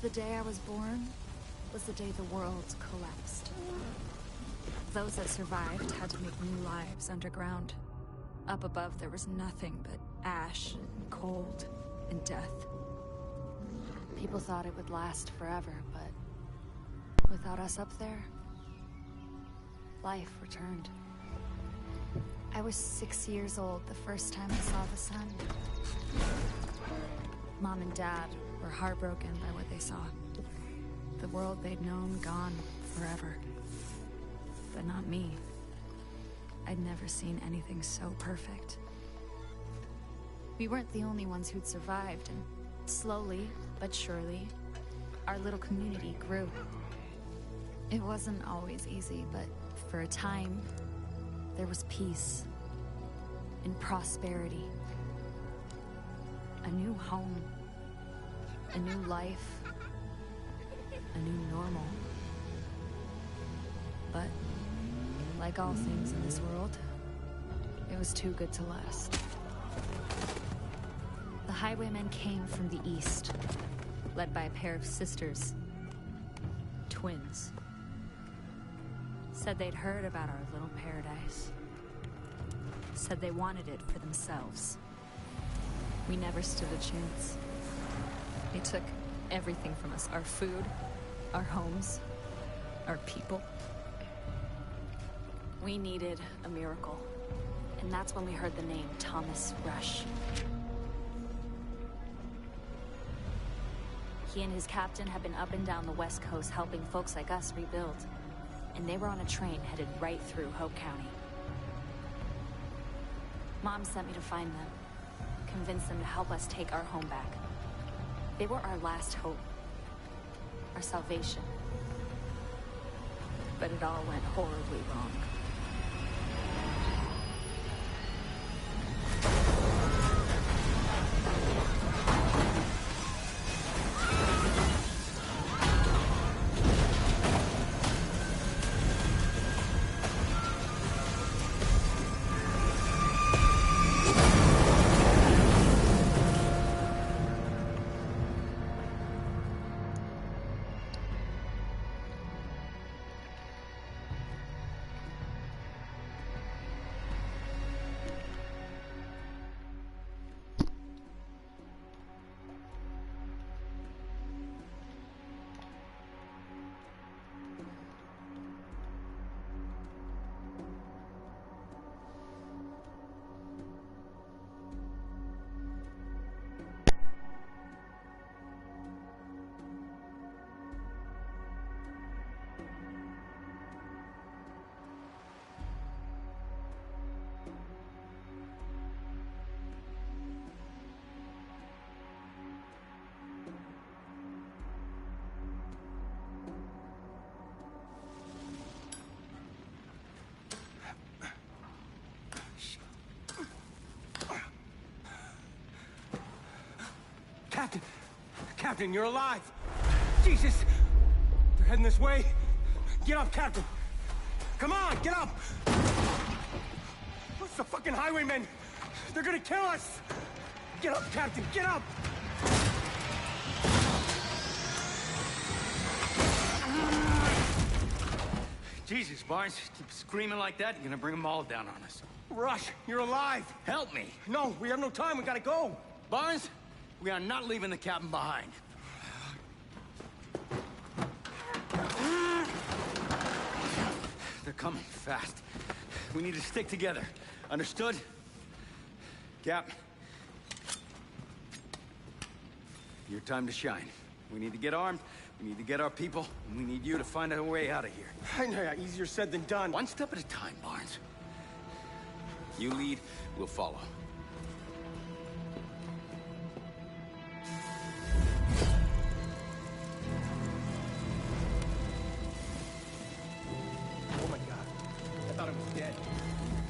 The day I was born was the day the world collapsed. Those that survived had to make new lives underground. Up above, there was nothing but ash, and cold, and death. People thought it would last forever, but without us up there, life returned. I was 6 years old the first time I saw the sun. Mom and Dad were heartbroken by what they saw. The world they'd known gone forever. But not me. I'd never seen anything so perfect. We weren't the only ones who'd survived, and slowly but surely, our little community grew. It wasn't always easy, but for a time, there was peace and prosperity. A new home, a new life, a new normal. But, like all things in this world, it was too good to last. The highwaymen came from the east, led by a pair of sisters. Twins. Said they'd heard about our little paradise. Said they wanted it for themselves. We never stood a chance. They took everything from us. Our food, our homes, our people. We needed a miracle. And that's when we heard the name Thomas Rush. He and his captain had been up and down the West Coast helping folks like us rebuild. And they were on a train headed right through Hope County. Mom sent me to find them, convince them to help us take our home back. They were our last hope, our salvation. But it all went horribly wrong. Captain, you're alive! Jesus! They're heading this way. Get up, Captain! Come on, get up! What's the fucking highwaymen? They're gonna kill us! Get up, Captain, get up! Jesus, Barnes, keep screaming like that, you're gonna bring them all down on us. Rush, you're alive! Help me! No, we have no time, we gotta go! Barnes, we are not leaving the cabin behind. They're coming fast. We need to stick together. Understood? Cap. Your time to shine. We need to get armed, we need to get our people, and we need you to find a way out of here. I know, yeah, easier said than done. One step at a time, Barnes. You lead, we'll follow. Oh my God, I thought it was dead.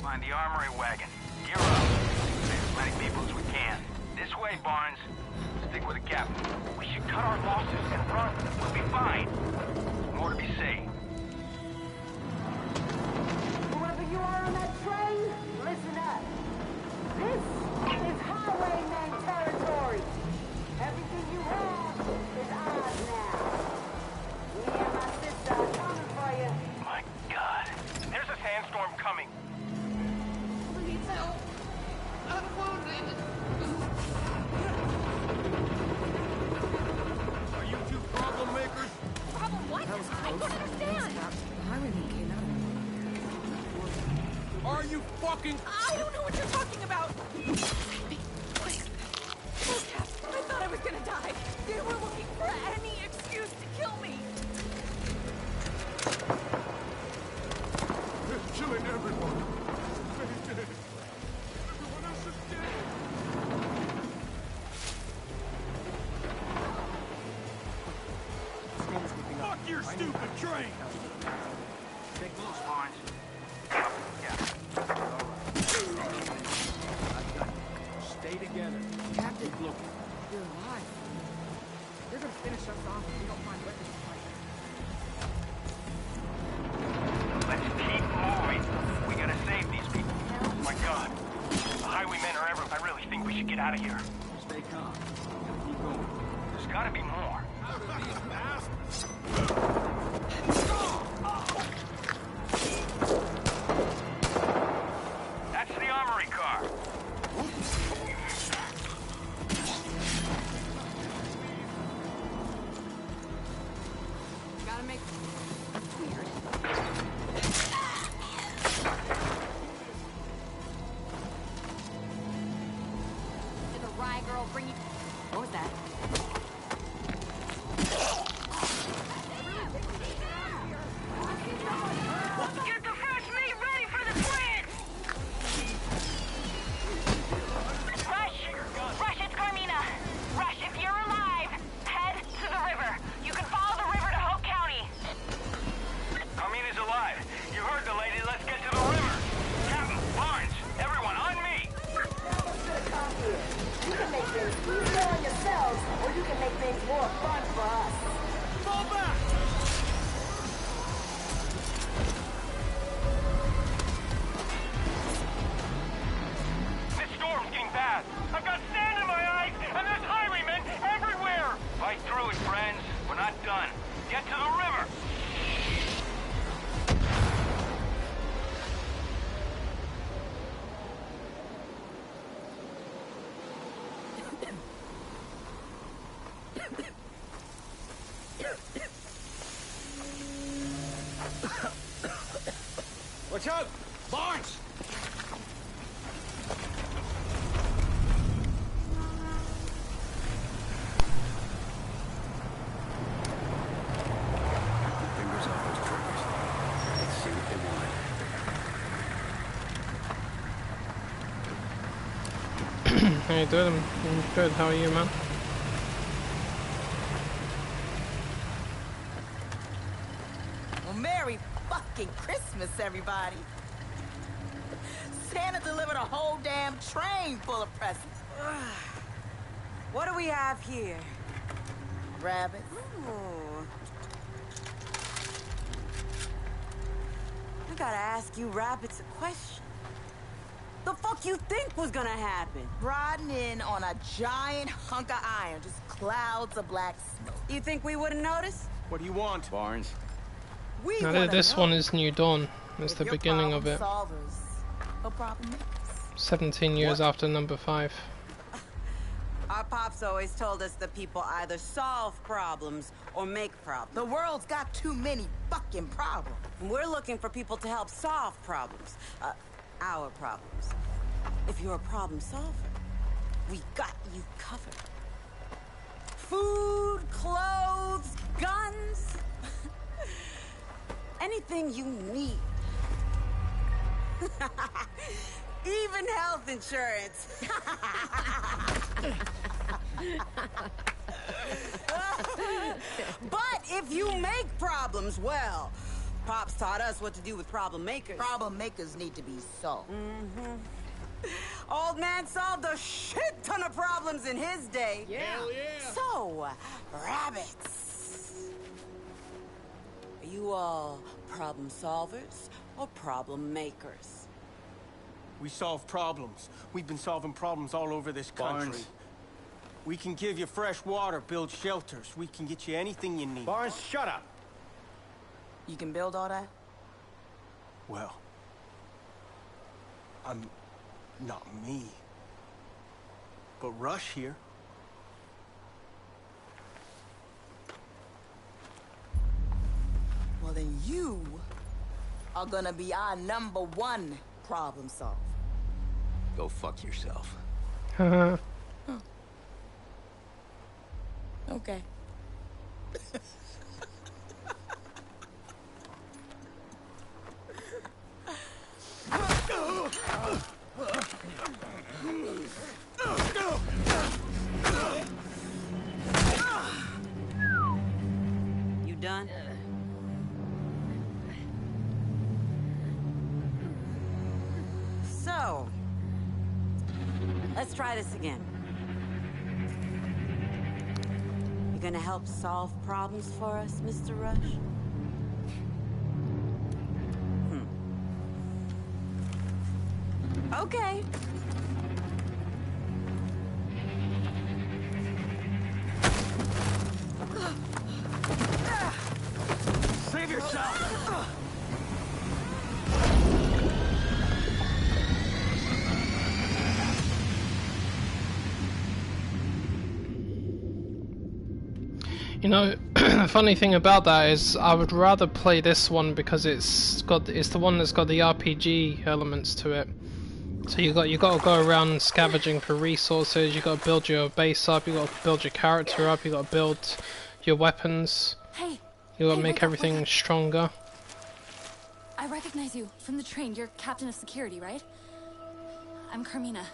Find the armory wagon. Gear up. Save as many people as we can. This way, Barnes. Stick with the captain. We should cut our losses and run. We'll be fine. More to be safe. Whoever you are on that train, listen up. This is highwayman territory. Everything you have is ours now. fucking... I don't know what you're talking about! Save me, please. Oh, Cap, I thought I was gonna die. They were looking for any excuse to kill me. They're killing everyone. They're dead. Everyone else is dead. Fuck your stupid train! Take those, Barnes. Yeah. Stay together. Captain, Keep looking. you're alive. They're gonna finish us off if we don't find weapons to fight. Let's keep moving. We gotta save these people. Oh my God. The highwaymen are everywhere. I really think we should get out of here. Stay calm. Gotta keep going. There's gotta be more. That's the armory car. Gotta make... Weird. Did the Rye girl bring you... What was that? Get the fresh meat ready for the plant! Rush, it's Carmina. Rush, if you're alive, head to the river. You can follow the river to Hope County. Carmina's alive. You heard the lady. Let's get to the river. Captain, Barnes, everyone on me. Now what's gonna come here? You can make things easier on yourselves, or you can make things more fun for us. Fall back! This storm's getting bad. I've got sand in my eyes, and there's highwaymen everywhere. Fight through it, friends. We're not done. Get to the river. Watch out! Barnes! Fingers off those triggers. Let's see what they want. How you doing? I'm good. How are you, man? Well, Merry fucking Christmas, everybody. Santa delivered a whole damn train full of presents. What do we have here? Rabbits? Ooh. I gotta ask you rabbits a question. The fuck you think was gonna happen? Riding in on a giant hunk of iron, just clouds of black smoke. You think we wouldn't notice? What do you want? Barnes. We Now, wanna this know one is New Dawn. It's if the you're beginning of it. problem solvers or problem makers. 17 years after number 5. Our pops always told us that people either solve problems or make problems. The world's got too many fucking problems. And we're looking for people to help solve problems. Our problems. If you're a problem solver, we got you covered. Food, clothes, guns. Anything you need. Even health insurance. But if you make problems, well, Pops taught us what to do with problem makers. Problem makers need to be solved. Old man solved a shit ton of problems in his day. Yeah. Hell yeah! So, rabbits. Are you all problem solvers or problem makers? We solve problems. We've been solving problems all over this country. Barnes. We can give you fresh water, build shelters. We can get you anything you need. Barnes, shut up! You can build all that? Well, I'm not me. But Rush here. Well, then you are gonna be our #1 problem solver. Go fuck yourself. Okay. You done? So, let's try this again. You gonna help solve problems for us, Mr. Rush? Okay. Save yourself! You know, the funny thing about that is I would rather play this one because it's the one that's got the RPG elements to it. So you got to go around scavenging for resources. You got to build your base up. You got to build your character up. You got to build your weapons. Hey. You got to Hey, make everything stronger. I recognize you from the train. You're captain of security, right? I'm Carmina.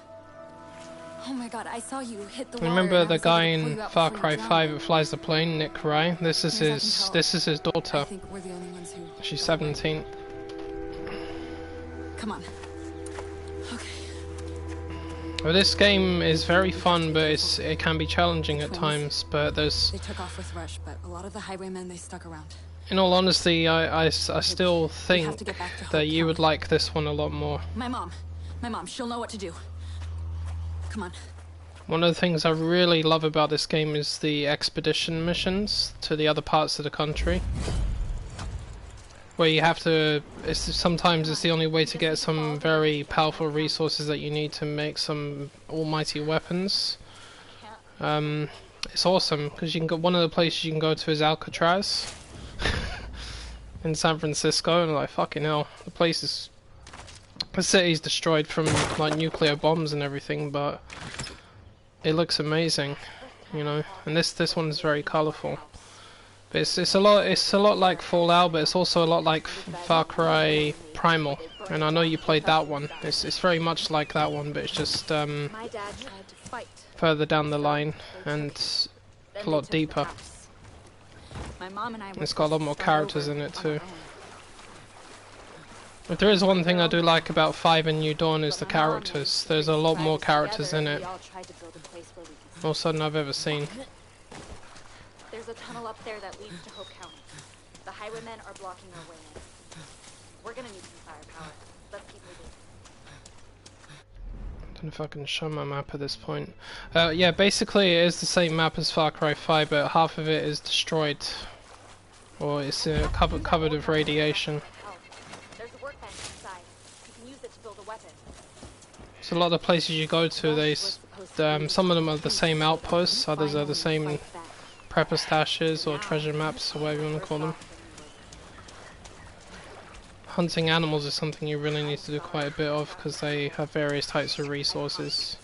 Oh my god, I saw you hit the wall. Remember the guy in Far Cry 5 that flies the plane, Nick Rye? This is his daughter. I think we're the only ones who... She's 17. Come on. Okay. Well, this game is very fun, but it can be challenging at times. But there's... They took off with Rush, but a lot of the highwaymen, they stuck around. In all honesty, I still think that you would like this one a lot more. My mom, she'll know what to do. Come on. One of the things I really love about this game is the expedition missions to the other parts of the country. Where you have to... sometimes it's the only way to get some very powerful resources that you need to make some almighty weapons. It's awesome, because you can go, one of the places you can go to is Alcatraz. In San Francisco, and like, fucking hell, the city's destroyed from like nuclear bombs and everything, but it looks amazing, you know. And this one's very colourful. But it's a lot like Fallout, but it's also a lot like Far Cry Primal. And I know you played that one. It's very much like that one, but it's just further down the line and a lot deeper. My mom and I It's got a lot more characters in it too. If there is one thing I do like about 5 and New Dawn is the characters. There's a lot more characters in it, more so than I've ever seen. There's a tunnel up there that leads to Hope County. The highwaymen are blocking our way in. We're gonna need some firepower. Let's keep moving. I don't know if I can show my map at this point. Yeah, basically it is the same map as Far Cry 5, but half of it is destroyed. Or it's covered with radiation. There's a workbench inside. You can use it to build a weapon. So a lot of the places you go to, some of them are the same outposts, others are the same prepper stashes or treasure maps or whatever you want to call them. Hunting animals is something you really need to do quite a bit of because they have various types of resources.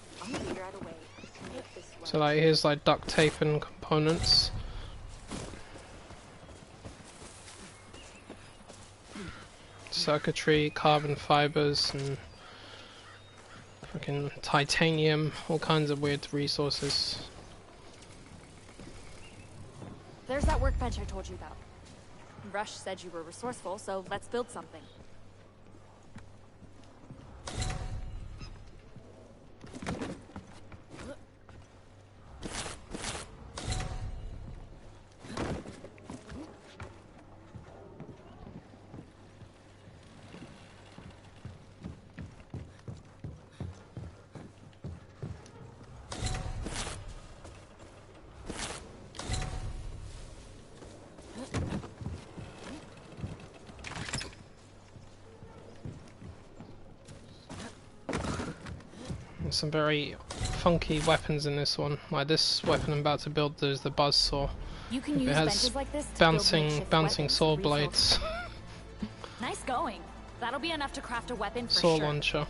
So like here's like duct tape and components. Circuitry, carbon fibers and freaking titanium, all kinds of weird resources. There's that workbench I told you about. Rush said you were resourceful, so let's build something. Some very funky weapons in this one. Like this weapon I'm about to build, there's the buzzsaw. You can use it has benches like this to bouncing saw blades. Nice going. That'll be enough to craft a weapon for Saw sure. launcher.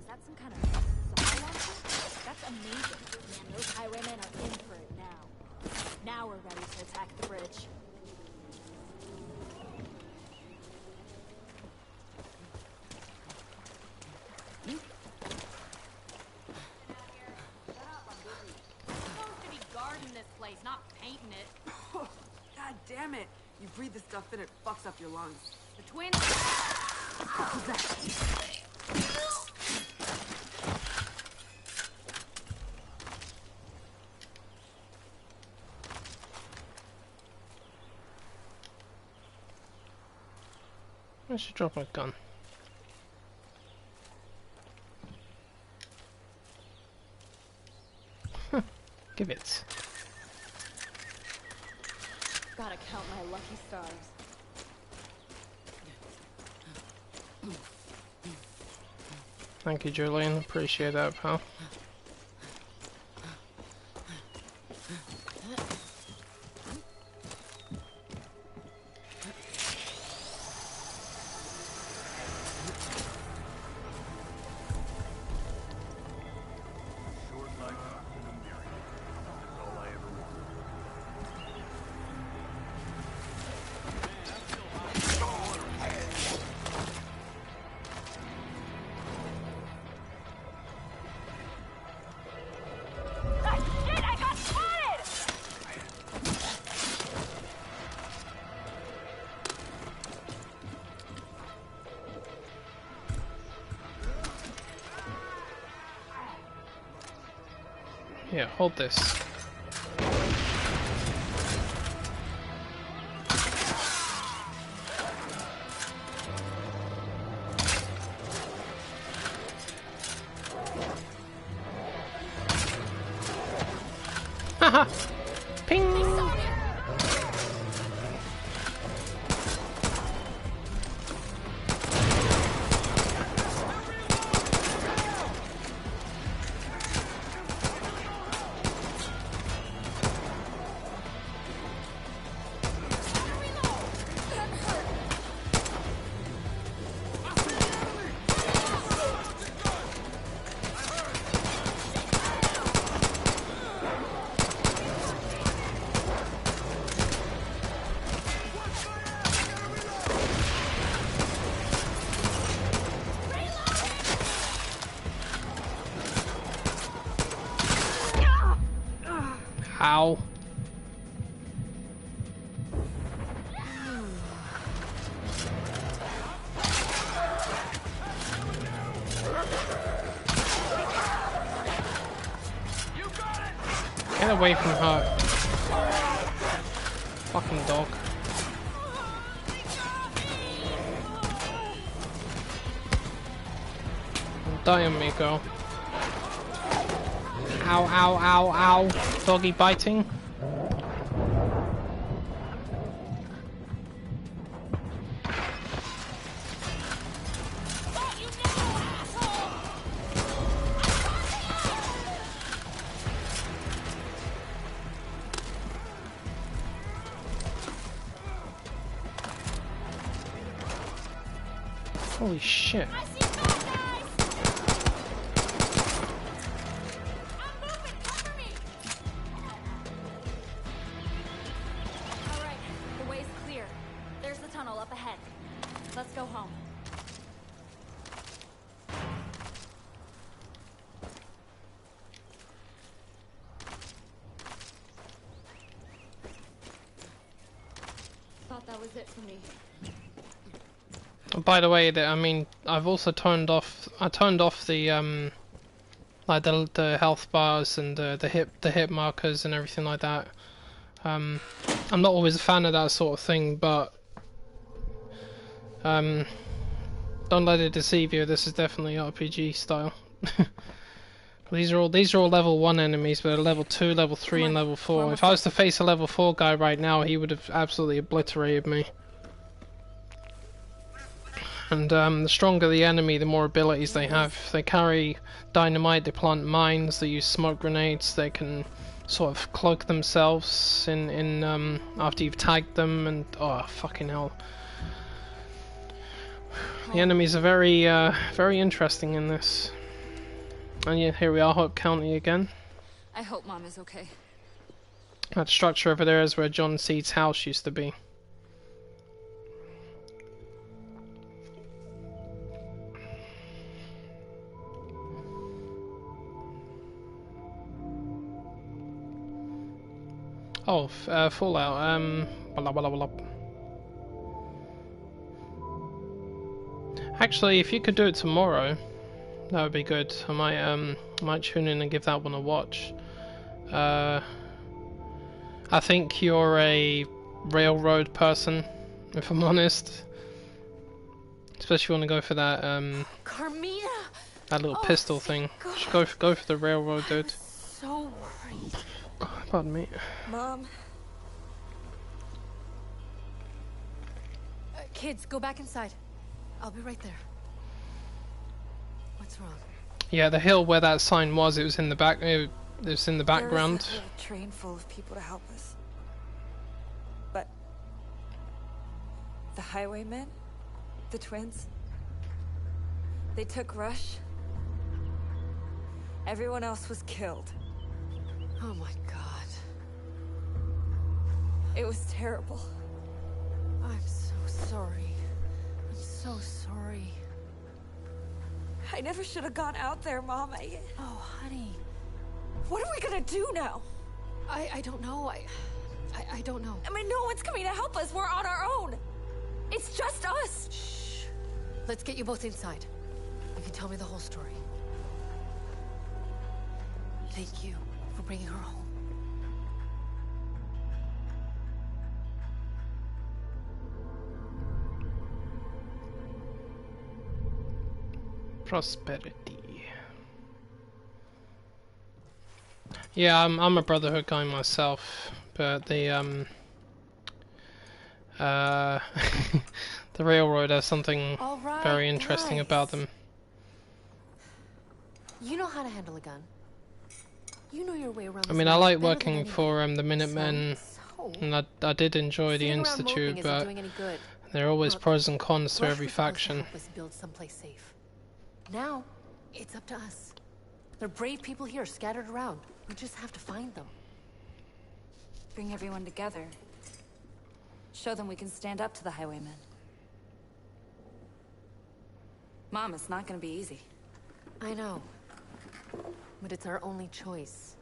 that some kind of missile launcher? That's amazing. Man, those highwaymen are in for it now. Now we're ready to attack the bridge. Place, not painting it. God damn it. You breathe this stuff in, it fucks up your lungs. The twins. What's that? I should drop my gun. Give it. Gotta count my lucky stars. Thank you, Julian. Appreciate that, pal. Yeah, hold this. Haha! Ping! Ow. Get away from her. Fucking dog. Die on me, girl. Ow, ow, ow, ow. Doggy biting. Holy shit. Let's go home. Thought that was it for me. By the way, I mean, I've also turned off. I turned off the like the health bars and the hit markers and everything like that. I'm not always a fan of that sort of thing, but don't let it deceive you. This is definitely RPG style. These are all level 1 enemies, but they're level 2, level 3, and level 4. If I was to face a level 4 guy right now, he would have absolutely obliterated me. And the stronger the enemy, the more abilities they have. They carry dynamite, they plant mines, they use smoke grenades, they can sort of cloak themselves in after you've tagged them, and oh fucking hell. The enemies are very interesting in this. And yeah, here we are, Hope County again. I hope Mom is okay. That structure over there is where John Seed's house used to be. Oh, Fallout. Blah, blah, blah, blah. Actually, if you could do it tomorrow, that would be good. I might tune in and give that one a watch. I think you're a railroad person, if I'm honest. Especially want to go for that Carmina! that little pistol thing. Just go for the railroad, dude. So worried. Pardon me. Mom. Kids, go back inside. I'll be right there. What's wrong? Yeah, the hill where that sign was, it was in the back. It was in the background. There was a train full of people to help us, but the highwaymen, the twins, they took Rush. Everyone else was killed. Oh my God. It was terrible. I'm so sorry. I'm so sorry. I never should have gone out there, Mom. Oh, honey. What are we gonna do now? I don't know. I don't know. I mean, no one's coming to help us. We're on our own. It's just us. Shh. Let's get you both inside. You can tell me the whole story. Thank you for bringing her home. Prosperity. Yeah, I'm a Brotherhood guy myself, but the the railroad has something very interesting about them. You know how to handle a gun. You know your way around. I mean, I like working for the Minutemen, and I did enjoy the Institute, but there are always pros and cons to every faction. Build someplace safe. Now, it's up to us. There are brave people here scattered around. We just have to find them. Bring everyone together. Show them we can stand up to the highwaymen. Mom, it's not gonna be easy. I know. But it's our only choice.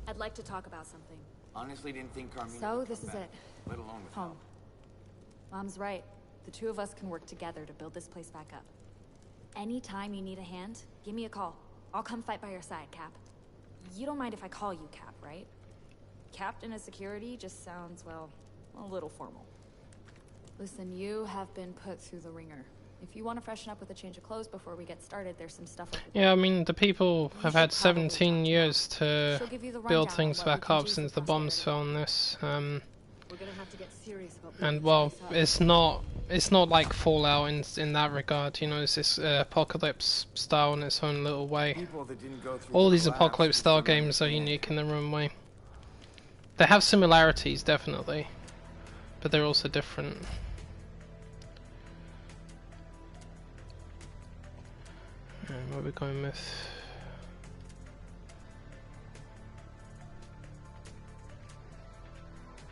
I'd like to talk about something. Honestly, didn't think Carmina So, would this come is back, it. let alone with Home. help. Mom's right. The two of us can work together to build this place back up. Anytime you need a hand, give me a call. I'll come fight by your side, Cap. You don't mind if I call you Cap, right? Captain of Security just sounds, well, a little formal. Listen, you have been put through the ringer. If you want to freshen up with a change of clothes before we get started, there's some stuff over there. Yeah, I mean, the people have had 17 years to build things back up since the bombs fell on this. We're gonna have to get serious about And well, it's not like Fallout in that regard. You know, it's this apocalypse style in its own little way. All these apocalypse style games are unique in their own way. They have similarities, definitely, but they're also different. And what are we going with?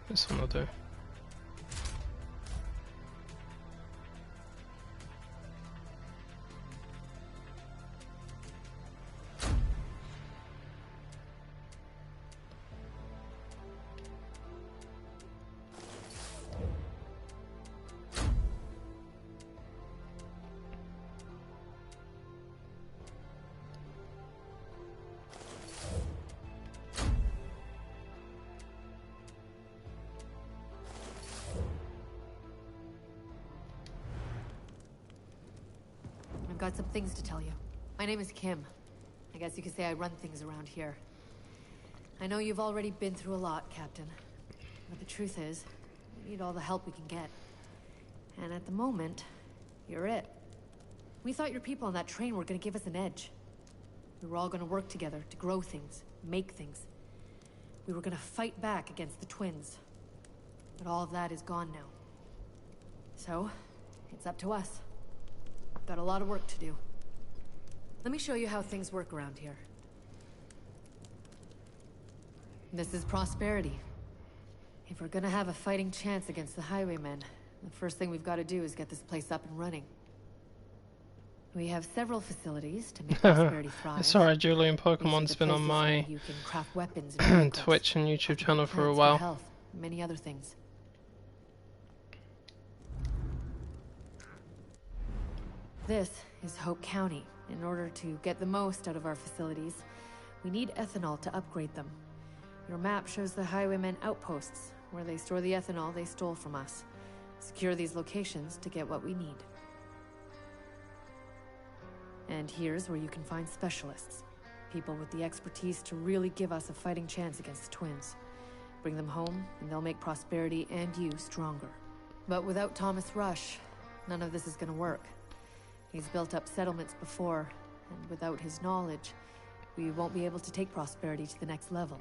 This one will do. I've got some things to tell you. My name is Kim. I guess you could say I run things around here. I know you've already been through a lot, Captain. But the truth is, we need all the help we can get. And at the moment, you're it. We thought your people on that train were gonna give us an edge. We were all gonna work together to grow things, make things. We were gonna fight back against the twins. But all of that is gone now. So, it's up to us. We've got a lot of work to do. Let me show you how things work around here. This is prosperity. If we're gonna have a fighting chance against the highwaymen, the first thing we've got to do is get this place up and running. We have several facilities to make prosperity thrive. Sorry, Julian. Pokemon's been on my you can craft weapons and Twitch and YouTube channel for a for while. health, many other things. This is Hope County. In order to get the most out of our facilities, we need ethanol to upgrade them. Your map shows the highwaymen outposts, where they store the ethanol they stole from us. Secure these locations to get what we need. And here's where you can find specialists. People with the expertise to really give us a fighting chance against the twins. Bring them home, and they'll make prosperity and you stronger. But without Thomas Rush, none of this is gonna work. He's built up settlements before, and without his knowledge, we won't be able to take prosperity to the next level.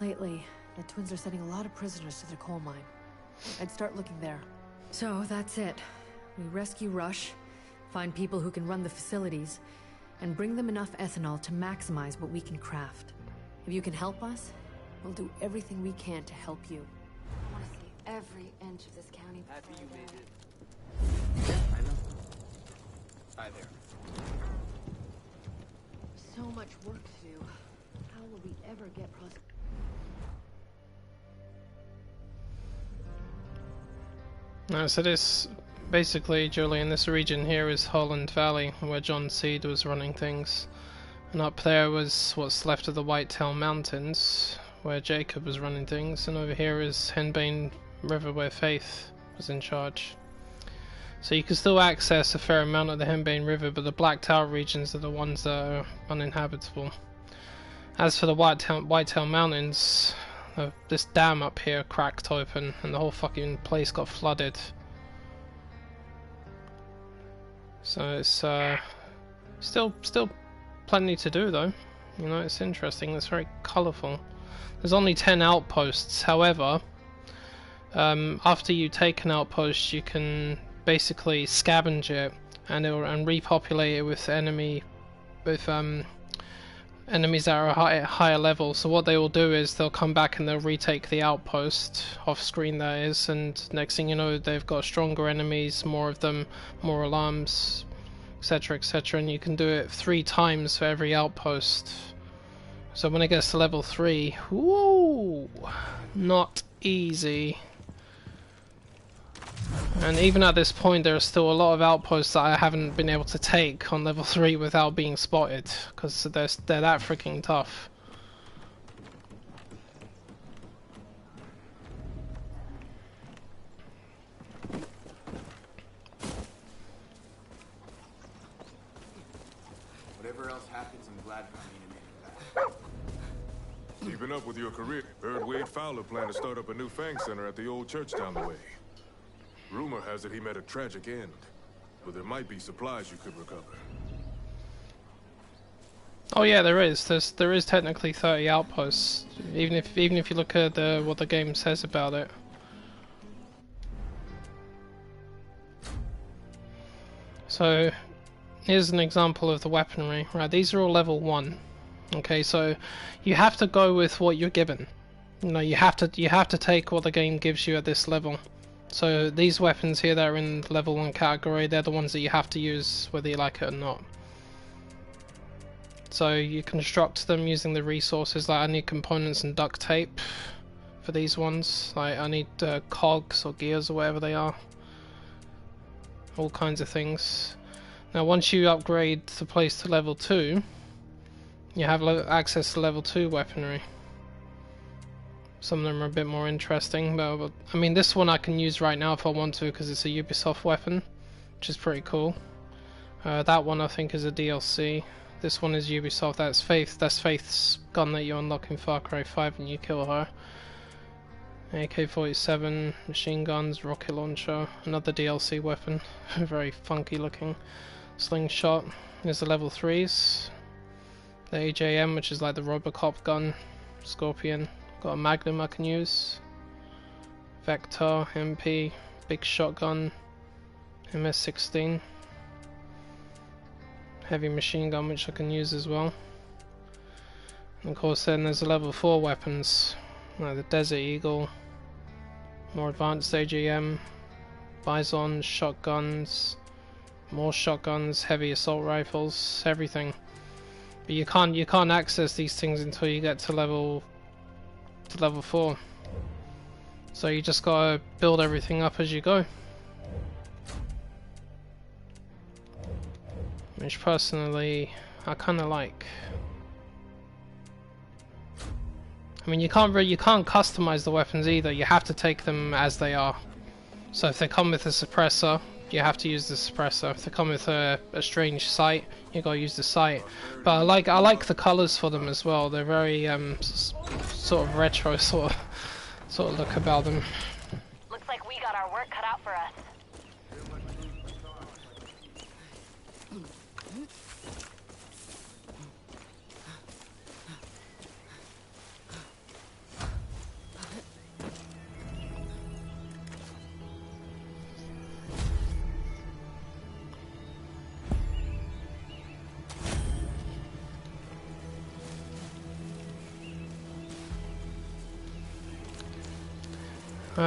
Lately, the twins are sending a lot of prisoners to their coal mine. I'd start looking there. So, that's it. We rescue Rush, find people who can run the facilities, and bring them enough ethanol to maximize what we can craft. If you can help us, we'll do everything we can to help you. I want to see every inch of this county. Happy you made it. I know. Hi there. So much work to do. How will we ever get prosperity? So this, basically, Julian, this region here is Holland Valley, where John Seed was running things. And up there was what's left of the Whitetail Mountains, where Jacob was running things. And over here is Henbane River, where Faith was in charge. So you can still access a fair amount of the Henbane River, but the blacked out regions are the ones that are uninhabitable. As for the Whitetail Mountains, this dam up here cracked open and the whole fucking place got flooded. So it's still plenty to do though. You know, it's interesting. It's very colourful. There's only 10 outposts. However, after you take an outpost, you can basically scavenge it and repopulate it with enemies that are at higher level. So what they will do is they'll come back and they'll retake the outpost off screen, that is, and next thing you know they've got stronger enemies, more of them, more alarms, etc, etc, and you can do it 3 times for every outpost. So when it gets to level 3, woo, not easy. And even at this point there are still a lot of outposts that I haven't been able to take on level 3 without being spotted, because they're that freaking tough. Whatever else happens, I'm glad for me to make it back. Keeping up with your career. Heard Wade Fowler planned to start up a new Fang Center at the old church down the way. Rumor has it he met a tragic end, but there might be supplies you could recover. Oh yeah, there is. There is technically 30 outposts, even if you look at what the game says about it. So here's an example of the weaponry. Right, these are all level 1. Okay, so you have to go with what you're given. You know, you have to take what the game gives you at this level. So these weapons here that are in the level 1 category, they're the ones that you have to use whether you like it or not. So you construct them using the resources, like I need components and duct tape for these ones. Like I need cogs or gears or whatever they are. All kinds of things. Now once you upgrade the place to level 2, you have access to level 2 weaponry. Some of them are a bit more interesting, but I mean this one I can use right now if I want to because it's a Ubisoft weapon, which is pretty cool. That one I think is a DLC. This one is Ubisoft. That's Faith. That's Faith's gun that you unlock in Far Cry 5 and you kill her. AK-47, machine guns, rocket launcher, another DLC weapon, very funky looking. Slingshot. There's the level 3s. The AJM, which is like the Robocop gun. Scorpion. Got a Magnum I can use. Vector, MP, big shotgun, MS-16. Heavy machine gun which I can use as well. And of course then there's the level 4 weapons. Like the Desert Eagle. More advanced AJM. Bison, shotguns. More shotguns, heavy assault rifles, everything. But you can't access these things until you get to level 4. So you just gotta build everything up as you go. Which personally I kinda like. I mean you can't customize the weapons either, you have to take them as they are. So if they come with a suppressor, you have to use the suppressor. If they come with a strange sight, you gotta use the sight. But I like the colours for them as well. They're very sort of retro sort of look about them. Looks like we got our work cut out for us.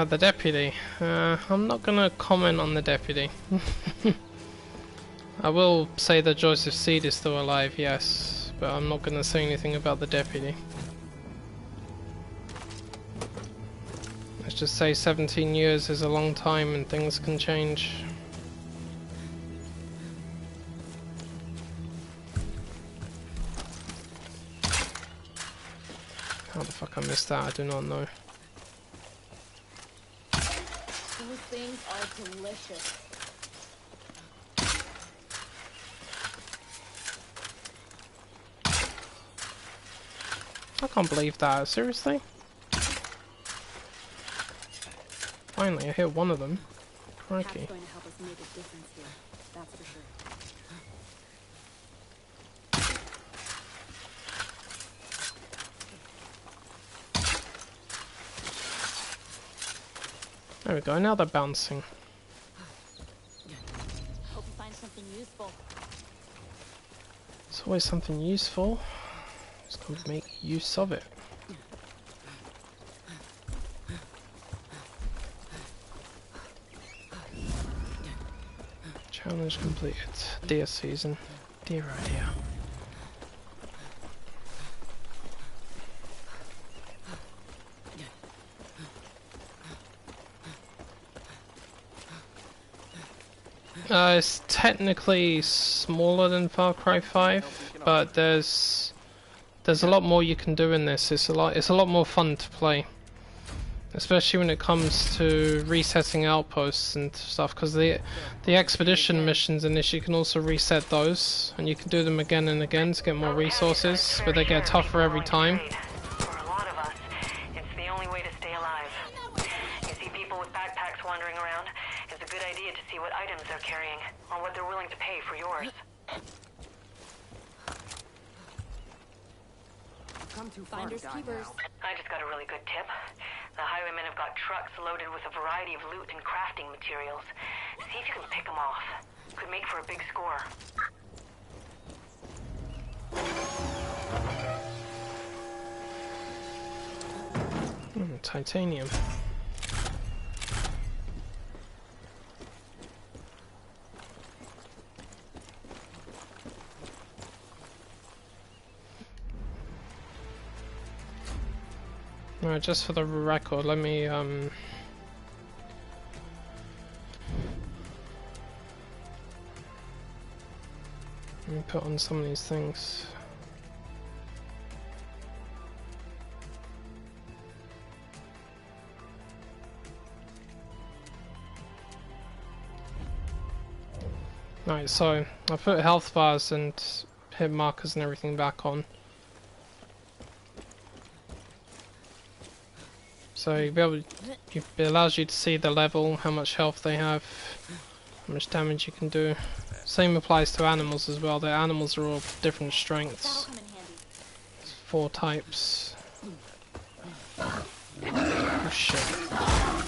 The deputy. I'm not gonna comment on the deputy. I will say that Joseph Seed is still alive, yes, but I'm not gonna say anything about the deputy. Let's just say 17 years is a long time and things can change. How the fuck I missed that, I do not know. These things are delicious. I can't believe that, seriously? Finally, I hit one of them. Crikey. That's going to help us make a difference here, that's for sure. There we go, now they're bouncing. Hope you find something useful. It's always something useful. Just gotta make use of it. Challenge completed. Deer season. Deer idea. It's technically smaller than Far Cry 5, but there's a lot more you can do in this. It's a lot more fun to play, especially when it comes to resetting outposts and stuff. Because the expedition missions in this, you can also reset those, and you can do them again and again to get more resources, but they get tougher every time. For a lot of us, it's the only way to stay alive. You see people with backpacks wandering around. It's a good idea to see what items they're carrying, or what they're willing to pay for yours. Come too far, Finders keepers. I just got a really good tip. The highwaymen have got trucks loaded with a variety of loot and crafting materials. See if you can pick them off. Could make for a big score. Titanium. Alright, just for the record, let me put on some of these things. Right, so I put health bars and hit markers and everything back on. So it allows you to see the level, how much health they have, how much damage you can do. Same applies to animals as well. The animals are all different strengths. That'll come in handy. 4 types. Oh shit.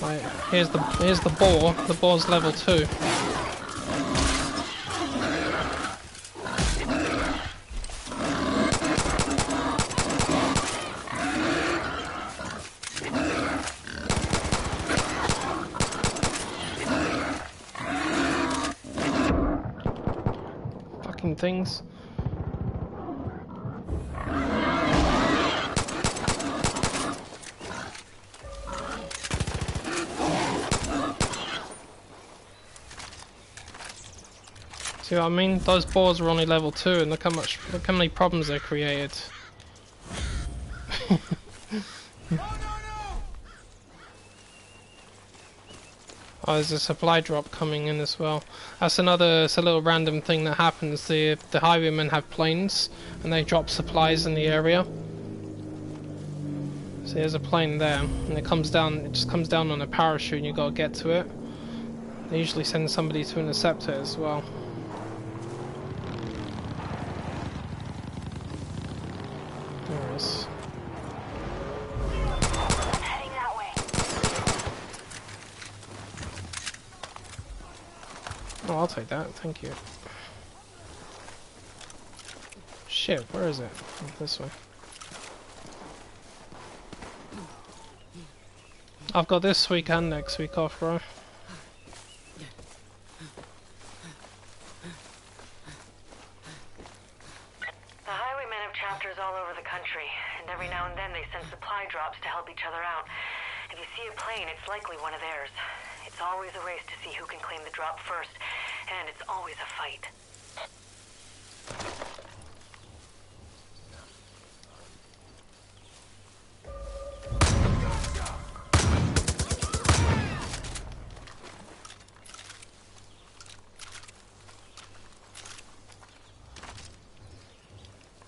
Right, here's the boar. The boar's level 2. Fucking things. See what I mean? Those boars are only level 2 and look how many problems they created. Oh, there's a supply drop coming in as well. It's a little random thing that happens. The highwaymen have planes and they drop supplies in the area. So there's a plane there and it just comes down on a parachute and you gotta get to it. They usually send somebody to intercept it as well. There it is. Heading that way. Oh, I'll take that, thank you. Shit, where is it? Oh, this way. I've got this week and next week off, bro. The highwaymen have chapters all over the country, and every now and then they send supply drops to help each other out. If you see a plane, it's likely one of theirs. It's always a race to see who can claim the drop first, and it's always a fight.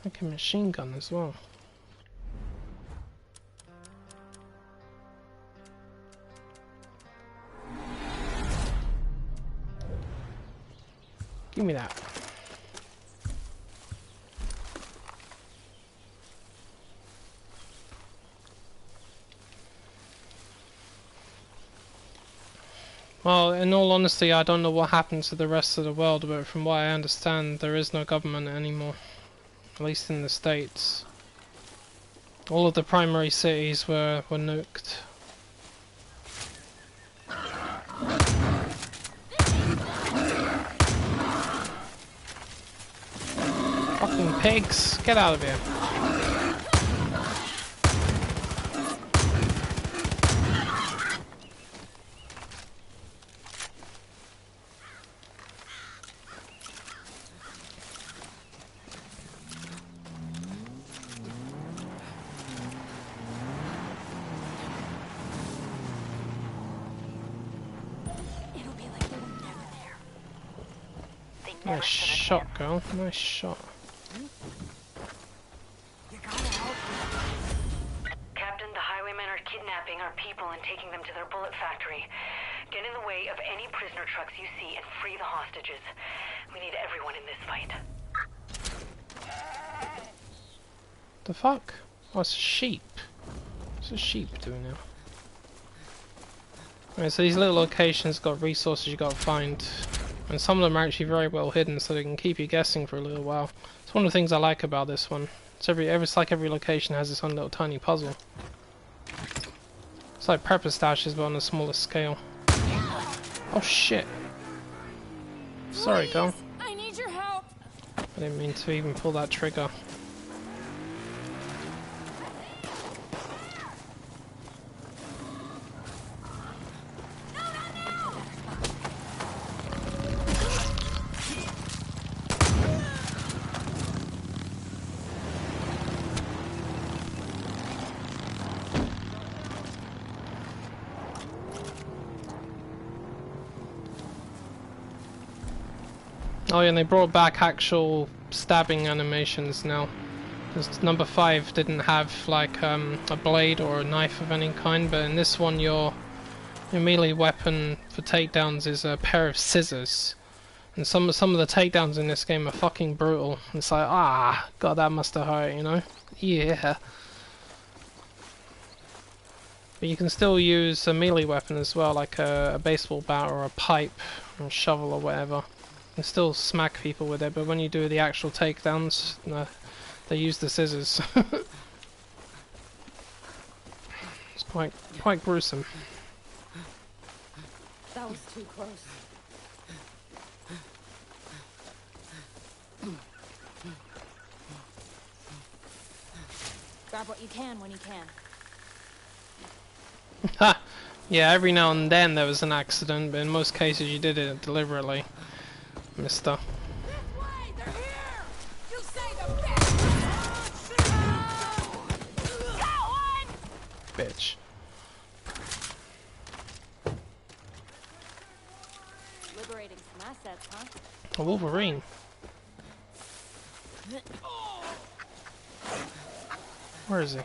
Like a machine gun as well. Give me that. Well, in all honesty, I don't know what happened to the rest of the world, but from what I understand, there is no government anymore. At least in the States. All of the primary cities were nuked. Fucking pigs! Get out of here! Nice shot, girl. Nice shot. Captain, the highwaymen are kidnapping our people and taking them to their bullet factory. Get in the way of any prisoner trucks you see and free the hostages. We need everyone in this fight. The fuck? Oh, it's a sheep. What's a sheep doing now? Alright, so these little locations got resources you gotta find. And some of them are actually very well hidden, so they can keep you guessing for a little while. It's one of the things I like about this one. It's like every location has its own little tiny puzzle. It's like prepper stashes, but on a smaller scale. Oh shit! Sorry, girl. I need your help. I didn't mean to even pull that trigger. Oh yeah, and they brought back actual stabbing animations now. Because number 5 didn't have like a blade or a knife of any kind, but in this one your melee weapon for takedowns is a pair of scissors. And some of the takedowns in this game are fucking brutal. It's like, ah, God, that must have hurt, you know? Yeah. But you can still use a melee weapon as well, like a baseball bat or a pipe or a shovel or whatever. You can still smack people with it, but when you do the actual takedowns, no, they use the scissors. It's quite gruesome. That was too close. Grab what you can when you can. Ha! Yeah, every now and then there was an accident, but in most cases you did it deliberately, mister. This way! They're here! You say the bitch! Got one! Bitch. Liberating some assets, huh? A Wolverine. Where is he?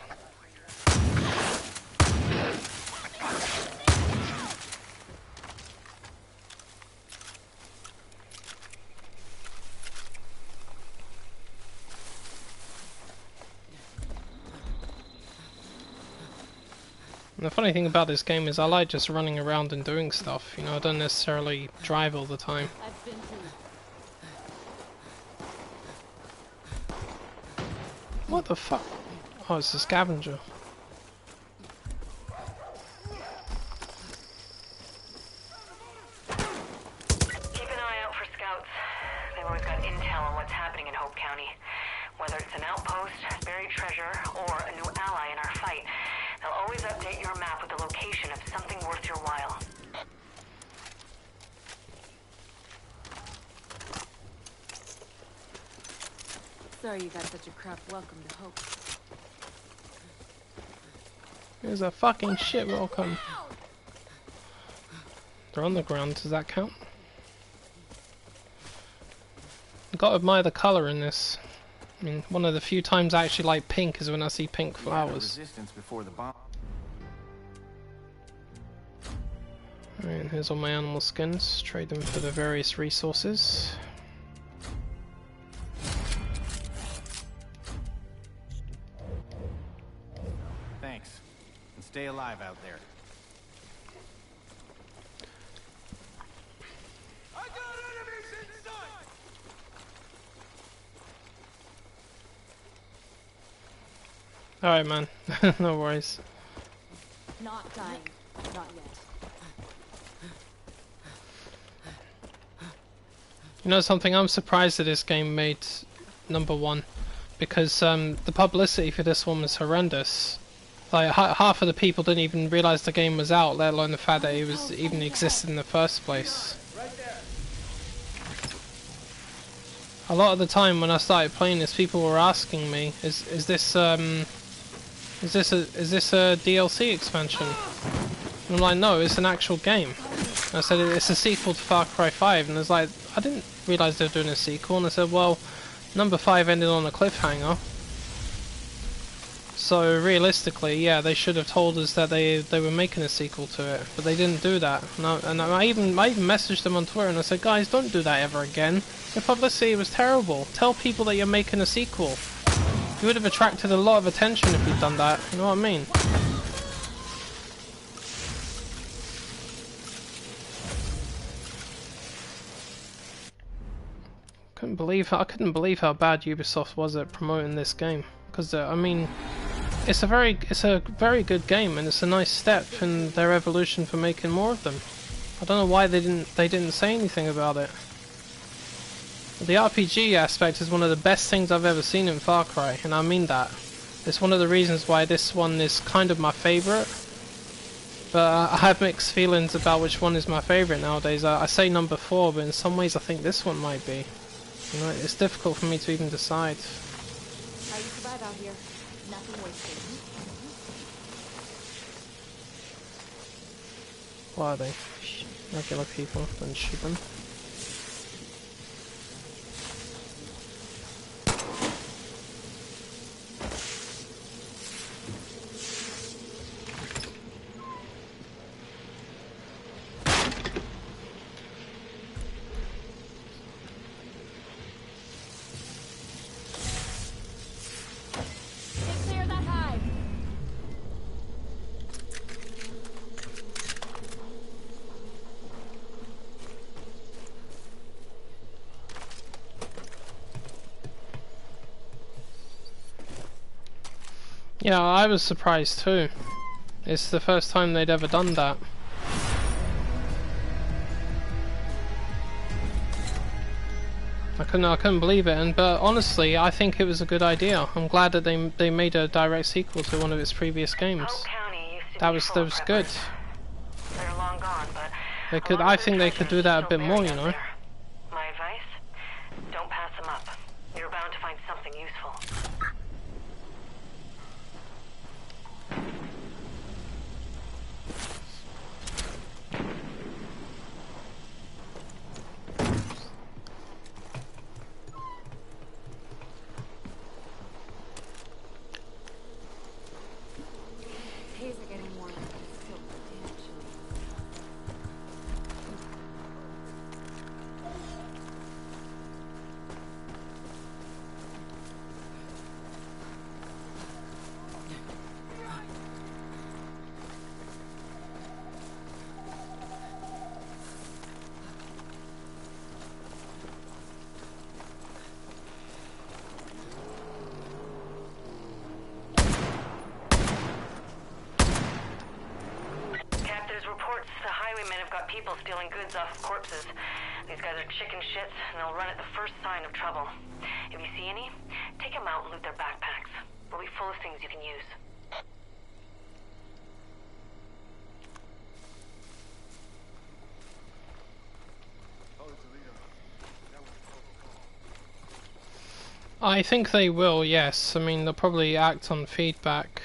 And the funny thing about this game is I like just running around and doing stuff, you know, I don't necessarily drive all the time. I've been to. What the fuck? Oh, it's a scavenger. Keep an eye out for scouts. They've always got intel on what's happening in Hope County. Whether it's an outpost, buried treasure, or a new ally in our fight, they'll always update your map with the location of something worth your while. Sorry you got such a crap welcome to Hope. Here's a fucking shit welcome. They're on the ground, does that count? You've got to admire the colour in this. I mean, one of the few times I actually like pink is when I see pink flowers. Resistance before the bomb. Alright, here's all my animal skins. Trade them for the various resources. Thanks. And stay alive out there. Alright, man. No worries. Not dying. Not yet. You know something? I'm surprised that this game made #1 because the publicity for this one was horrendous. Like half of the people didn't even realize the game was out, let alone the fact that it was even existed in the first place. A lot of the time when I started playing this, people were asking me, "Is this a DLC expansion?" And I'm like, "No, it's an actual game." And I said it's a sequel to Far Cry 5, and it's like, I didn't realize they were doing a sequel. And I said, well, number 5 ended on a cliffhanger, so realistically, yeah, they should have told us that they were making a sequel to it, but they didn't do that. And I even messaged them on Twitter and I said, guys, don't do that ever again. The publicity was terrible. Tell people that you're making a sequel. You would have attracted a lot of attention if you'd done that. You know what I mean? I couldn't believe how bad Ubisoft was at promoting this game, because I mean, it's a very good game, and it's a nice step in their evolution for making more of them. I don't know why they didn't say anything about it. The RPG aspect is one of the best things I've ever seen in Far Cry, and I mean that. It's one of the reasons why this one is kind of my favourite. But I have mixed feelings about which one is my favourite nowadays. I say number 4, but in some ways I think this one might be. You know, it's difficult for me to even decide. How you survive out here? Nothing wasted. What are they? Regular people, then shoot them. Yeah, I was surprised too. It's the first time they'd ever done that. I couldn't believe it, but honestly, I think it was a good idea. I'm glad that they made a direct sequel to one of its previous games. That was good. They're long gone, but I think they could do that a bit more, you know. My advice: don't pass them up. You're bound to find something useful. People stealing goods off of corpses. These guys are chicken shits, and they'll run at the first sign of trouble. If you see any, take them out and loot their backpacks. They'll be full of things you can use. I think they will, yes. I mean, they'll probably act on feedback.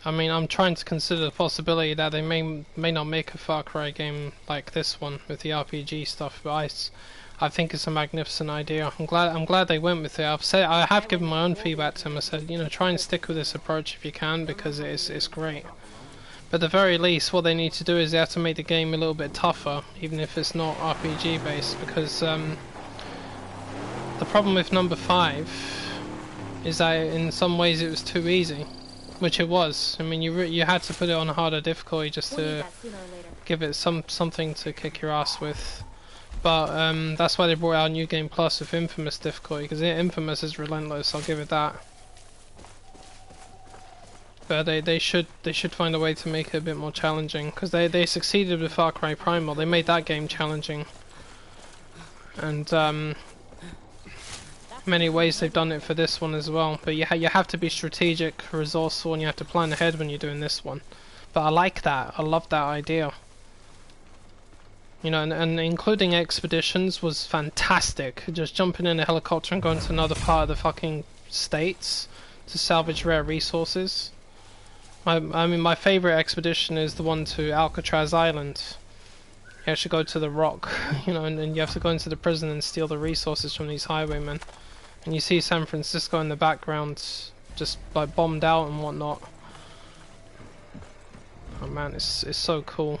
I mean, I'm trying to consider the possibility that they may not make a Far Cry game like this one with the RPG stuff, but I think it's a magnificent idea. I'm glad they went with it. I have given my own feedback to them. I said, you know, try and stick with this approach if you can, because it's great. But at the very least, what they need to do is they have to make the game a little bit tougher, even if it's not RPG based, because the problem with number 5 is that in some ways it was too easy. Which it was. I mean, you had to put it on a harder difficulty just to give it something to kick your ass with. But that's why they brought out New Game Plus with Infamous difficulty, because Infamous is relentless. I'll give it that. But they should find a way to make it a bit more challenging, because they succeeded with Far Cry Primal. They made that game challenging, and many ways they've done it for this one as well, but you have to be strategic, resourceful, and you have to plan ahead when you're doing this one. But I like that. I love that idea. You know, and including expeditions was fantastic. Just jumping in a helicopter and going to another part of the fucking states to salvage rare resources. I mean, my favourite expedition is the one to Alcatraz Island. You actually go to the Rock, you know, and you have to go into the prison and steal the resources from these highwaymen. And you see San Francisco in the background, just like bombed out and whatnot. Oh man, it's so cool.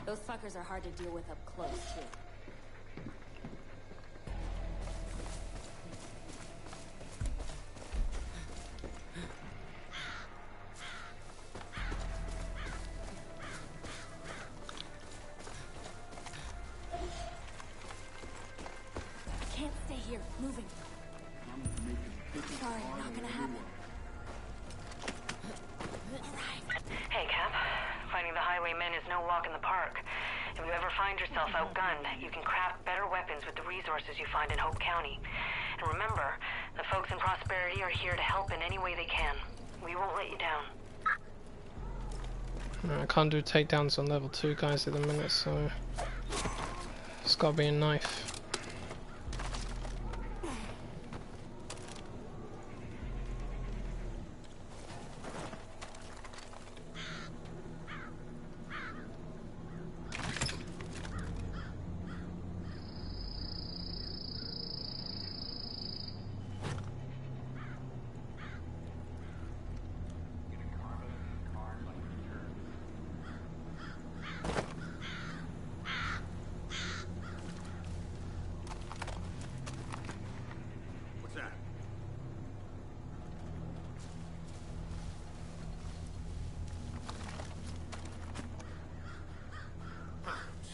Those fuckers are hard to deal with up close too. Moving. Sorry, not gonna happen. Hey, Cap. Finding the highwaymen is no walk in the park. If you ever find yourself outgunned, you can craft better weapons with the resources you find in Hope County. And remember, the folks in Prosperity are here to help in any way they can. We won't let you down. I can't do takedowns on level 2 guys at the minute, so it's gotta be a knife.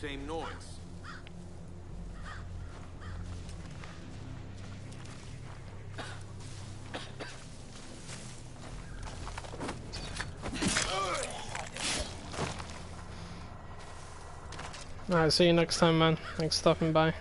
Same noise. Alright, see you next time, man. Thanks for stopping by.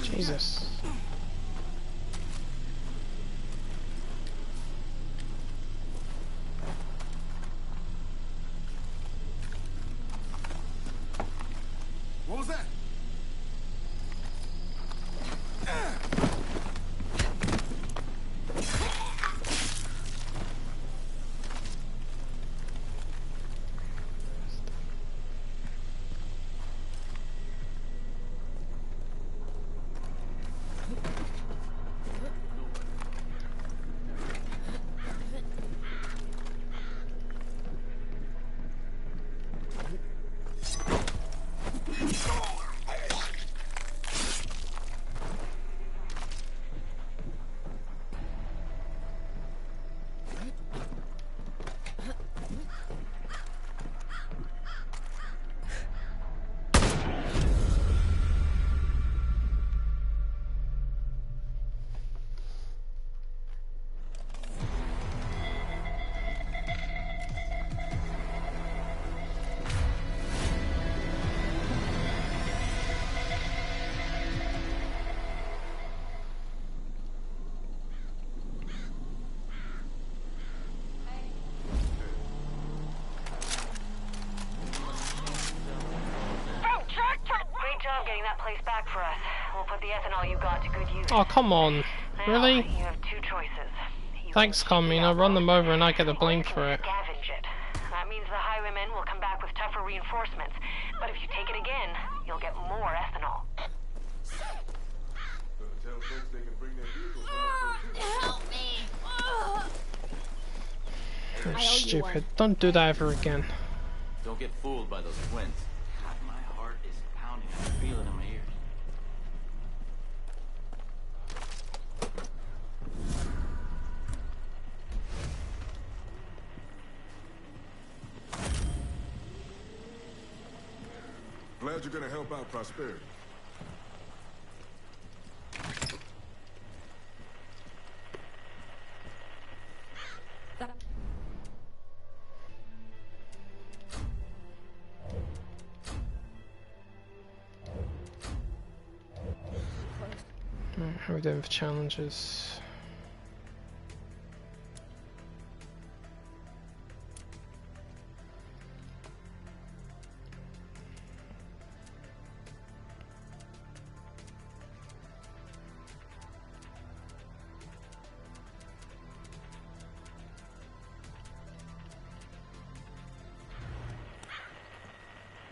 Jesus. What was that? Getting that place back for us. We'll put the ethanol you got to good use. Oh, come on. Really? You have two choices. Thanks, Colleen. I'll run them over and I get the blame for it. Scavenge it. That means the highwaymen will come back with tougher reinforcements. But if you take it again, you'll get more ethanol. Tell folks they can bring their vehicles Help me! You're stupid. Don't do that ever again. Don't get fooled by those twins. God, my heart is pounding. I can feel it in my ears. Glad you're gonna help out Prosperity. How are we doing for challenges?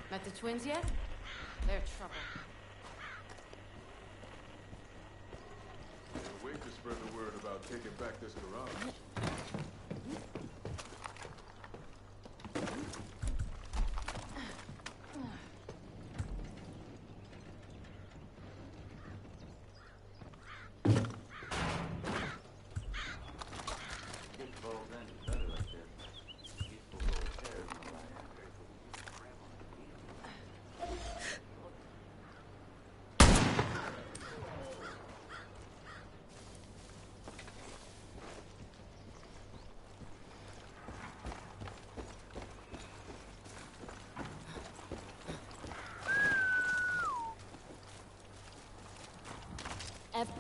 Met the twins yet? They're trouble. Wait to spread the word about taking back this garage. ever...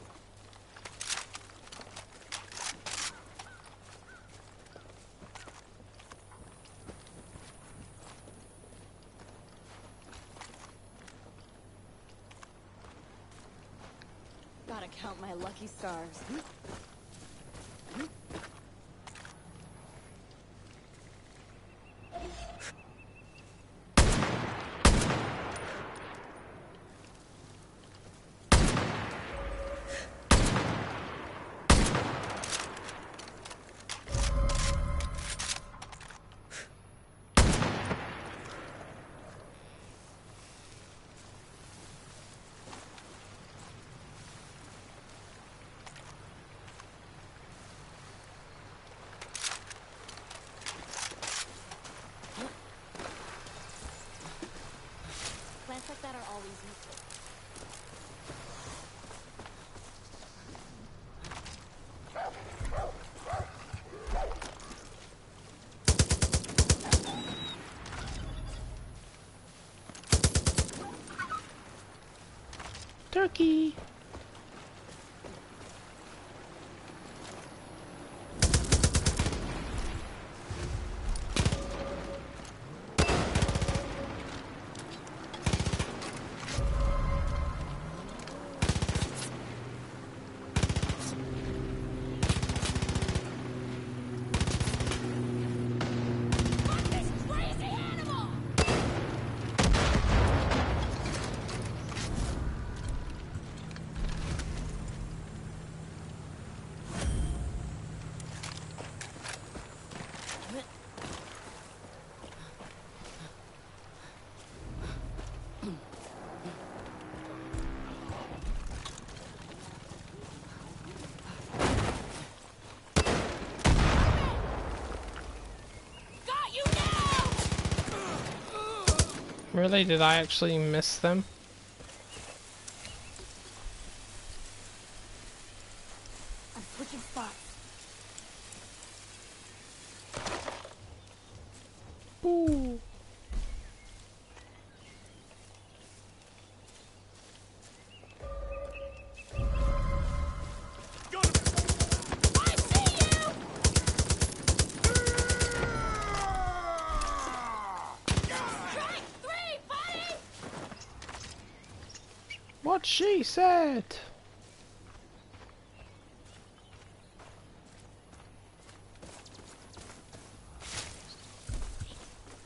Gotta count my lucky stars. Plants like that are always useful. Turkey. Really? Did I actually miss them? I'm switching spots. Ooh. What she said.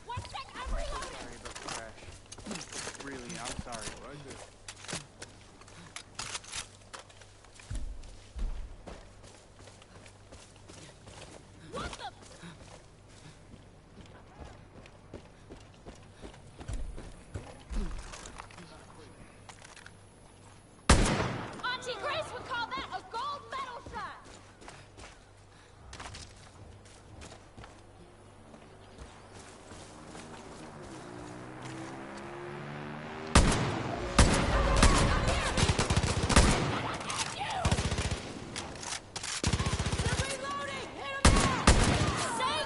One sec, I'm reloading. Sorry about the crash. Really, I'm sorry. Right there. What the? Auntie Grace would call that a gold medal shot.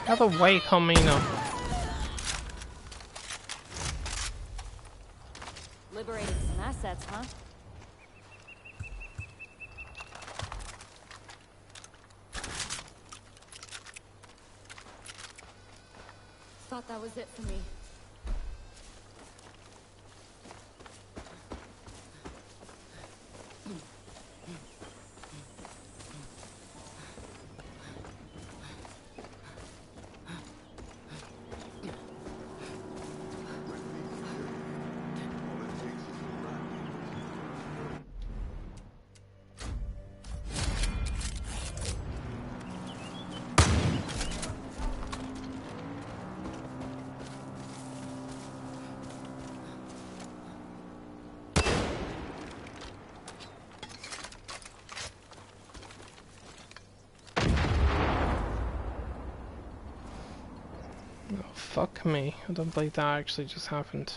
Out of the way, Carmina. Liberating some assets, huh? Thought that was it for me. Oh, fuck me. I don't think that actually just happened.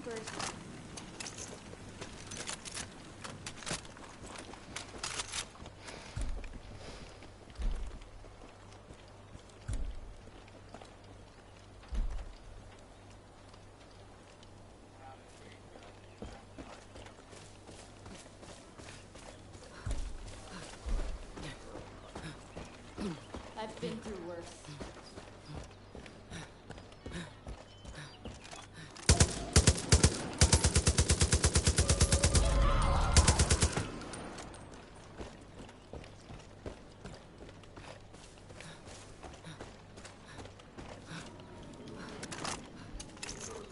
first. I've been through worse.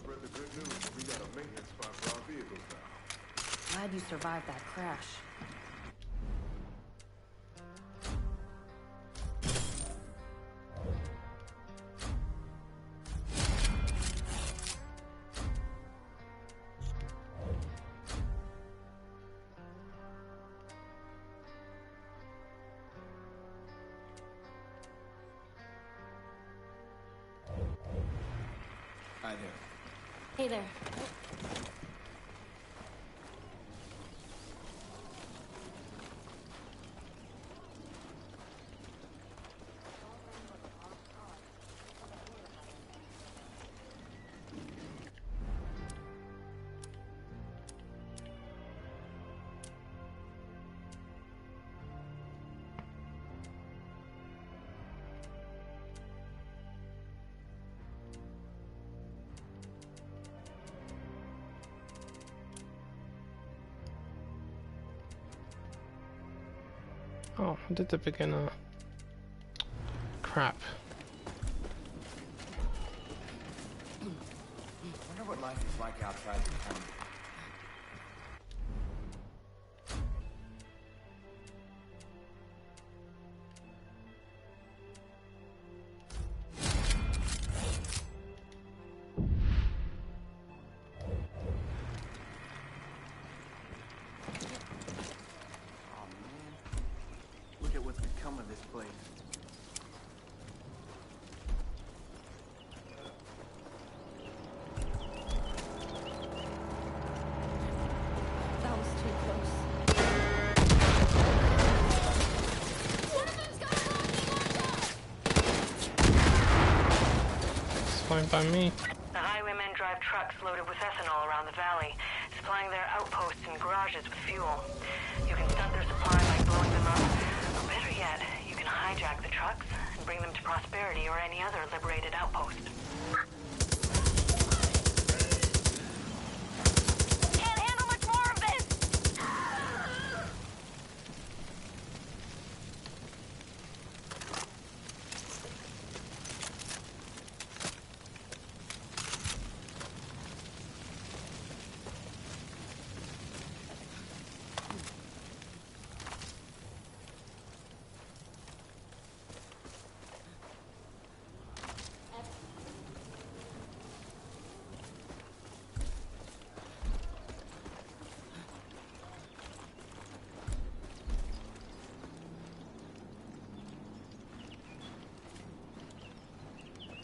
Spread the good news. We got a maintenance spot for our vehicles now. Glad you survived that crash. Hi there. Hey there. Oh, I did the beginner. Crap. Wonder what life is like outside the town. Look at what's become of this place. That was too close. It's fine by me. The highwaymen drive trucks loaded with ethanol around the valley, supplying their outposts and garages with fuel. You can stunt their supply by blowing them up, or better yet, you can hijack the trucks and bring them to Prosperity or any other liberated outpost. Can't handle much more of this!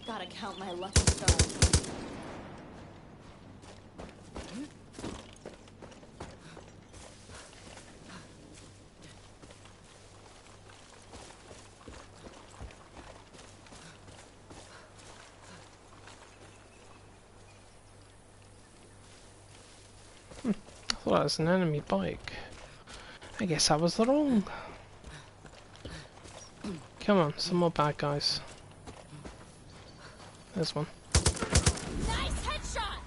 Gotta count my lucky stars. I thought it was an enemy bike. I guess I was wrong. Come on, some more bad guys. There's one. Nice headshot!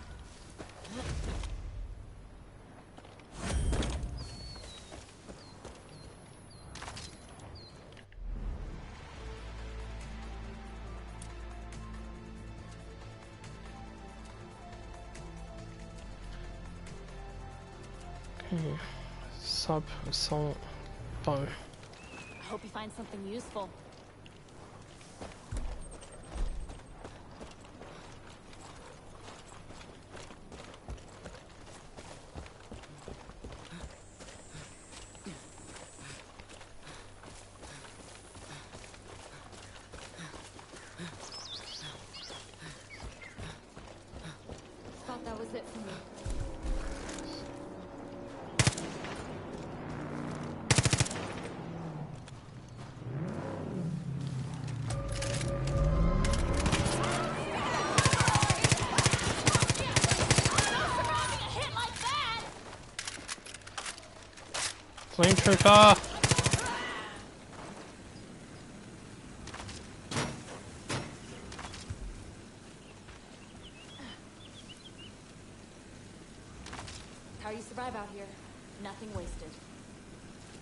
Okay. Sub-assault bow. I hope you find something useful. Thought that was it for me. Flame trooper! How you survive out here? Nothing wasted.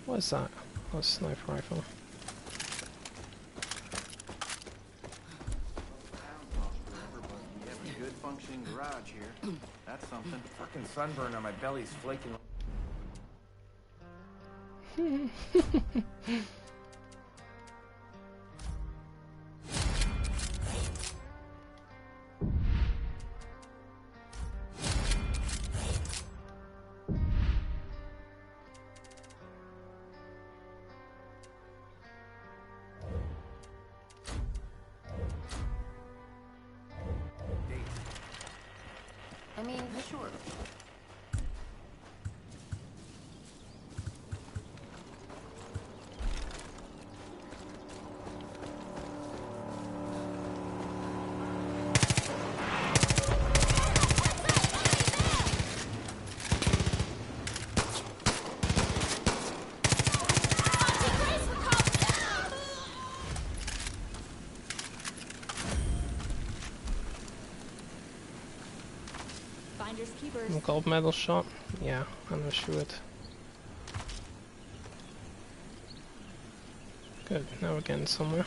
What is that? Oh, a sniper rifle. We have a good functioning garage here. That's something. Fucking sunburn on my belly's flaking. I mean, sure. Finders keepers. Gold medal shot? Yeah, I know she would. Good, now we're getting somewhere.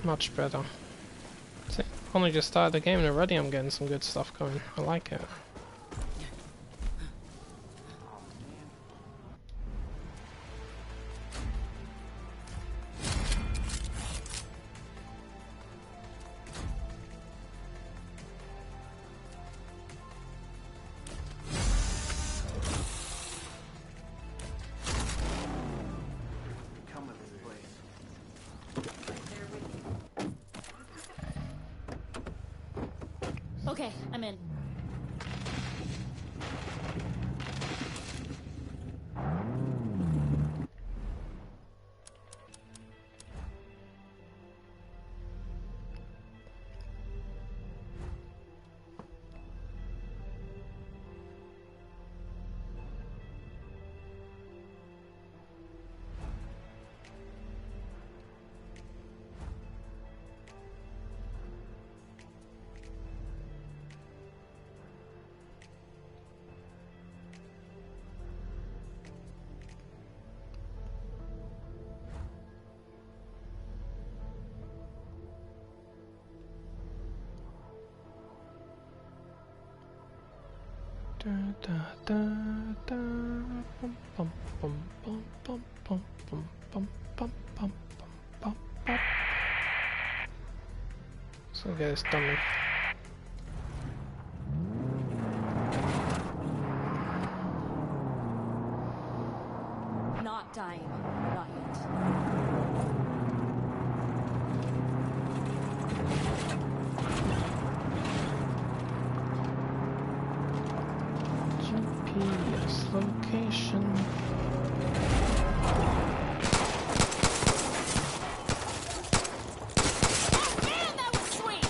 Much better. See, only just started the game and already I'm getting some good stuff going. I like it. Come with this place. Okay, I'm in. Da, da, da, da, bum, bum, bum, bum, bum, bum, bum, bum, bum, bum, bum, bum. So get this done with. Not dying. Not yet. GPS location. Man, that was sweet!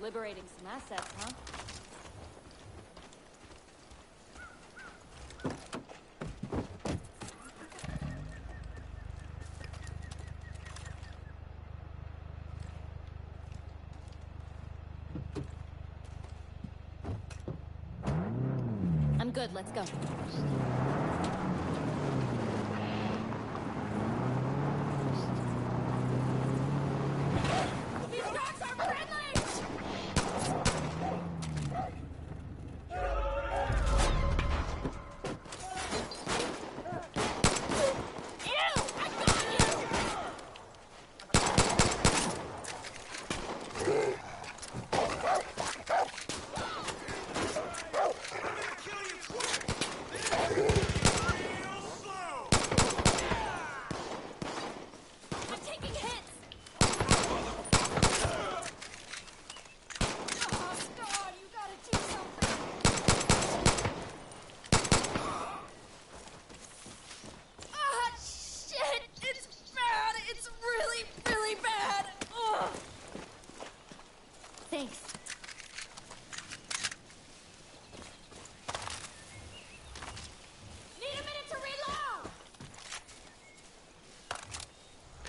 Liberating some assets, huh? I'm good, let's go. These rocks are friendly!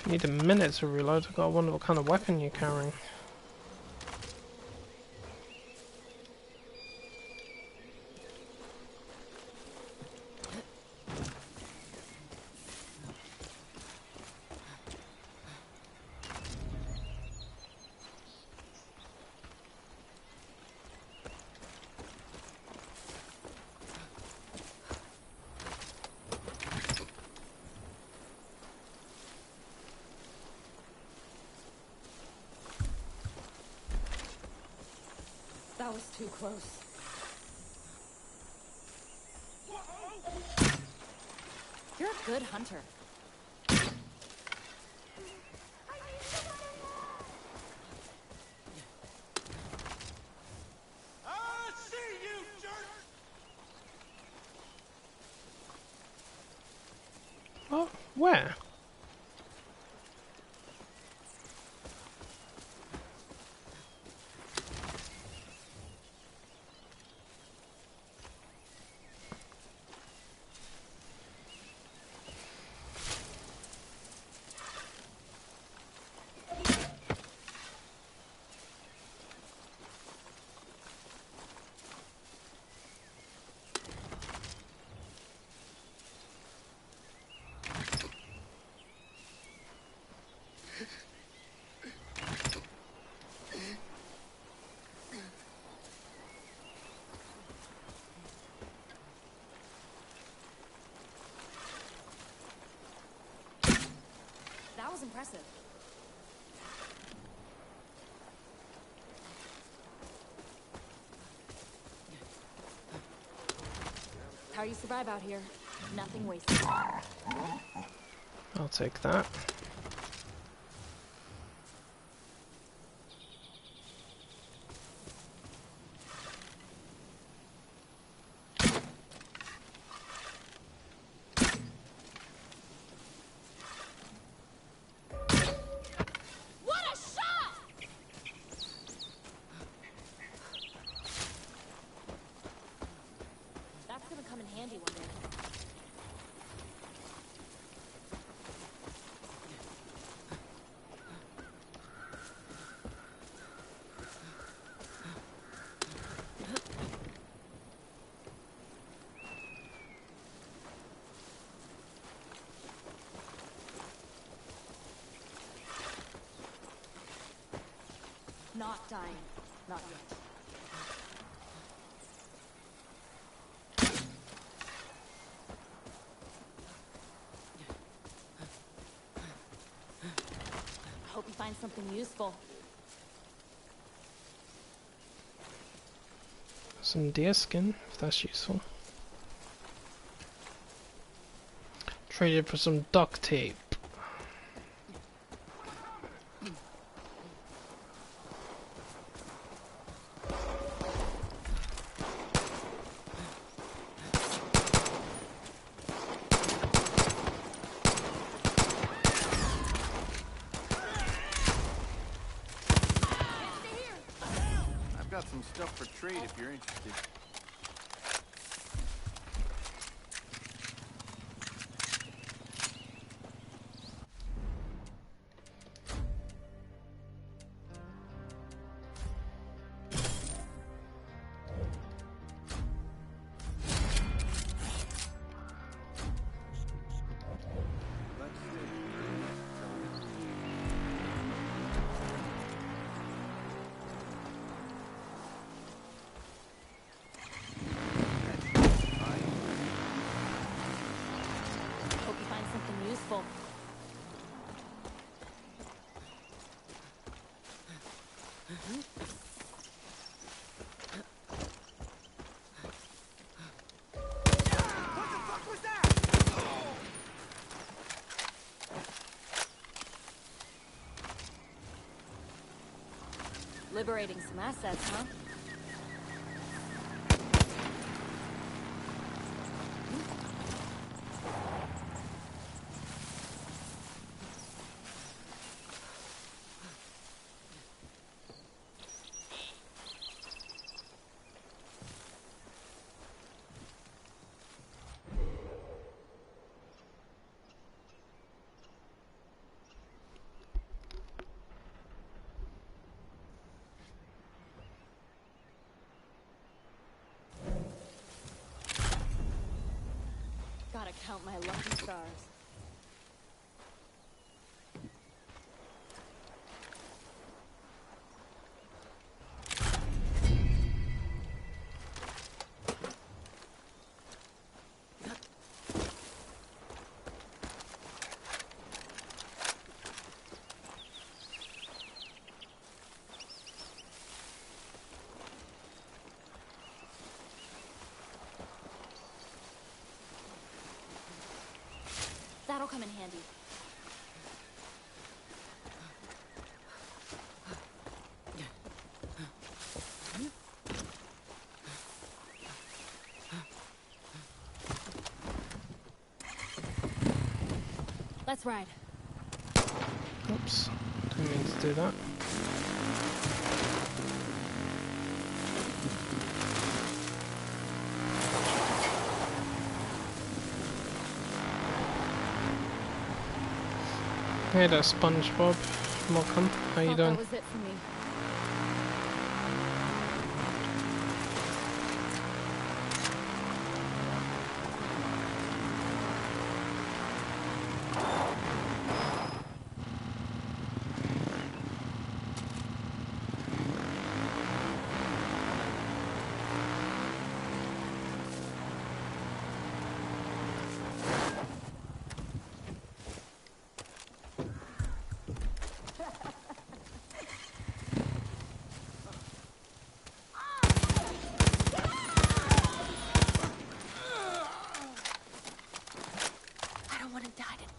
Need a minute to reload. I've got to wonder what kind of weapon you're carrying. That was too close. You're a good hunter. I see you, jerk! Oh, where? That was impressive. How you survive out here? Nothing wasted. I'll take that. What a shot! That's gonna come in handy one day. Not dying. Not yet. I hope you find something useful. Some deer skin, if that's useful. Traded for some duct tape. I've got some stuff for trade if you're interested. Hope you find something useful. What the fuck was that? Liberating some assets, huh? Count my lucky stars. That'll come in handy. Let's ride. Oops, didn't mean to do that. Hey there, SpongeBob. Welcome. How you doing? That was it for me.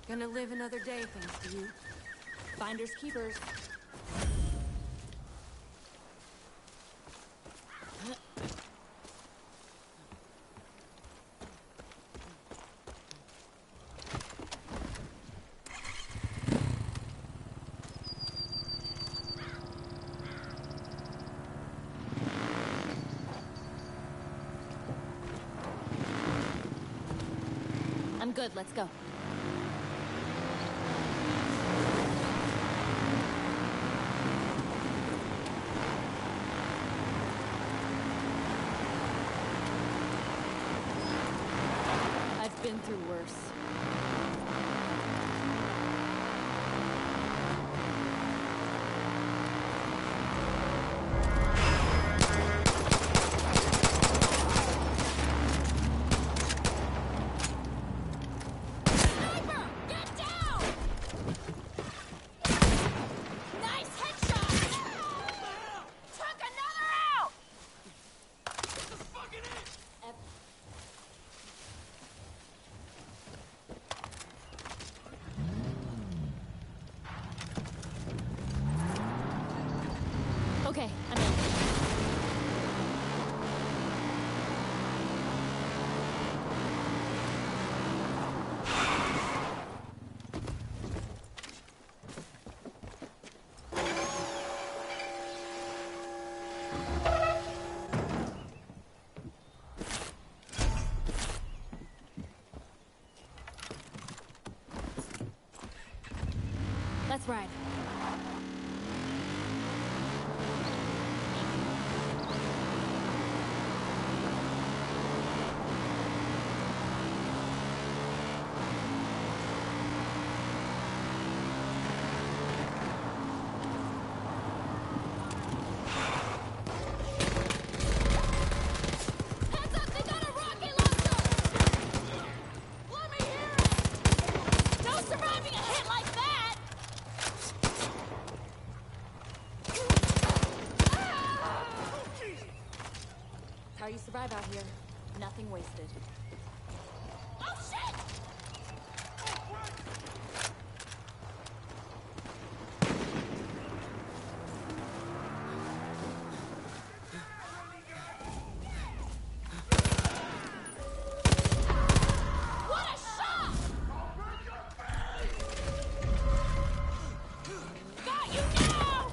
Gonna live another day thanks to you. Finders keepers. I'm good, let's go. I've been through worse. Okay, I'm in. Let's ride. How you survive out here? Nothing wasted. Oh shit! What a shot! Got you now!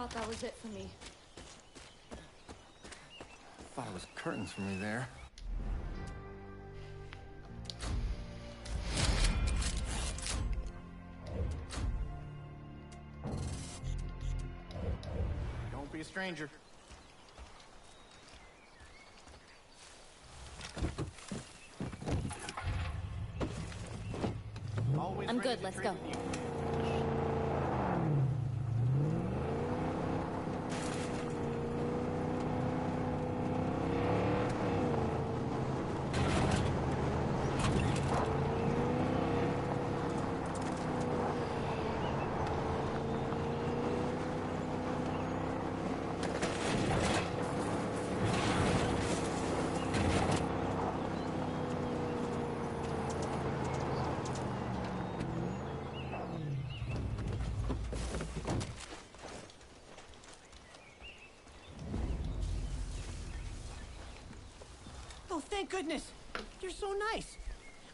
thought that was it for me. Thought it was curtains for me there. Don't be a stranger. I'm good, let's go. Oh, thank goodness. You're so nice.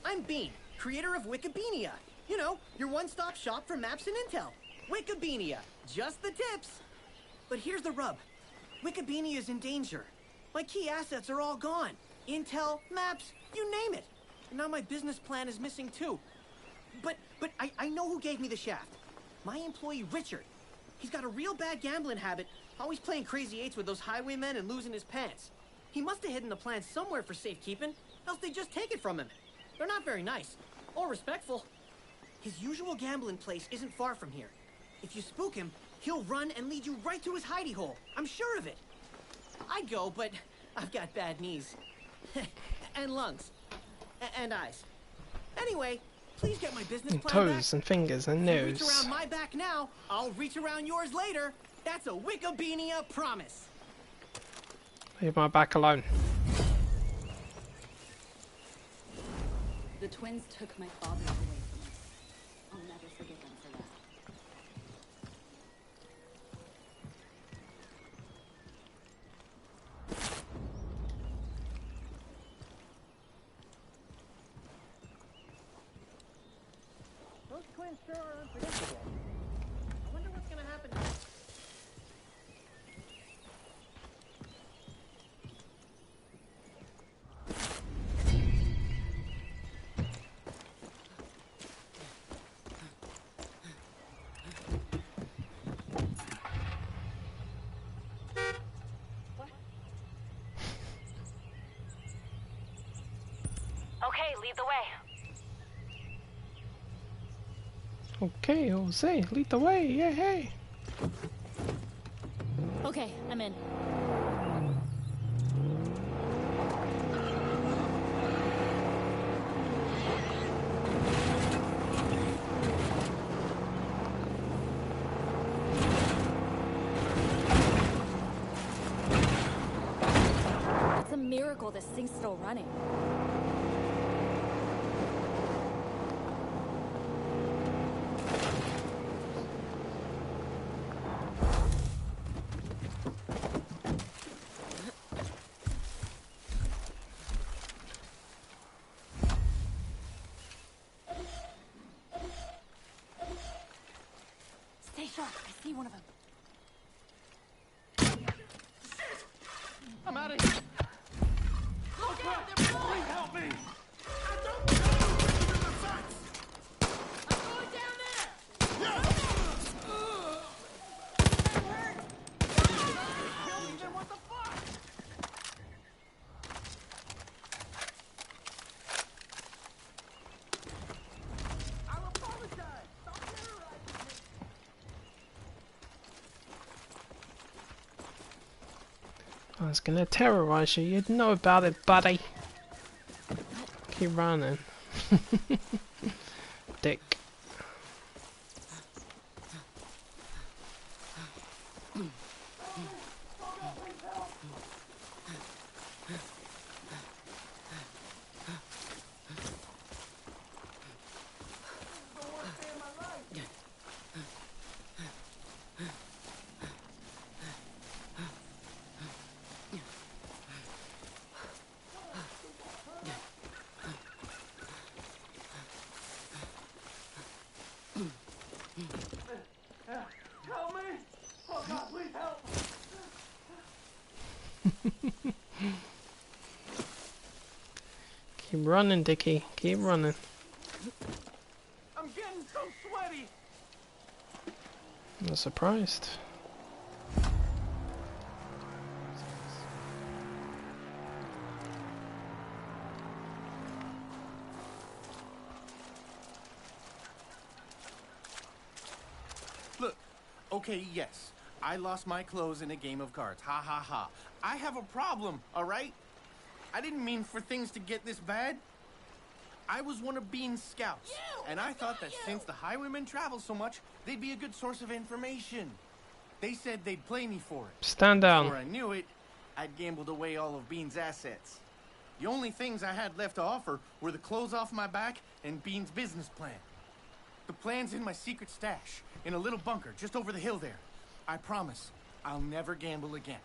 I'm Bean, creator of Wikipedia. You know, your one-stop shop for maps and intel. Wikipedia, just the tips. But here's the rub. Wikipedia is in danger. My key assets are all gone. Intel, maps, you name it. And now my business plan is missing too. But I know who gave me the shaft. My employee, Richard. He's got a real bad gambling habit, always playing crazy eights with those highwaymen and losing his pants. He must have hidden the plan somewhere for safekeeping, else they just take it from him. They're not very nice, or respectful. His usual gambling place isn't far from here. If you spook him, he'll run and lead you right to his hidey hole. I'm sure of it. I'd go, but I've got bad knees. And lungs. And eyes. Anyway, please get my business And plan toes back. and fingers and If you reach nose. around my back now, I'll reach around yours later. That's a Wikipedia promise. Leave my back alone. The twins took my father away from us. I'll never forgive them for that. Those twins sure are unpredictable. I wonder what's gonna happen next. Okay, lead the way. Okay, Jose, lead the way. Yeah, hey. Okay, I'm in. It's a miracle this thing's still running. Stay sharp. I see one of them. I'm out of here. Oh crap! Please help me! I don't know the facts. I'm going down there. I'm hurt. Kill me then? What the fuck? I'll apologize. Stop terrorizing me. I was gonna terrorize you. You'd know about it, buddy. Keep running. Dick. Help me! Oh God, please Keep running, Dickie. Keep running. I'm getting so sweaty. I'm not surprised. Look, okay, yes. I lost my clothes in a game of cards. Ha ha ha. I have a problem, all right? I didn't mean for things to get this bad. I was one of Bean's scouts, and I thought that since the highwaymen travel so much, they'd be a good source of information. They said they'd play me for it. Stand down. Before I knew it, I'd gambled away all of Bean's assets. The only things I had left to offer were the clothes off my back and Bean's business plan. The plan's in my secret stash, in a little bunker just over the hill there. I promise, I'll never gamble again.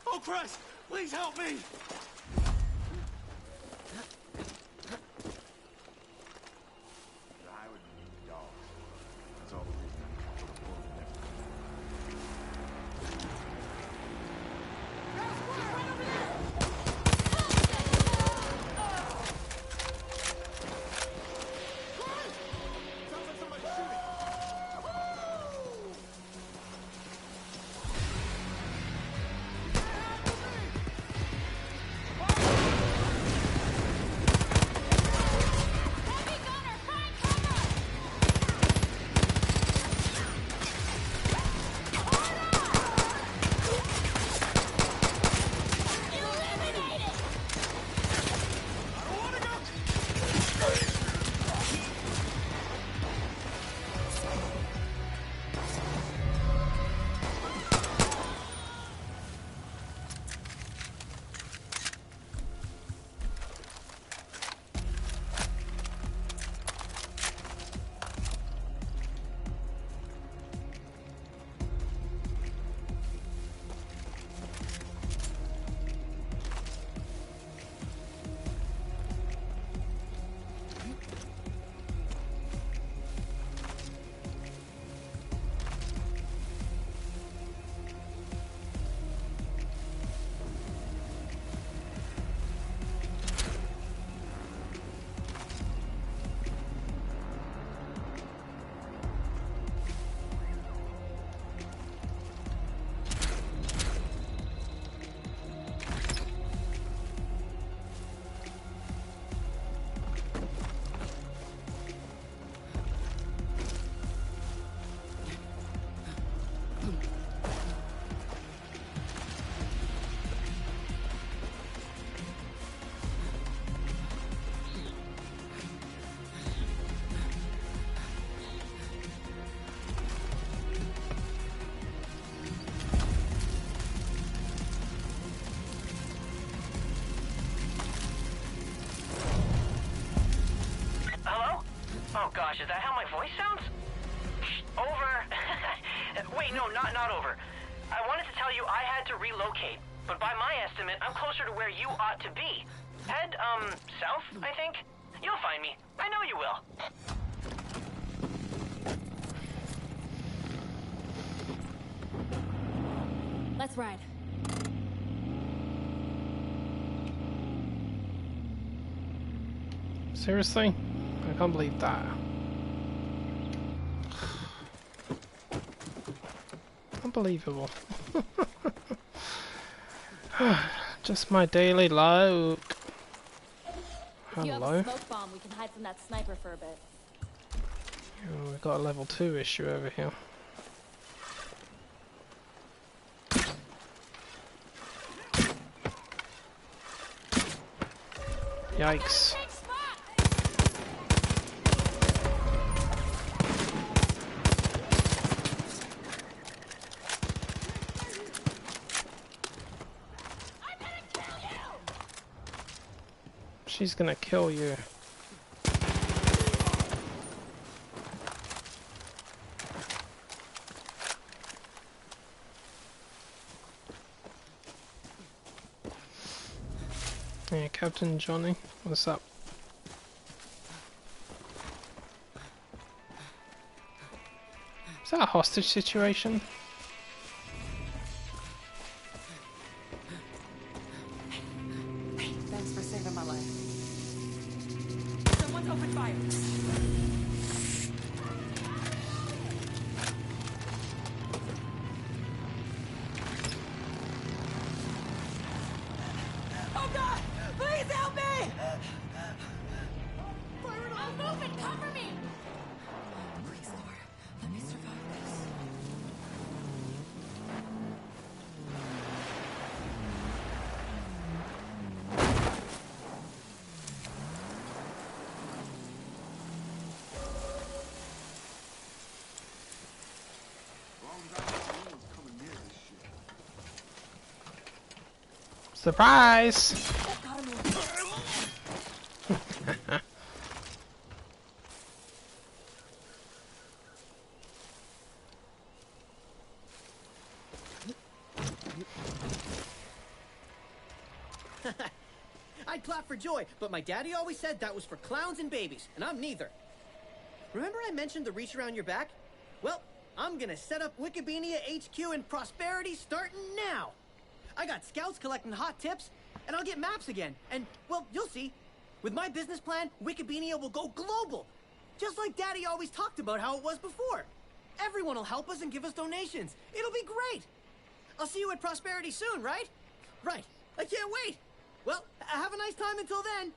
Oh, Christ! Please help me! Oh gosh, is that how my voice sounds? Over. Wait, no, not over. I wanted to tell you I had to relocate, but by my estimate, I'm closer to where you ought to be. Head, south, I think? You'll find me. I know you will. Let's ride. Seriously? I can't believe that. Unbelievable. Just my daily look. If you have Hello. a smoke bomb, we can hide from that sniper for a bit. Oh, we've got a level 2 issue over here. Yikes. She's gonna kill you. Yeah, Captain Johnny, what's up? Is that a hostage situation? Surprise! I'd clap for joy, but my daddy always said that was for clowns and babies, and I'm neither. Remember I mentioned the reach around your back? Well, I'm gonna set up Wikibeania HQ in Prosperity starting now. I got scouts collecting hot tips, and I'll get maps again. And, well, you'll see. With my business plan, Wikibeania will go global. Just like Daddy always talked about how it was before. Everyone will help us and give us donations. It'll be great. I'll see you at Prosperity soon, right? Right. I can't wait. Well, have a nice time until then.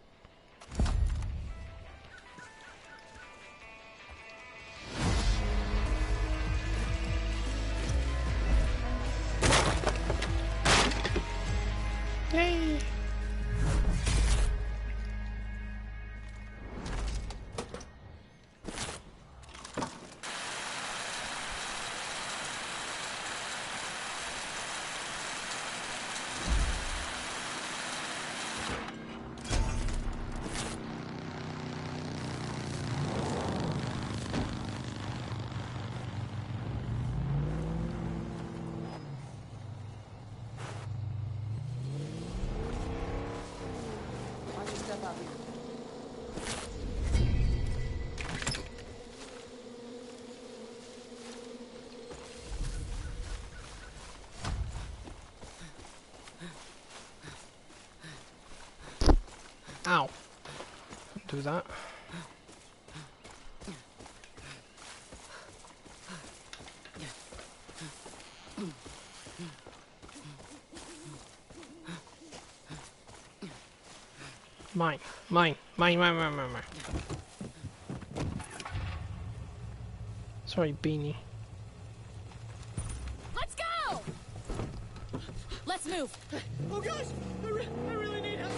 Yay! Ow. Don't do that. Mine. Sorry, Beanie. Let's go! Let's move. Oh gosh, I really need help.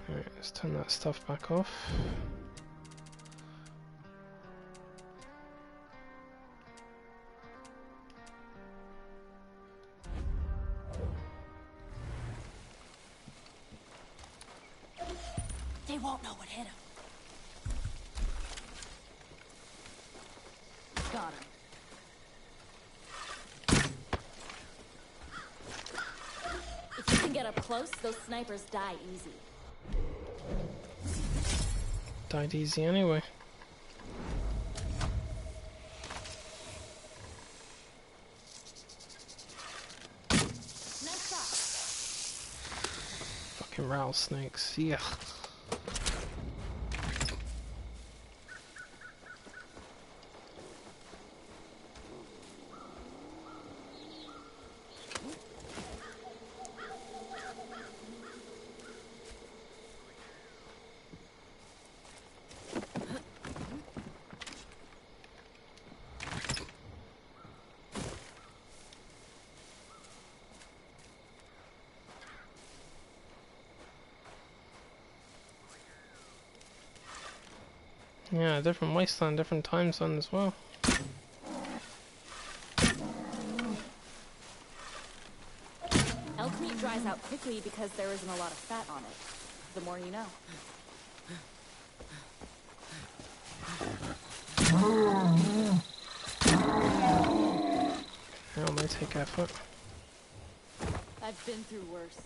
Alright, let's turn that stuff back off. They won't know what hit him. Got him. If you can get up close, those snipers die easy. Died easy anyway. Nice shot. Fucking rattlesnakes. Yeah. Yeah, different wasteland, different time zone as well. Elk meat dries out quickly because there isn't a lot of fat on it. The more you know. It may take effort. I've been through worse.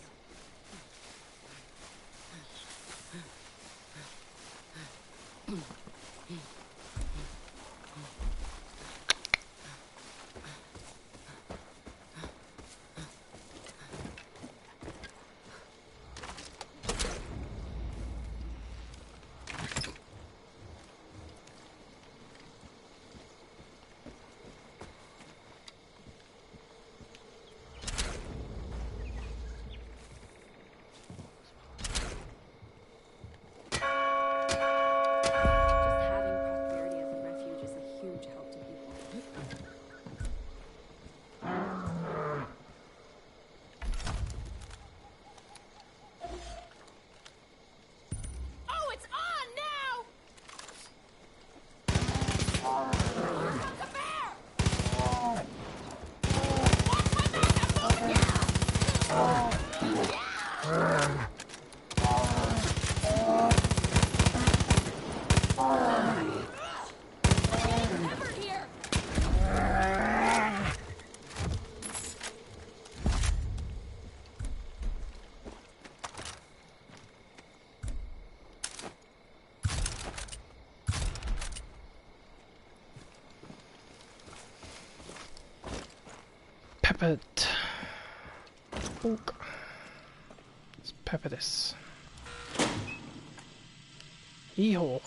peppered. Bonk. Let's pepper this. Yeehaw.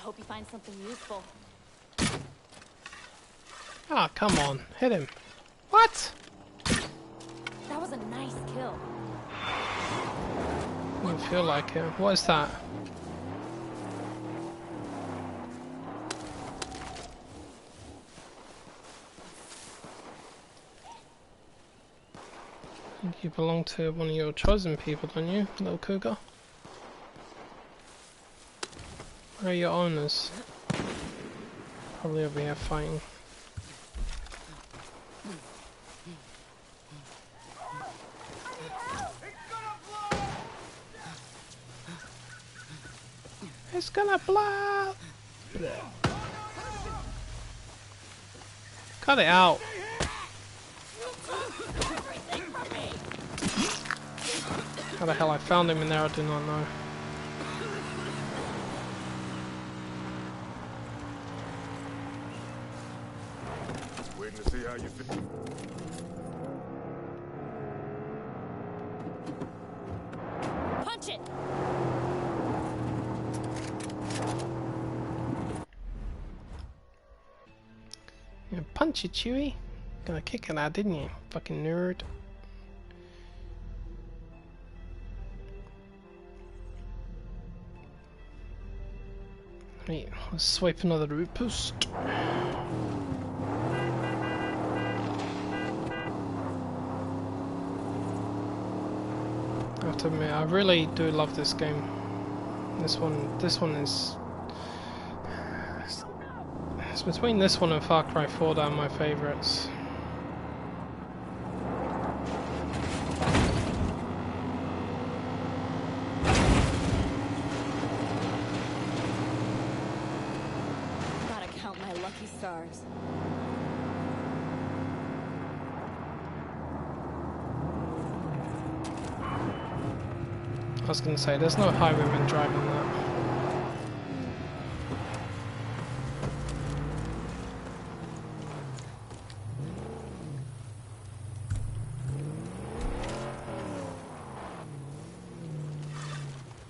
Hope you find something useful. Ah, come on. Hit him. What? That was a nice kill. I don't feel like it. What is that? I think you belong to one of your chosen people, don't you, little cougar? Where are your owners? Probably over here fighting. It's gonna blow! Cut it out! How the hell I found him in there, I do not know. Waiting to see how you feel. Punch it! Yeah, punch it, Chewie. Gonna kick it out, didn't you? Fucking nerd. Right, let's swipe another outpost. I have to admit, I really do love this game. This one is... It's between this one and Far Cry 4 that are my favourites. Gotta count my lucky stars. I was gonna say, there's no highwayman driving that.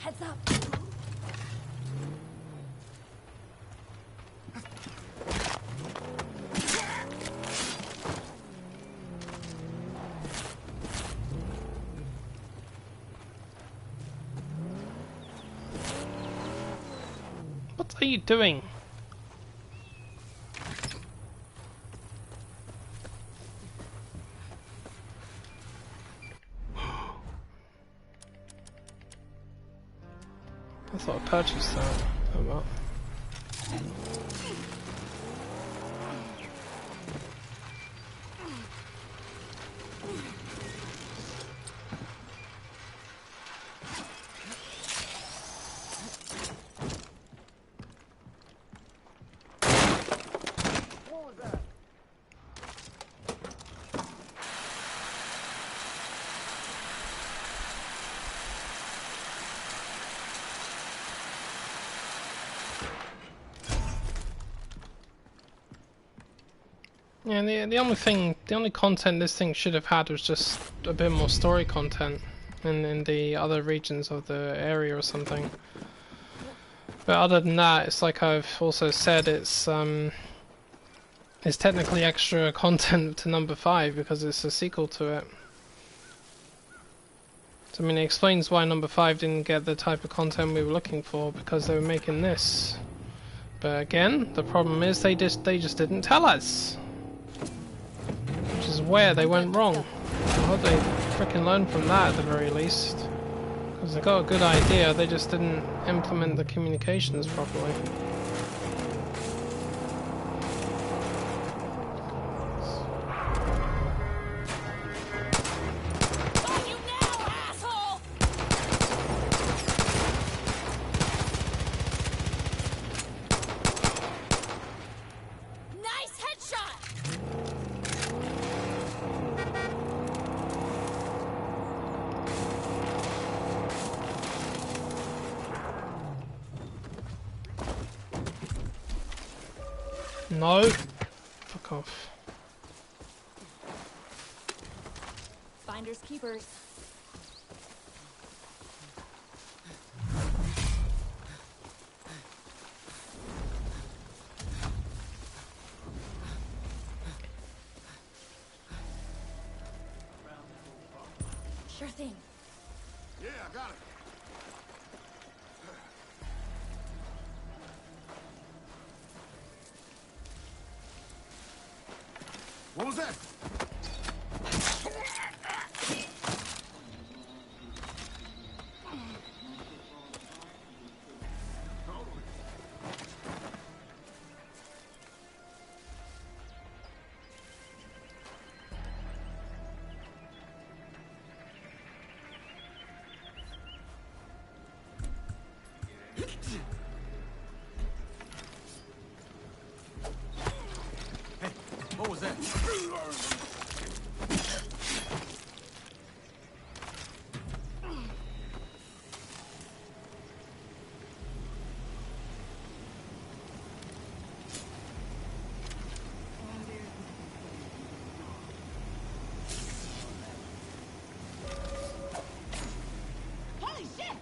Heads up! What are you doing? I thought I purchased that. Oh well. Yeah, the only content this thing should have had was just a bit more story content. in the other regions of the area or something. But other than that, it's like I've also said, it's technically extra content to number 5 because it's a sequel to it. So I mean, it explains why number 5 didn't get the type of content we were looking for, because they were making this. But again, the problem is they just didn't tell us, which is where they went wrong. I hope they freaking learned from that at the very least, because they got a good idea, they just didn't implement the communications properly. No! Fuck off. Finders keepers. Sure thing. Yeah, I got it. What was that? What was that? Holy shit!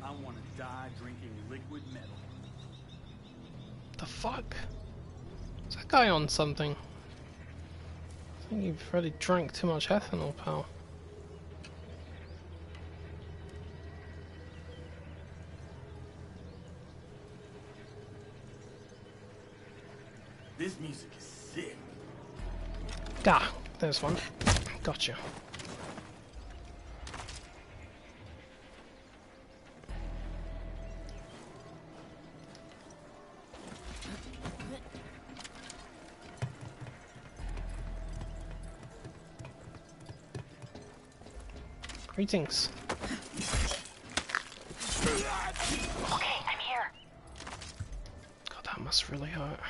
I want to die drinking liquid metal. The fuck? Is that guy on something? I think you've really drank too much ethanol, pal. This music is sick. Ah, there's one. Gotcha. Greetings. Okay, I'm here. God, that must really hurt.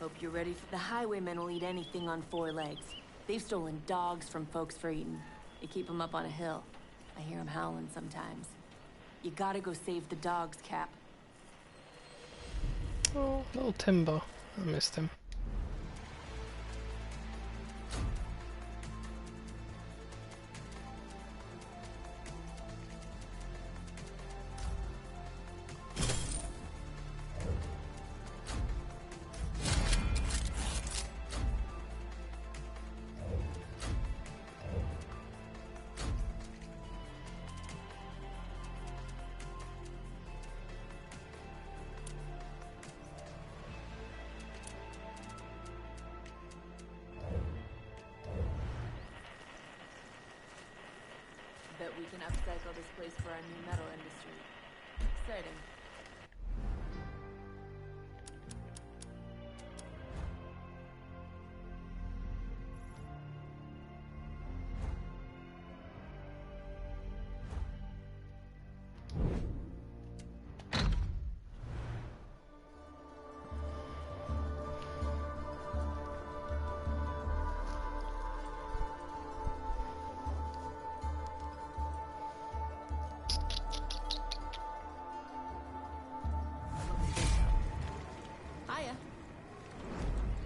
Hope you're ready for the highwaymen will eat anything on four legs. They've stolen dogs from folks for eating. They keep them up on a hill. I hear them howling sometimes. You gotta go save the dogs, Cap. Oh, little Timber. I missed him. Bet we can upcycle this place for our new metal industry. Exciting.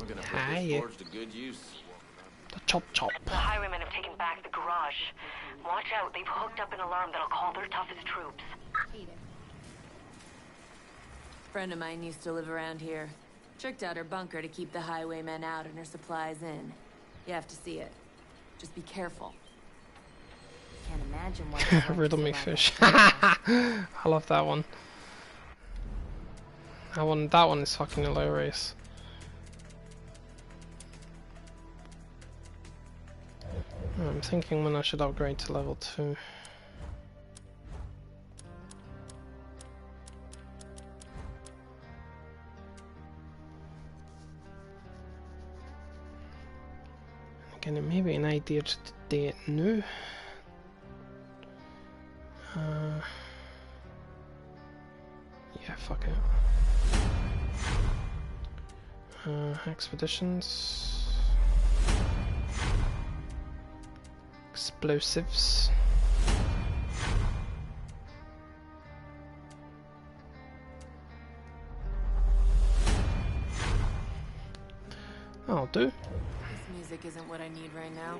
We're gonna put this forge to good use. The chop. The highwaymen have taken back the garage. Watch out, they've hooked up an alarm that'll call their toughest troops. Friend of mine used to live around here. Tricked out her bunker to keep the highwaymen out and her supplies in. You have to see it. Just be careful. Can't imagine what Riddle me fish. I love that one. That one is fucking hilarious. I'm thinking when I should upgrade to level 2. Again, it may be an idea to do it now. Yeah, fuck it. Expeditions. Explosives. I'll do. This music isn't what I need right now.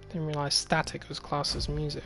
Didn't realize static was classed as music.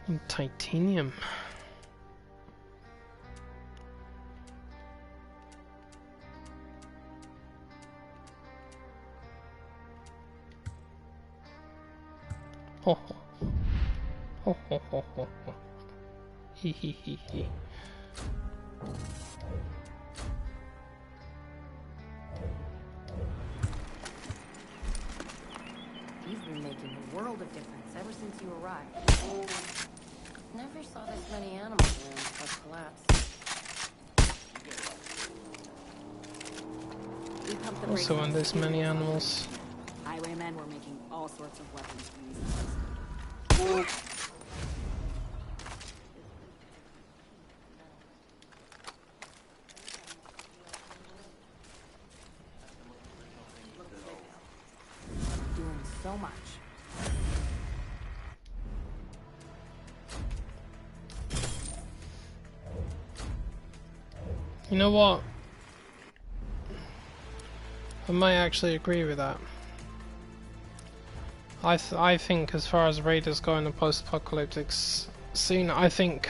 And titanium. Ho ho ho ho ho ho ho. Hee hee hee hee. You've been making a world of difference ever since you arrived. Never saw this many animals around before collapse. Also, when there's many animals. Highwaymen were making all sorts of weapons from these animals. Doing so much. You know what? I might actually agree with that. I think as far as raiders go in the post-apocalyptic scene, I think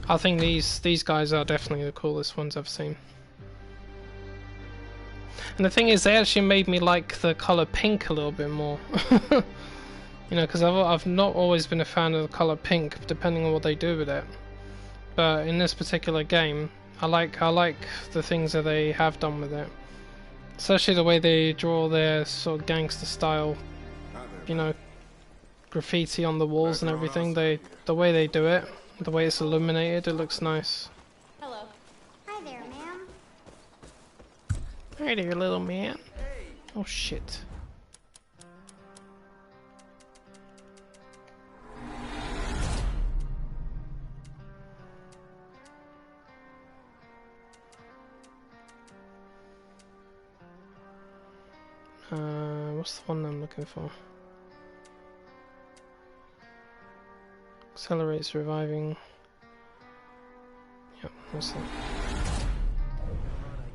these guys are definitely the coolest ones I've seen. And the thing is, they actually made me like the color pink a little bit more. You know, because I've not always been a fan of the color pink, depending on what they do with it. But in this particular game, I like the things that they have done with it. Especially the way they draw their sort of gangster style, you know, graffiti on the walls and everything. The way they do it, the way it's illuminated, it looks nice. Hello. Hi there, ma'am. Hey there, little man. Oh shit. What's the one I'm looking for? Accelerates reviving. Yep, that's it. I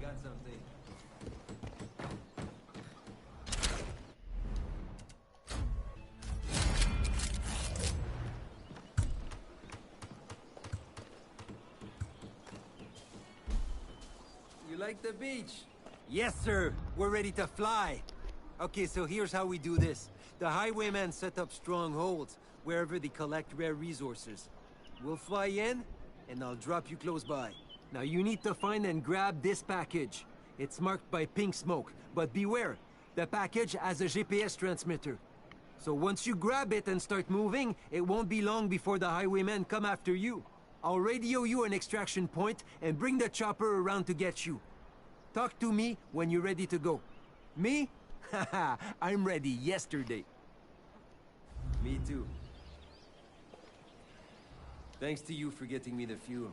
got something. You like the beach? Yes, sir. We're ready to fly. Okay, so here's how we do this. The highwaymen set up strongholds wherever they collect rare resources. We'll fly in, and I'll drop you close by. Now you need to find and grab this package. It's marked by pink smoke, but beware, the package has a GPS transmitter. So once you grab it and start moving, it won't be long before the highwaymen come after you. I'll radio you an extraction point and bring the chopper around to get you. Talk to me when you're ready to go. Me? Haha, I'm ready yesterday. Me too. Thanks to you for getting me the fuel.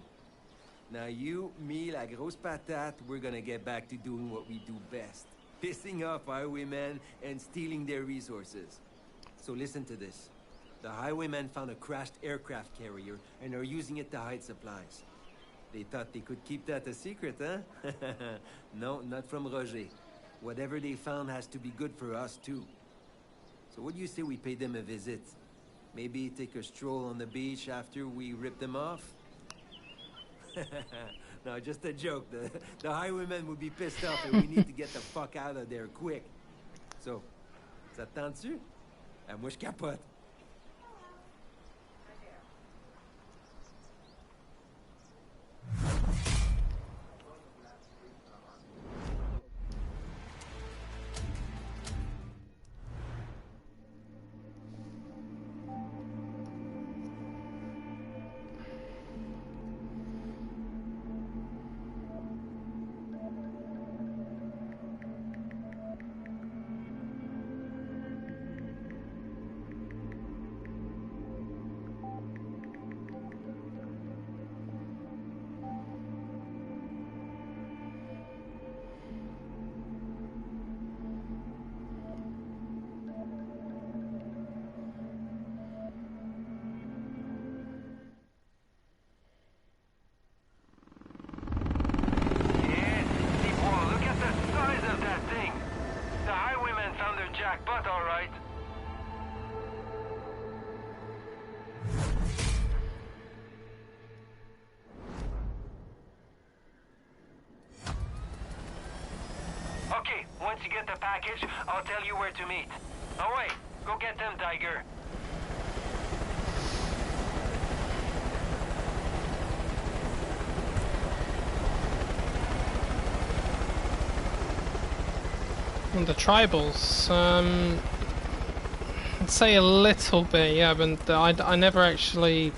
Now you, me, la grosse patate, we're gonna get back to doing what we do best. Pissing off highwaymen and stealing their resources. So listen to this. The highwaymen found a crashed aircraft carrier and are using it to hide supplies. They thought they could keep that a secret, huh? No, not from Roger. Whatever they found has to be good for us, too. So what do you say we pay them a visit? Maybe take a stroll on the beach after we rip them off? No, just a joke. The highwaymen would be pissed off and we need to get the fuck out of there quick. So, ça te tente-tu? Ah, moi je capote. Jackpot, all right. Okay, once you get the package, I'll tell you where to meet. Oh wait, go get them, Tiger. And the tribals, I'd say a little bit, yeah, but I never actually...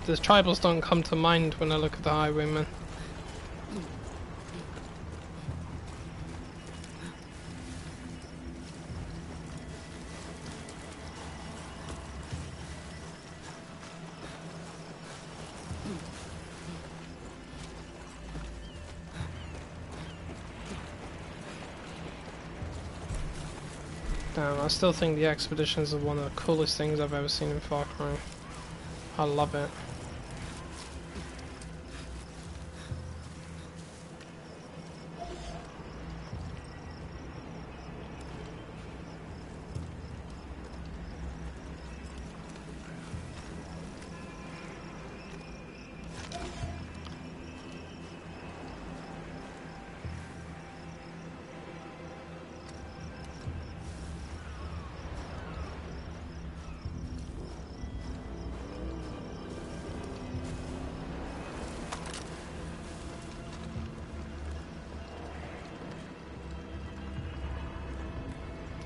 The tribals don't come to mind when I look at the highwaymen. Damn, I still think the expeditions are one of the coolest things I've ever seen in Farcry. I love it.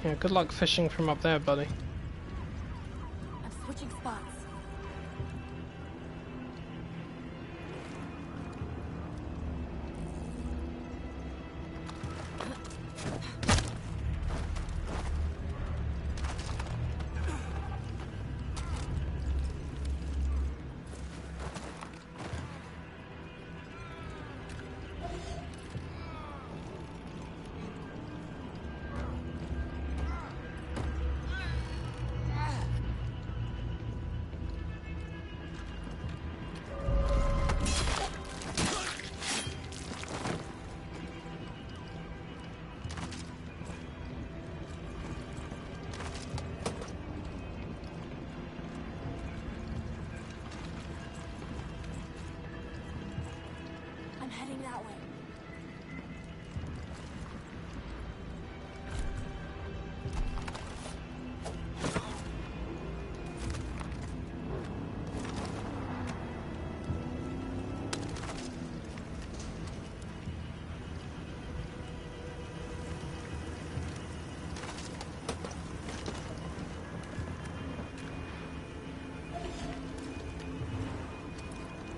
Yeah, good luck fishing from up there, buddy. I'm switching spots. I'm heading that way.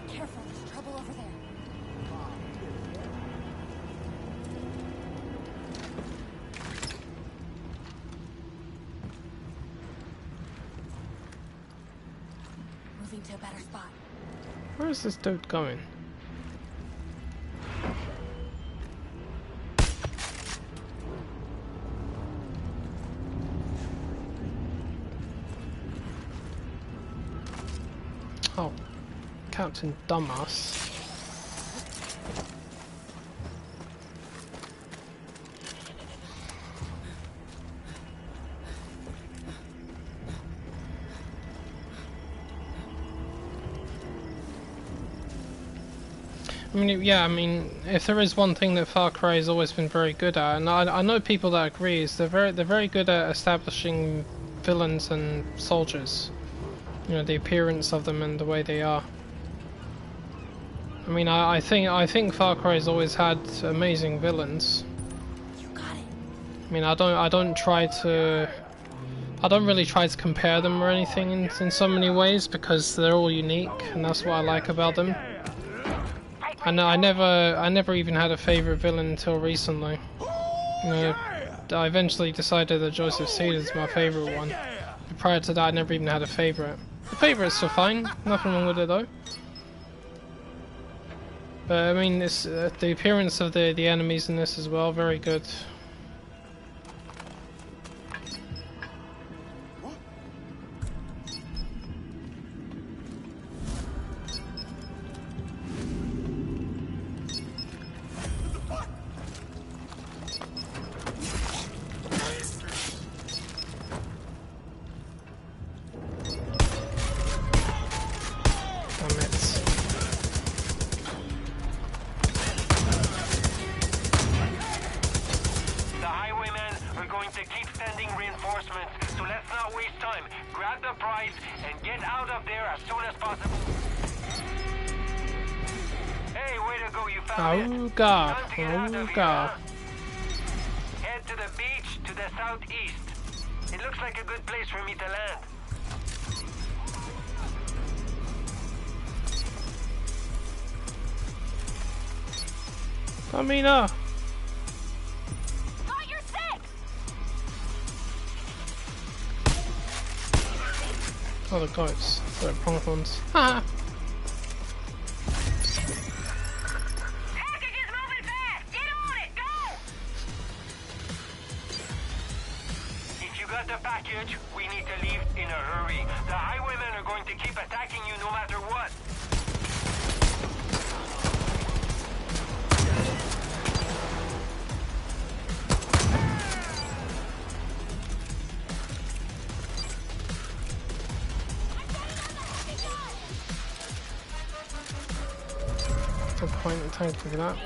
Careful, there's trouble over there. Moving to a better spot. Where is this dude going? Oh, Captain Dumbass. I mean, yeah, I mean, if there is one thing that Far Cry has always been very good at, and I know people that agree, is they're very good at establishing villains and soldiers. You know, the appearance of them and the way they are. I mean, I think Far Cry has always had amazing villains. You got it. I mean, I don't really try to compare them or anything in so many ways, because they're all unique, and that's what I like about them. And I never even had a favorite villain until recently. You know, I eventually decided that Joseph Seed is my favorite one. But prior to that, I never even had a favorite. The favorites are fine, nothing wrong with it though. But I mean, it's the appearance of the enemies in this as well, very good. Oh god, oh god. Head to the beach to the southeast. It looks like a good place for me to land. Amina! Got your six! Oh, the goats. They're pronghorns. Haha! The package, we need to leave in a hurry. The highwaymen are going to keep attacking you no matter what. Good point, thank you for that.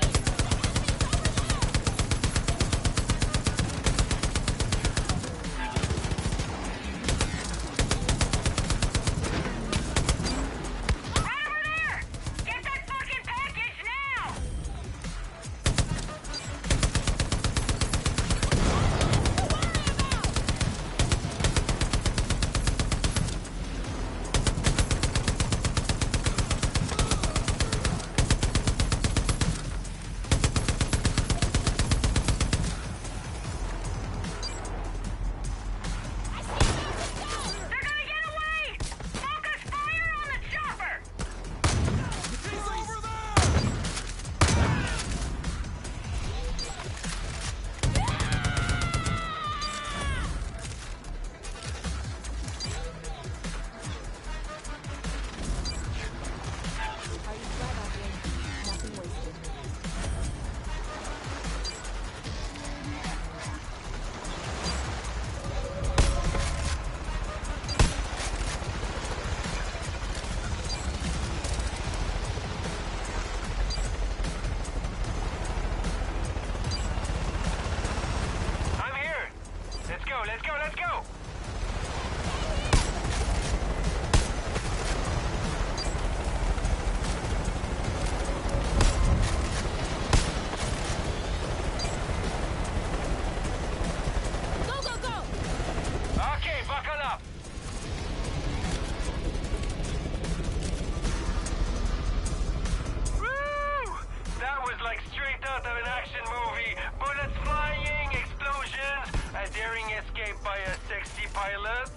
pilot.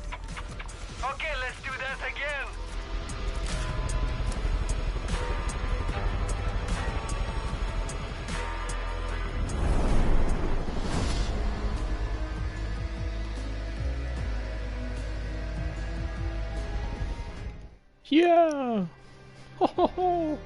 Okay, let's do that again. Yeah! Ho ho ho!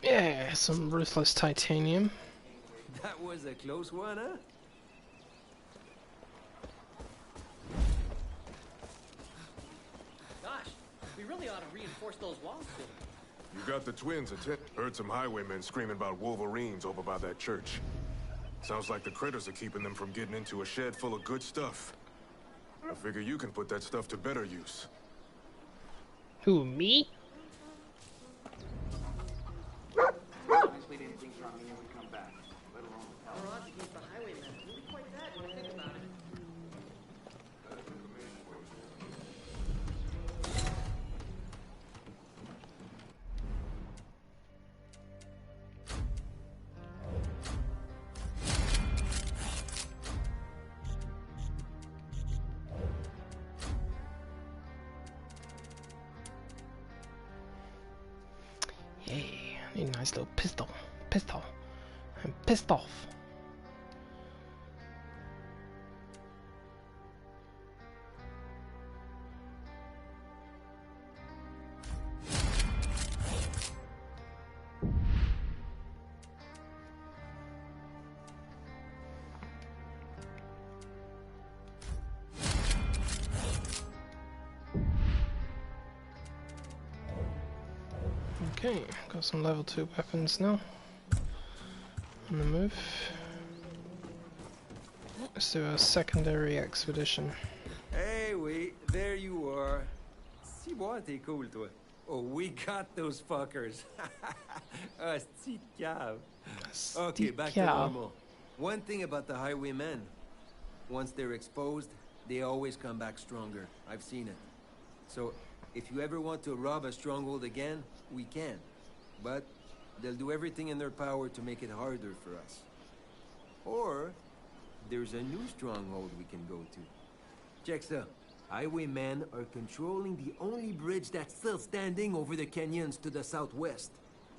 Yeah, some ruthless titanium. That was a close one, huh? Gosh, we really ought to reinforce those walls. You got the twins heard some highwaymen screaming about wolverines over by that church. Sounds like the critters are keeping them from getting into a shed full of good stuff. I figure you can put that stuff to better use. Who, me? Obviously didn't think Ronnie would come back, let alone the Our odds against the highwaymen really quite bad when you think about it. Hey, I need a nice little pistol. I'm pissed off. Okay, got some level 2 weapons now. On the move. Let's do a secondary expedition. Hey, wait, there you are. Si bon, t'es cool, toi. Oh, we got those fuckers. Asti cave. Okay, back to normal. One thing about the highwaymen. Once they're exposed, they always come back stronger. I've seen it. So, if you ever want to rob a stronghold again, we can. But they'll do everything in their power to make it harder for us. Or, there's a new stronghold we can go to. Check this out. Highwaymen are controlling the only bridge that's still standing over the canyons to the southwest.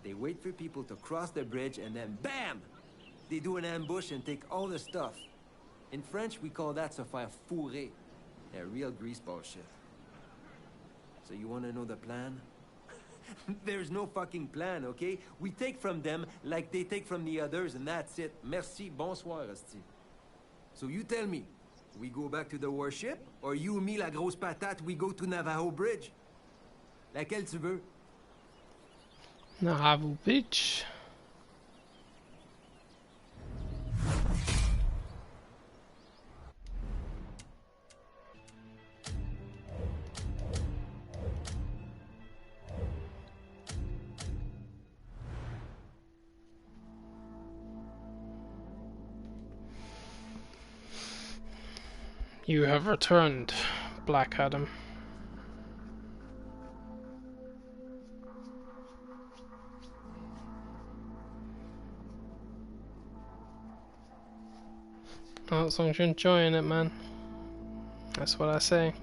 They wait for people to cross the bridge and then BAM! They do an ambush and take all the stuff. In French, we call that se faire fourrer. Yeah, real greaseball shit. So you wanna know the plan? There's no fucking plan, okay? We take from them like they take from the others and that's it. Merci, bonsoir, asti. So you tell me, we go back to the warship, or you, me, la grosse patate, we go to Navajo Bridge? Laquelle tu veux? Navajo Bridge. You have returned, Black Adam. Well, as long as you're enjoying it, man. That's what I say.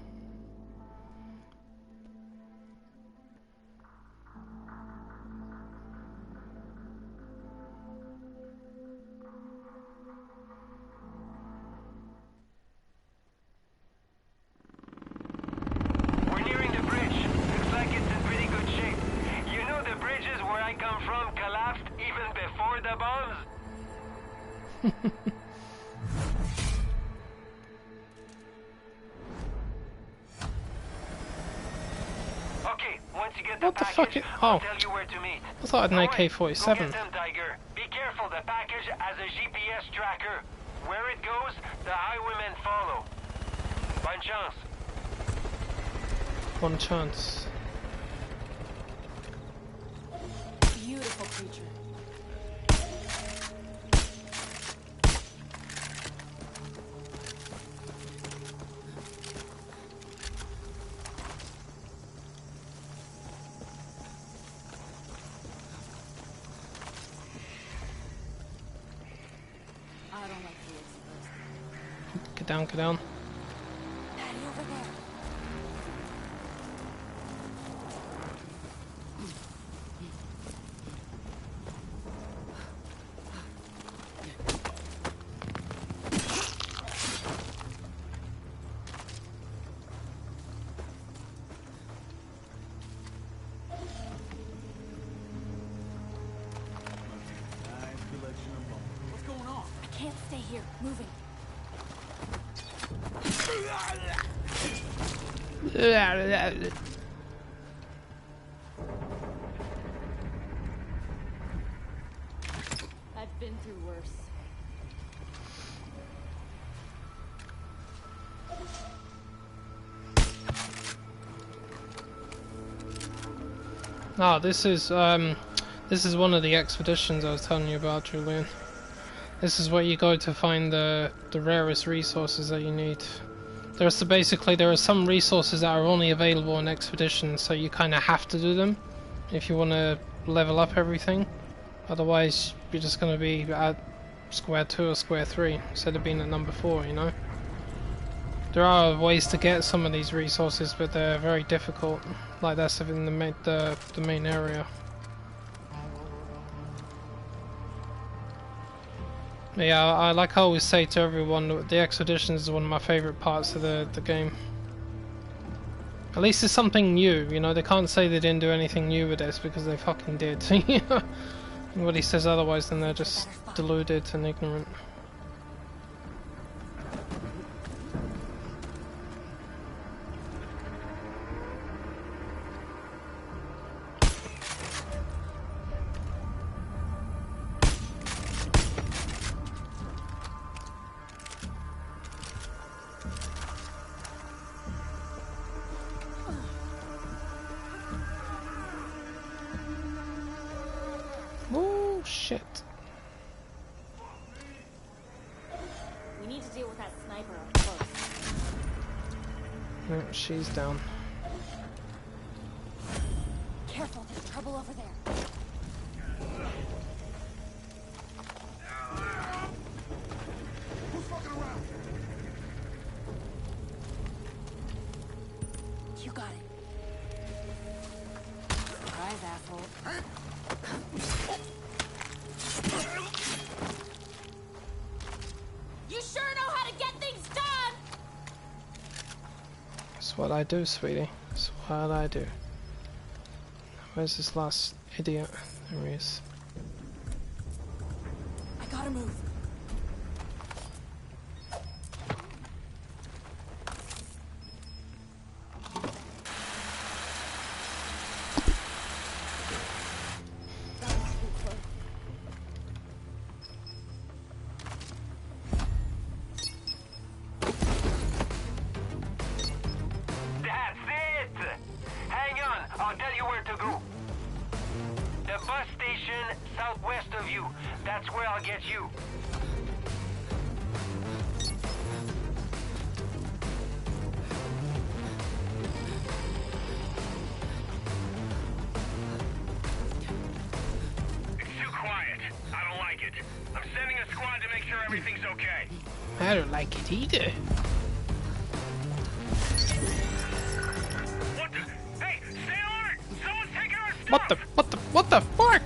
What the fuck? Oh, I thought I had an AK-47. Tiger. Be careful, the package has a GPS tracker. Where it goes, the highwaymen follow. Bonne chance. One chance. Beautiful creature. I don't like the exposed. Get down, get down. Patty over there. What's going on? I can't stay here. Moving. I've been through worse. Ah, this is one of the expeditions I was telling you about, Julian. This is where you go to find the rarest resources that you need. There are some resources that are only available in expeditions, so you kind of have to do them if you want to level up everything. Otherwise, you're just going to be at square 2 or square 3 instead of being at number 4, you know? There are ways to get some of these resources, but they're very difficult. Like that's in the main area. Yeah, I like I always say to everyone, the expeditions is one of my favourite parts of the game. At least it's something new, you know, they can't say they didn't do anything new with this because they fucking did. Anybody says otherwise, then they're just deluded and ignorant. Oh shit. We need to deal with that sniper up close. No, she's down. Careful, there's trouble over there. Who's fucking around? You got it. Surprise, asshole. You sure know how to get things done! That's what I do, sweetie. That's what I do. Where's this last idiot? There he is. I gotta move. That's it! Hang on, I'll tell you where to go. The bus station southwest of you. That's where I'll get you. It's too quiet. I don't like it. I'm sending a squad to make sure everything's okay. I don't like it either. What the? Hey, stay alert! Someone's taking our stuff! What the fuck?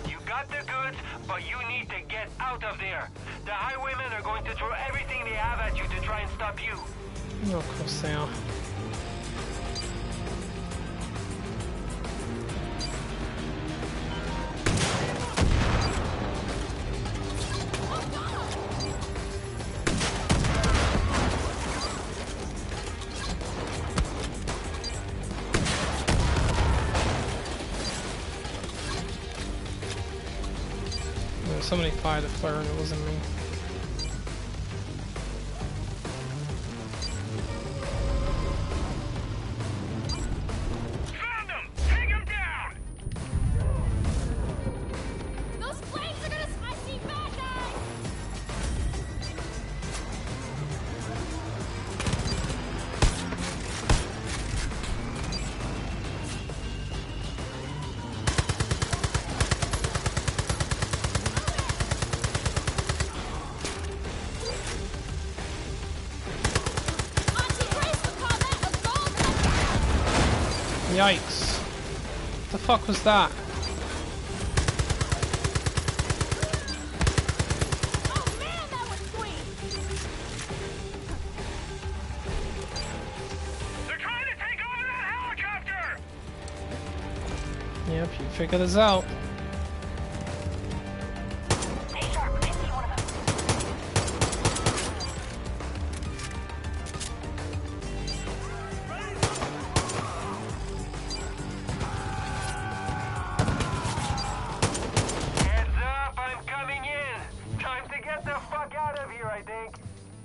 You got the goods, but you need to get out of there. The highwaymen are going to throw everything they have at you to try and stop you. Oh, of course they are. somebody fired a flare and it wasn't me. Yikes. What the fuck was that? They're trying to take over that helicopter! Yep, you figured this out.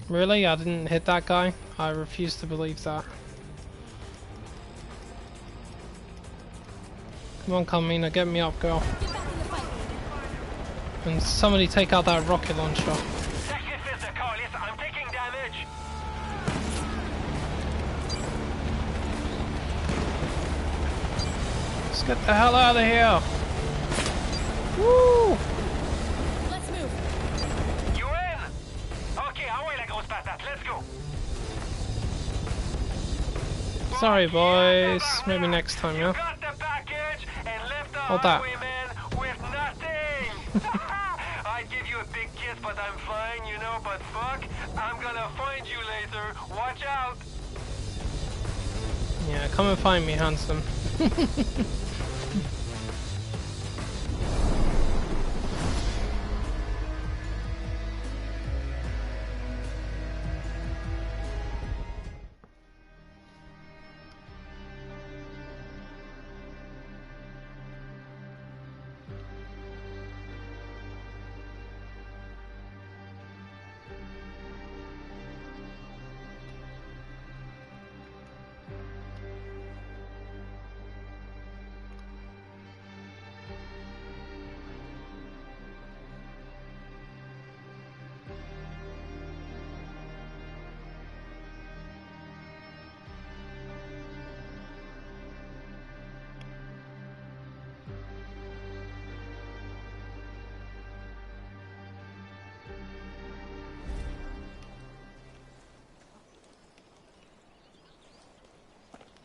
Really? I didn't hit that guy? I refuse to believe that. Come on, Carmina, get me up, girl. And somebody take out that rocket launcher. I'm taking damage. Let's get the hell out of here! Woo! Let's move. You in? Okay, I'll wait like I was past that. Let's go. Sorry, boys. Maybe next time, yeah? Hold that. With nothing. I'd give you a big kiss, but I'm fine, you know. But fuck, I'm gonna find you later. Watch out. Yeah, come and find me, handsome.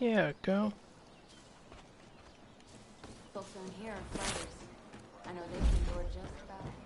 Yeah, go. Folks around here are fighters. I know they can endure just about anything.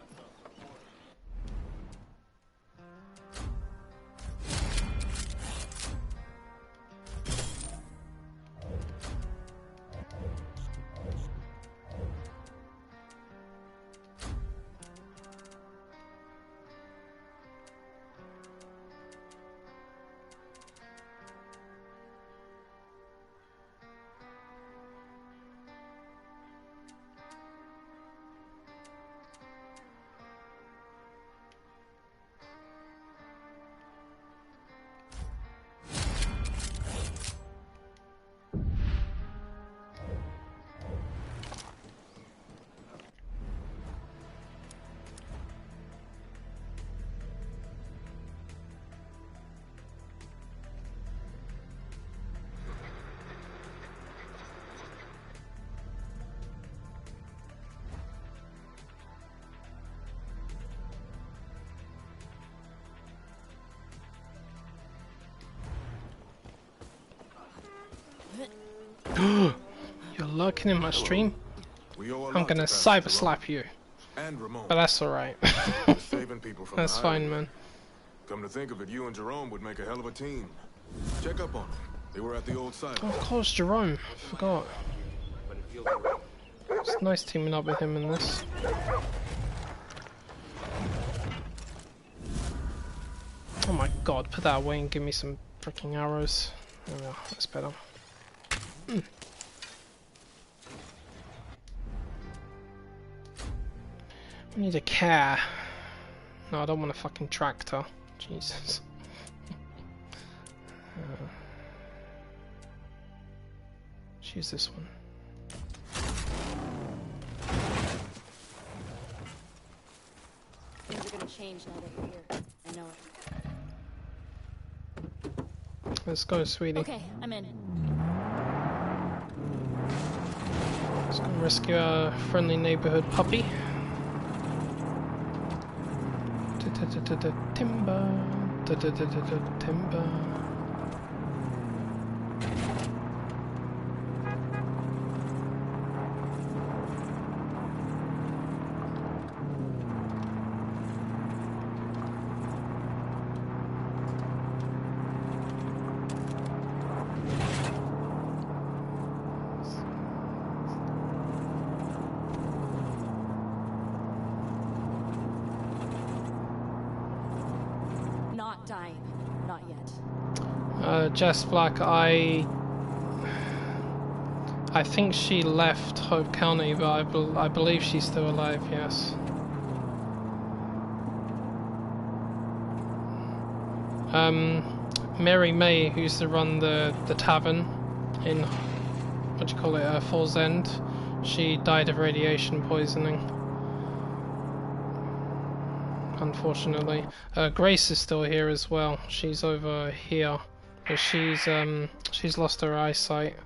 You're lurking in my stream? I'm gonna cyber slap you. But that's alright. That's fine, man. Come to think of it, you and Jerome would make a hell of a team. Check up on them. They were at the old site. Oh, of course, Jerome. I forgot. It's nice teaming up with him in this. Oh my god, put that away and give me some freaking arrows. There we are, that's better. I need a car. No, I don't want a fucking tractor. Jesus. Choose this one. Things are gonna change now that you're here. I know it. Let's go, sweetie. Okay, I'm in. Let's go rescue our friendly neighborhood puppy. Timber. Timber. Not dying. Not yet. Jess Black, I think she left Hope County, but I believe she's still alive, yes. Mary May, who used to run the tavern in, what do you call it, Falls End, she died of radiation poisoning. Unfortunately. Grace is still here as well. She's over here, but she's lost her eyesight.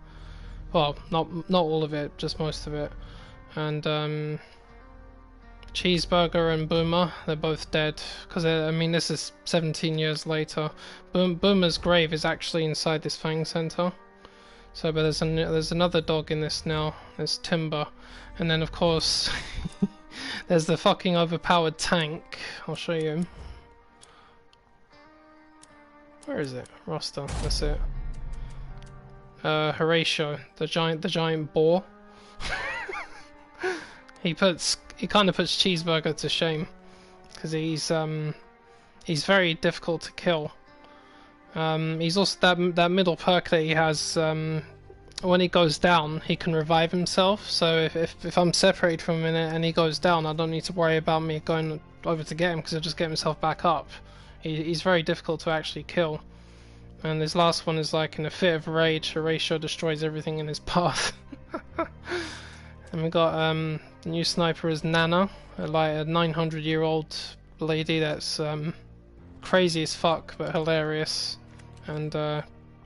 Well, not all of it, just most of it. And Cheeseburger and Boomer, they're both dead. Because I mean, this is 17 years later. Boomer's grave is actually inside this Fang Center. So, but there's another dog in this now. There's Timber, and then of course. There's the fucking overpowered tank. I'll show you him. Where is it? Roster. That's it. Horatio, the giant boar. He kind of puts Cheeseburger to shame because he's very difficult to kill. He's also that middle perk that he has. When he goes down, he can revive himself. So if I'm separated from him and he goes down, I don't need to worry about me going over to get him because he'll just get himself back up. He's very difficult to actually kill. And this last one is like in a fit of rage, Horatio destroys everything in his path. And we got the new sniper is Nana, like a 900-year-old lady that's crazy as fuck but hilarious, and got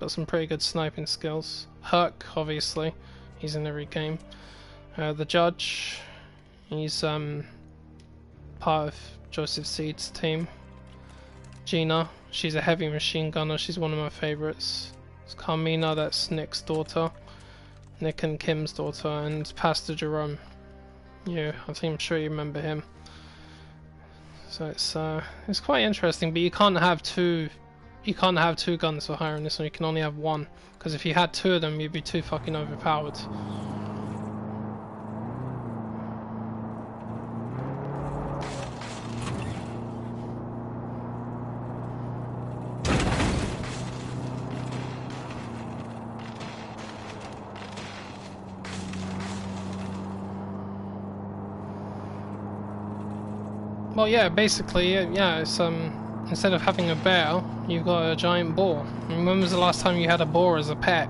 some pretty good sniping skills. Herc, obviously, he's in every game. The judge, he's part of Joseph Seed's team. Gina, she's a heavy machine gunner, she's one of my favourites. It's Carmina, that's Nick's daughter. Nick and Kim's daughter, and Pastor Jerome. Yeah, I'm sure you remember him. So it's quite interesting, but you can't have two guns for hire in this one. You can only have one, because if you had two of them, you'd be too fucking overpowered. Well, yeah, basically, yeah, it's instead of having a bear, you've got a giant boar. I mean, when was the last time you had a boar as a pet?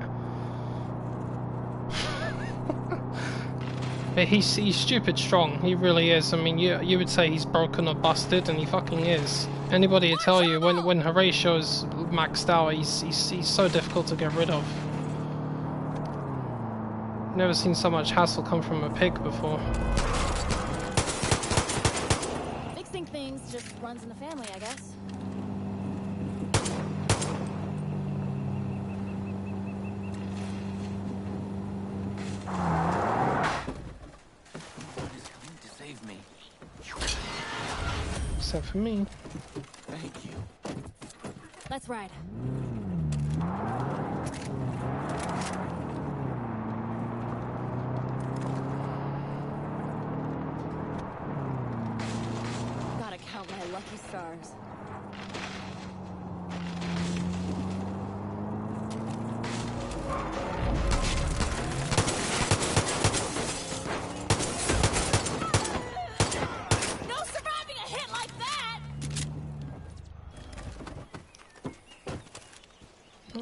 He's stupid strong, he really is. I mean, you would say he's broken or busted, and he fucking is. Anybody would tell you, when Horatio's maxed out, he's so difficult to get rid of. Never seen so much hassle come from a pig before. Fixing things just runs in the family, I guess. Save me. Except for me. Thank you. Let's ride. Gotta count my lucky stars.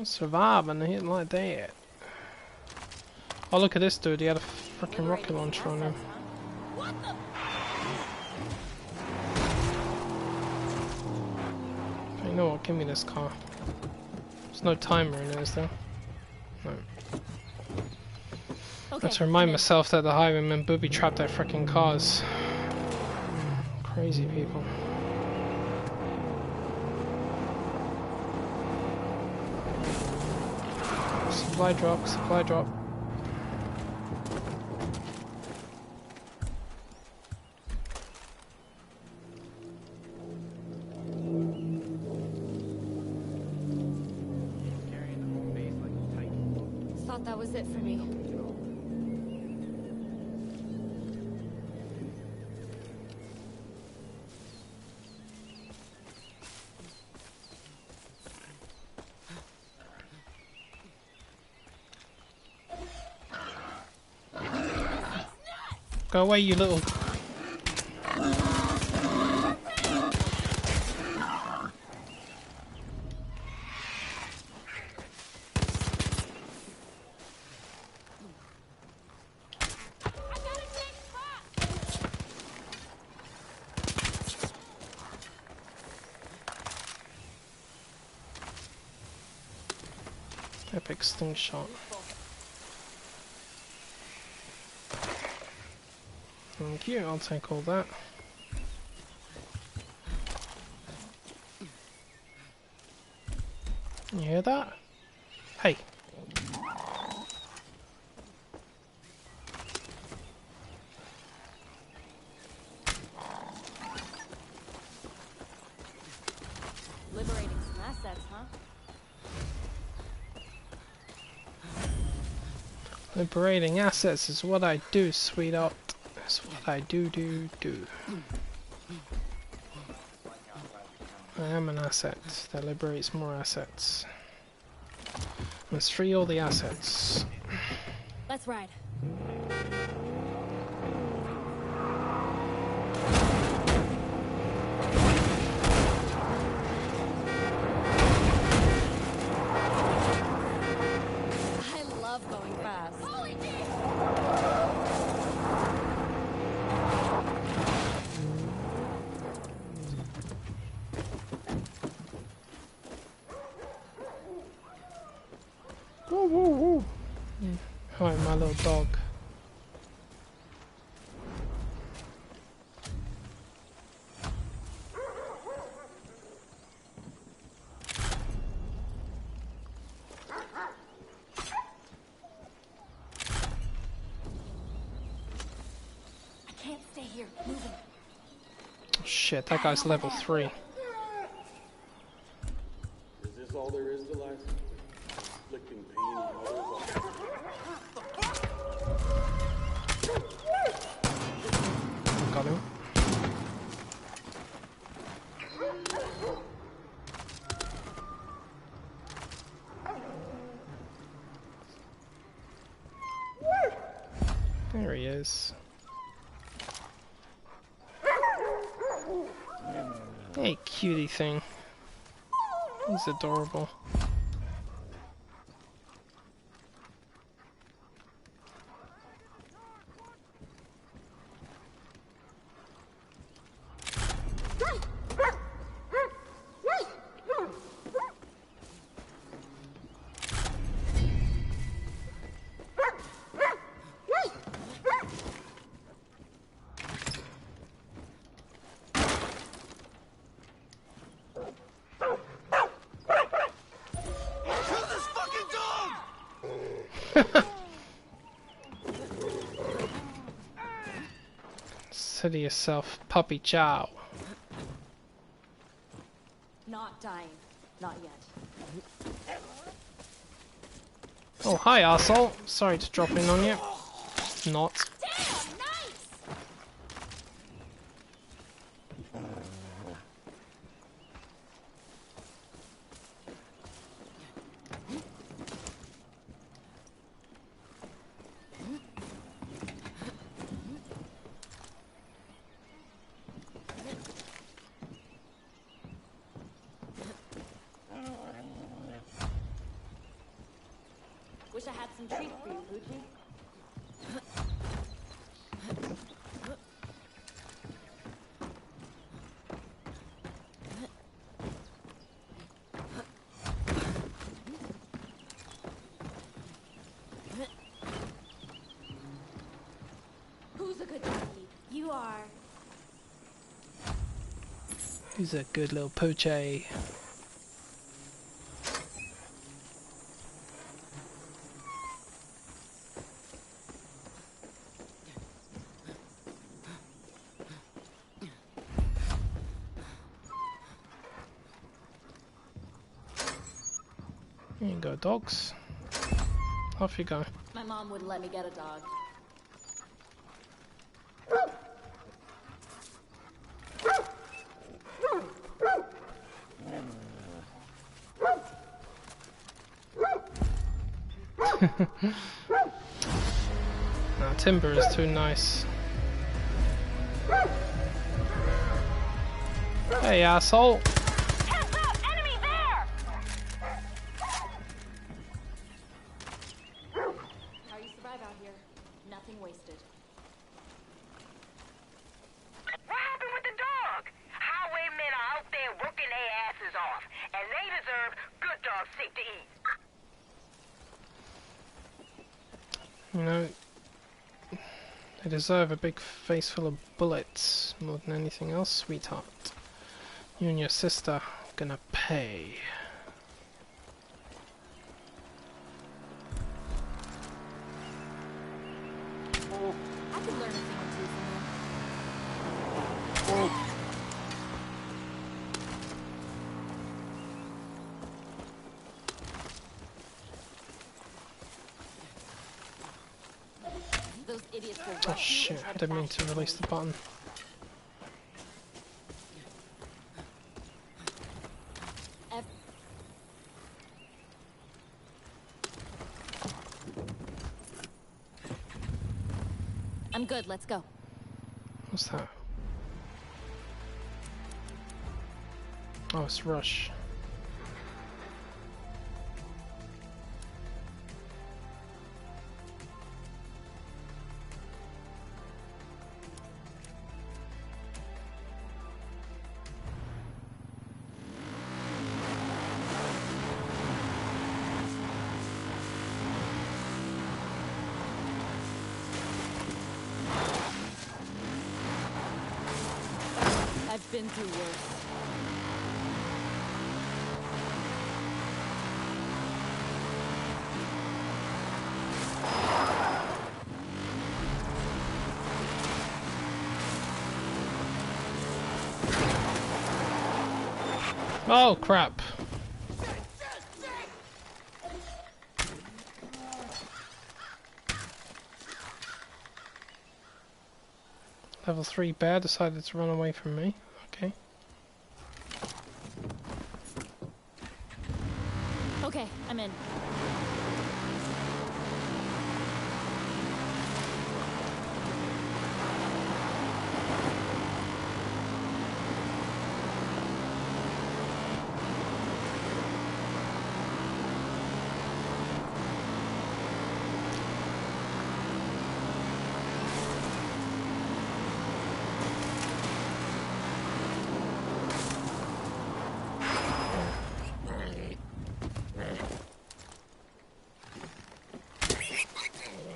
Surviving hitting like that. Oh, look at this dude. He had a freaking rocket launcher on him. You know what? Give me this car. There's no timer in it, is there? No. Okay, Let's remind myself that the highwaymen booby-trapped their freaking cars. Crazy people. Supply drop, supply drop. Thought that was it for me. Go away, you little... Epic sting shot. Thank you, I'll take all that. You hear that? Hey. Liberating some assets, huh? Liberating assets is what I do, sweetheart. That's what I do. I am an asset that liberates more assets. Let's free all the assets. Let's ride. I love going fast. Holy Woo woo woo! Hi, my little dog. I can't stay here. Moving. Oh, shit, that guy's level 3. Is this all there is to life? Inflicting pain on others? Got him. There he is. Hey, cutie thing. He's adorable. Say to yourself, puppy chow. Not dying. Not yet. Oh, hi, arsehole. Sorry to drop in on you. Not. Damn, nice! some treats for you, Poochie. Who's a good doggy? You are. He's a good little poochie. Here you go, dogs. Off you go. My mom wouldn't let me get a dog. No, timber is too nice. Hey, asshole! Heads up! Enemy there! How you survive out here? Nothing wasted. What happened with the dog? Highwaymen are out there working their asses off, and they deserve good dogs safe to eat. You know, they deserve a big face full of bullets more than anything else, sweetheart. You and your sister are gonna pay. I could learn a thing or two from you. Those idiots will Oh rush you shit, and I head didn't mean back to your release the button. Ev- I'm good, let's go. What's that? Oh, it's Rush. I've been through worse. Oh crap! Level 3 bear decided to run away from me. Okay. Okay, I'm in.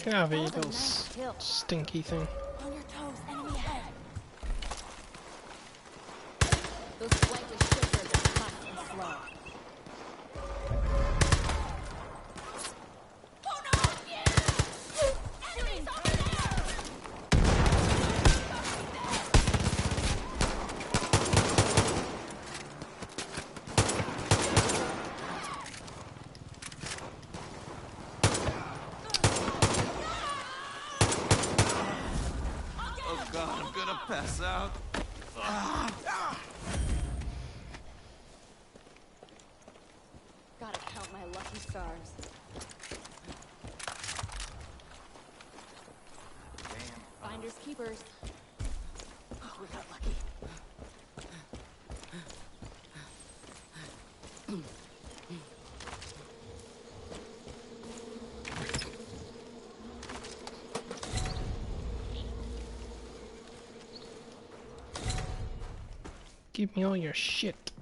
Get out of here, you That was a little nice kill. stinky thing. On your toes, enemy ahead. Those flankless shippers are tough and slow. Oh no! Yeah! Enemies over there! Oh god, I'm gonna pass out. Gotta count my lucky stars. Finders keepers. Oh, we got lucky. Give me all your shit.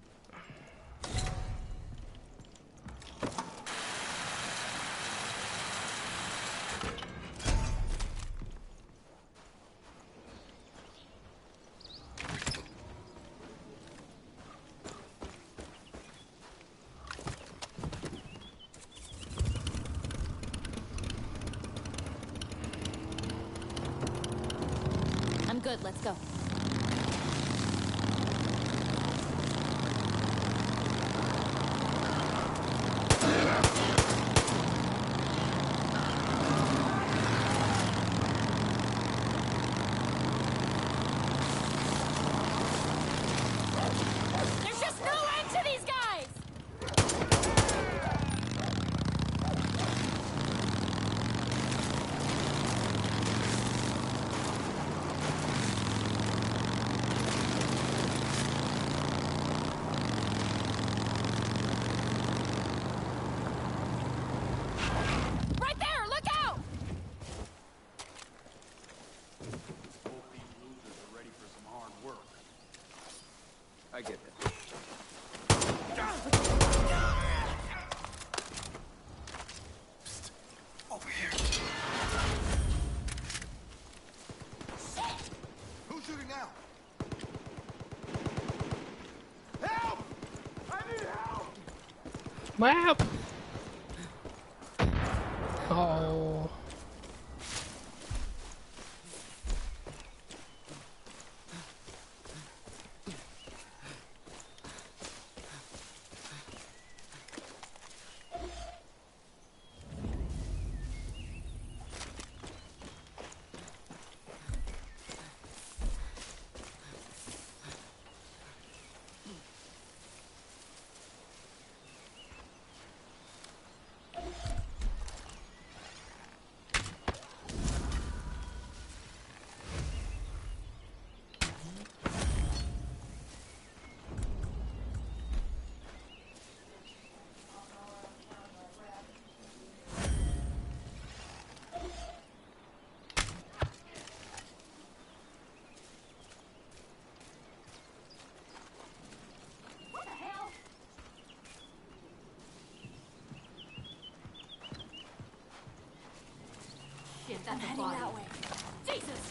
I'm good, let's go. There's just no end to these guys! Right there, look out! Hope these losers are ready for some hard work. I get that. Over here. Who's shooting now? Help! I need help! Wow. Oh. Shit, that's a body. That way. Jesus!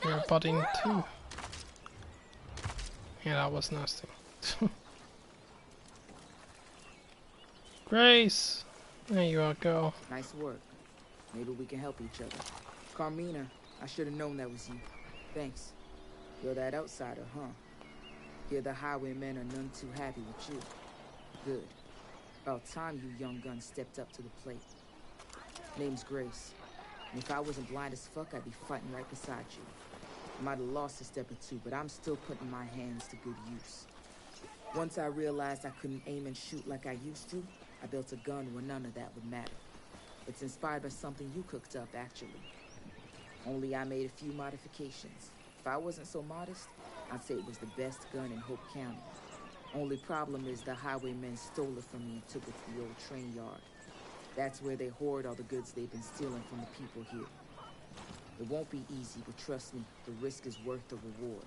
You're budding too. Yeah, that was nasty. Grace! There you are, girl. Nice work. Maybe we can help each other. Carmina, I should have known that was you. Thanks. You're that outsider, huh? Here the highwaymen are none too happy with you. Good. About time you young guns stepped up to the plate. Name's Grace. And if I wasn't blind as fuck, I'd be fighting right beside you. I might have lost a step or two, but I'm still putting my hands to good use. Once I realized I couldn't aim and shoot like I used to, I built a gun where none of that would matter. It's inspired by something you cooked up, actually. Only I made a few modifications. If I wasn't so modest, I'd say it was the best gun in Hope County. Only problem is the highwaymen stole it from me and took it to the old train yard. That's where they hoard all the goods they've been stealing from the people here. It won't be easy, but trust me, the risk is worth the reward.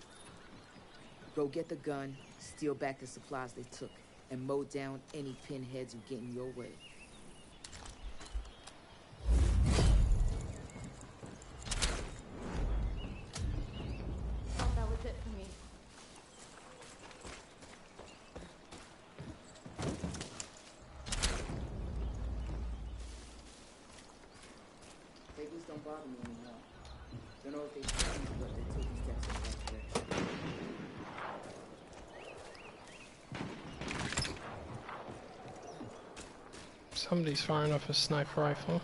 Go get the gun, steal back the supplies they took, and mow down any pinheads who get in your way. That was it for me. Figures don't bother me anymore. Don't know if they changed, but they're taking steps in the right direction. Somebody's firing off a sniper rifle.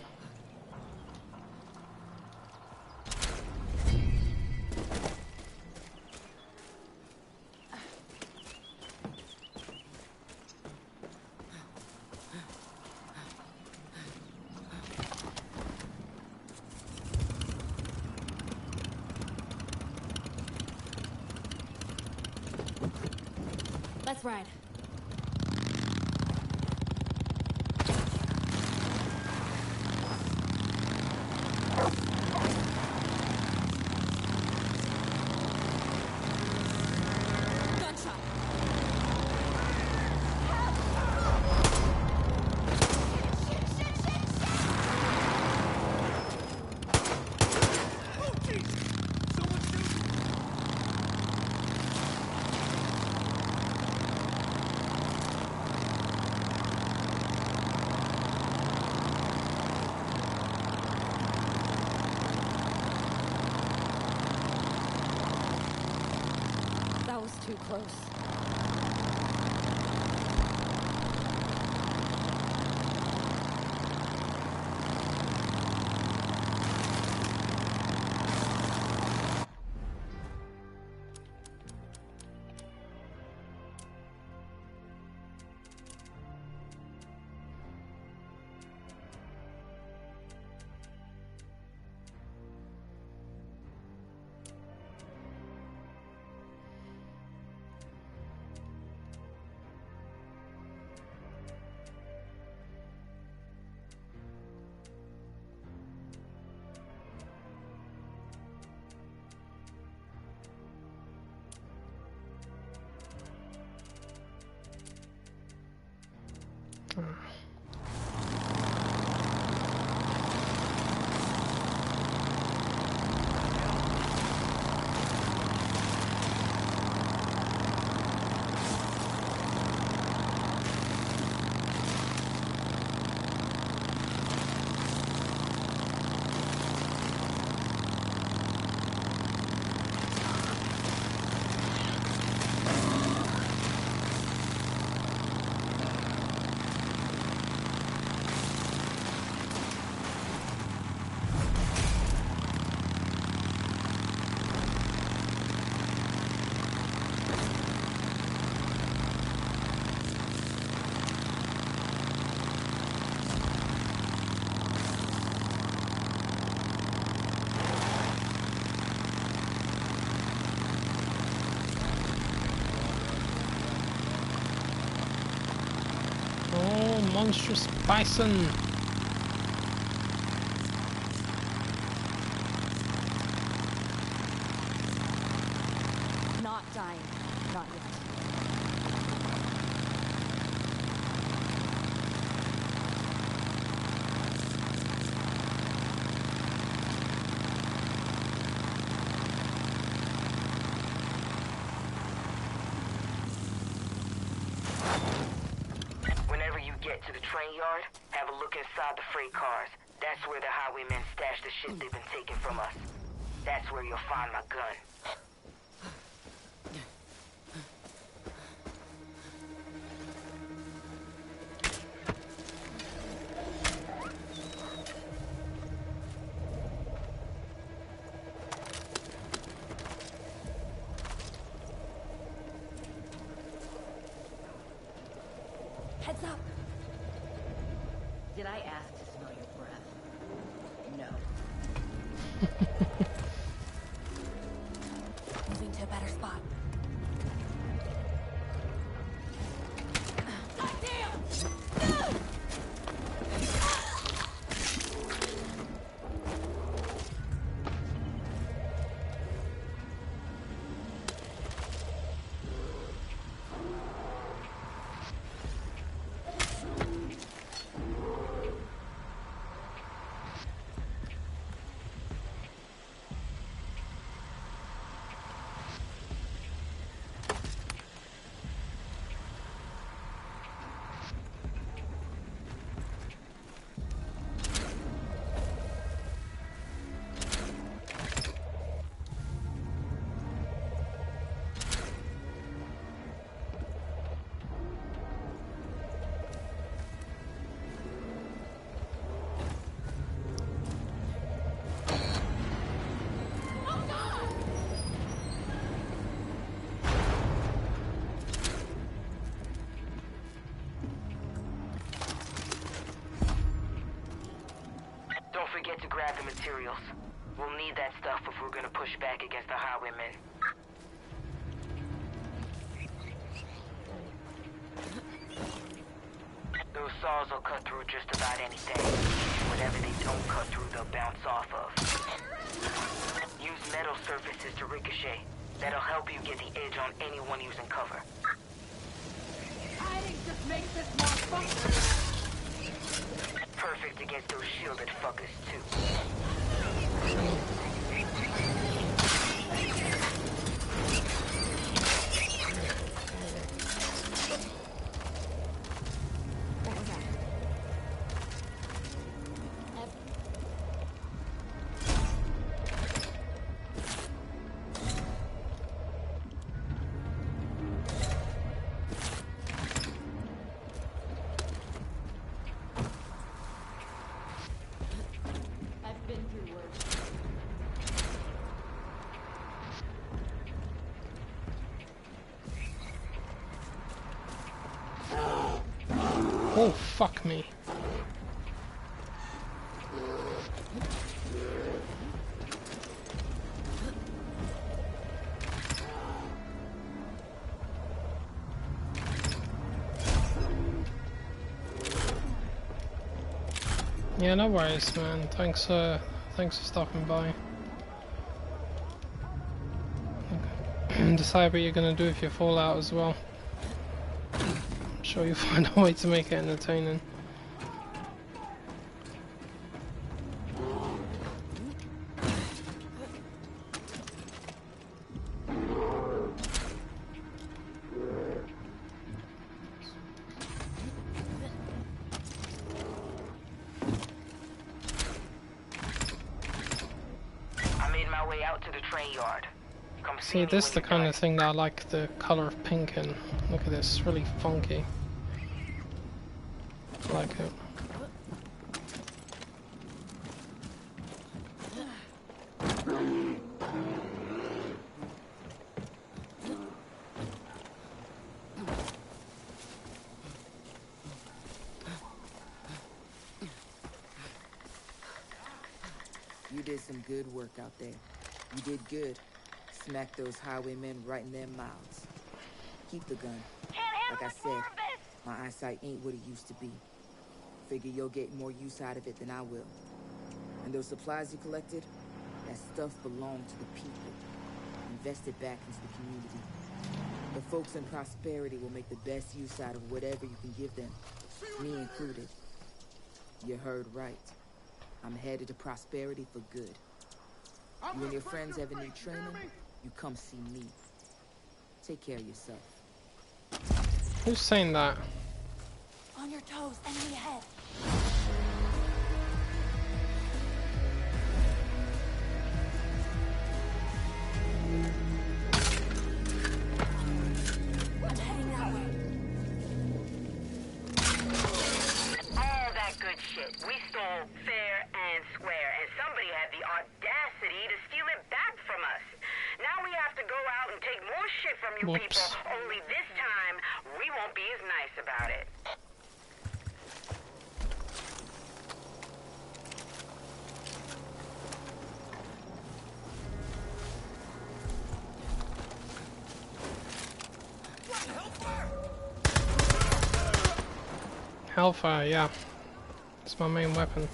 Let's ride. too close. Monstrous bison. Not dying. Not yet. Get to the train yard, have a look inside the freight cars. That's where the highwaymen stash the shit they've been taking from us. That's where you'll find my gun. Heads up! Did I ask to smell your breath? No. Moving to a better spot. Forget to grab the materials. We'll need that stuff if we're gonna push back against the highwaymen. Those saws will cut through just about anything. Whatever they don't cut through, they'll bounce off of. Use metal surfaces to ricochet. That'll help you get the edge on anyone using cover. Hiding just makes this more fun. Perfect against those shielded fuckers, too. What was that? Oh, fuck me. Yeah, no worries, man. Thanks for stopping by. Decide what you're gonna do if you fall out as well. I'm sure you'll find a way to make it entertaining. See, this is the kind of thing that I like the colour of pink in. Look at this, it's really funky. I like it. You did some good work out there. You did good. Smack those highwaymen right in their mouths. Keep the gun. Like I said, my eyesight ain't what it used to be. Figure you'll get more use out of it than I will. And those supplies you collected, that stuff belonged to the people. Invest it back into the community. The folks in Prosperity will make the best use out of whatever you can give them, me included. You heard right. I'm headed to Prosperity for good. You and your friends ever need training? You come see me. Take care of yourself. Who's saying that? On your toes, enemy ahead. I'm heading that way. All that good shit. We stole fair and square, and somebody had the audacity to steal it back from us. Now we have to go out and take more shit from you people, only this time we won't be as nice about it. Hellfire, yeah. It's my main weapon.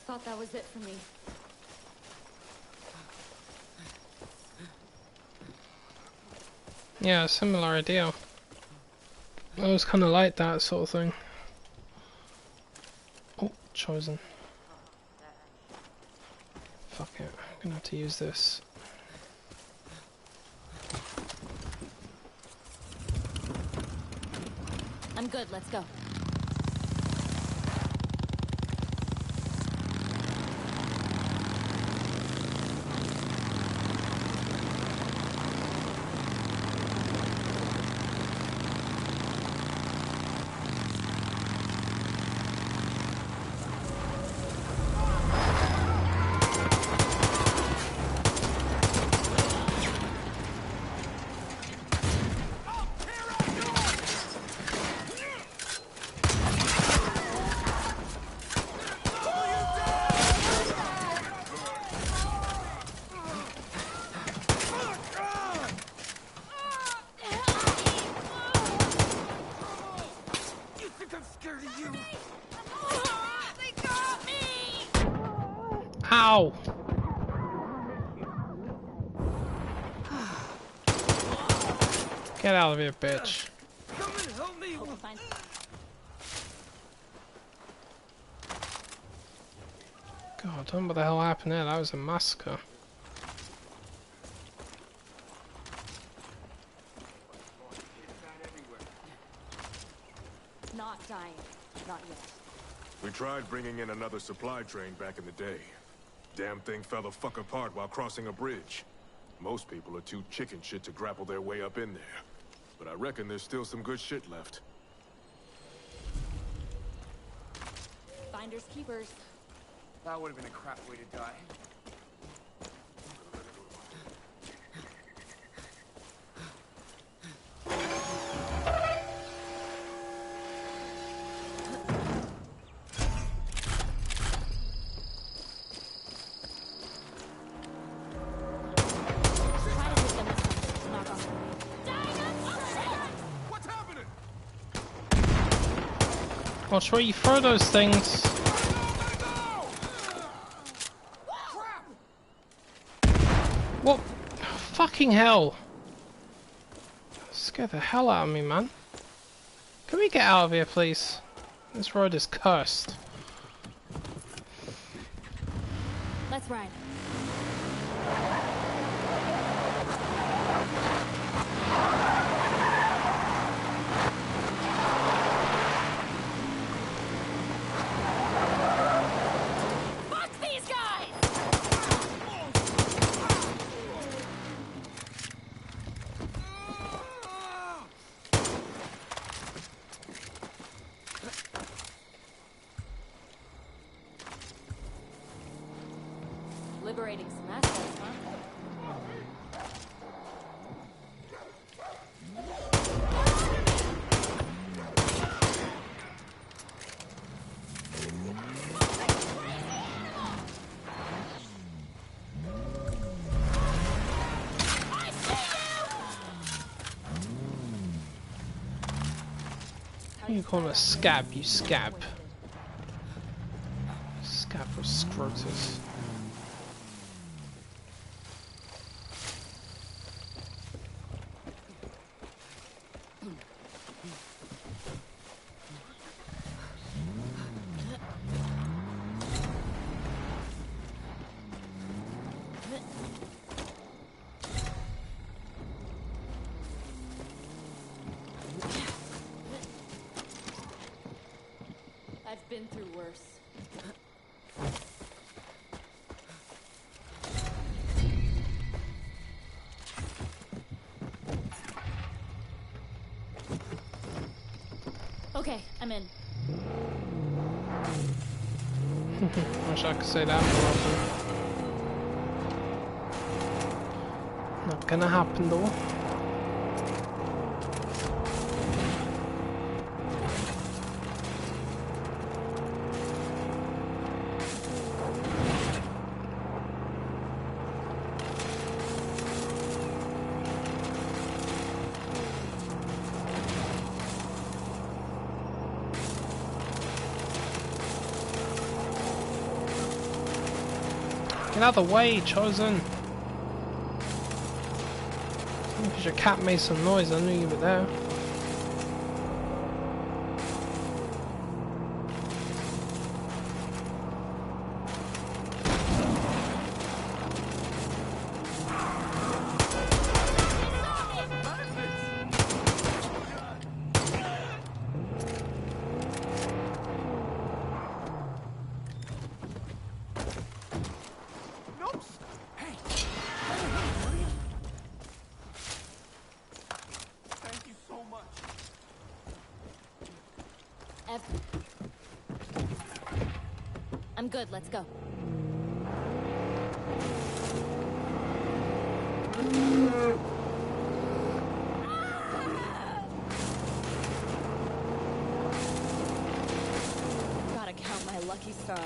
Thought that was it for me. Yeah, similar idea. I was kind of like that sort of thing. Oh, chosen. Fuck it, I'm gonna have to use this. I'm good, let's go. Ow! Get out of here, bitch. Come and help me. God, I don't know what the hell happened there. That was a massacre. Not dying. Not yet. We tried bringing in another supply train back in the day. Damn thing fell the fuck apart while crossing a bridge. Most people are too chicken shit to grapple their way up in there. But I reckon there's still some good shit left. Finders keepers. That would have been a crap way to die. I'll show you throw those things. What? Fucking hell. Scared the hell out of me, man. Can we get out of here, please? This road is cursed. Let's ride. Liberating some assets, huh? What do you call a scab, you scab? Scab or scrotus. I've been through worse. Okay, I'm in. Wish I could say that more often. Not gonna happen though. Get out of the way, Chosen! Because your cat made some noise, I knew you were there. I'm good, let's go. Gotta count my lucky stars.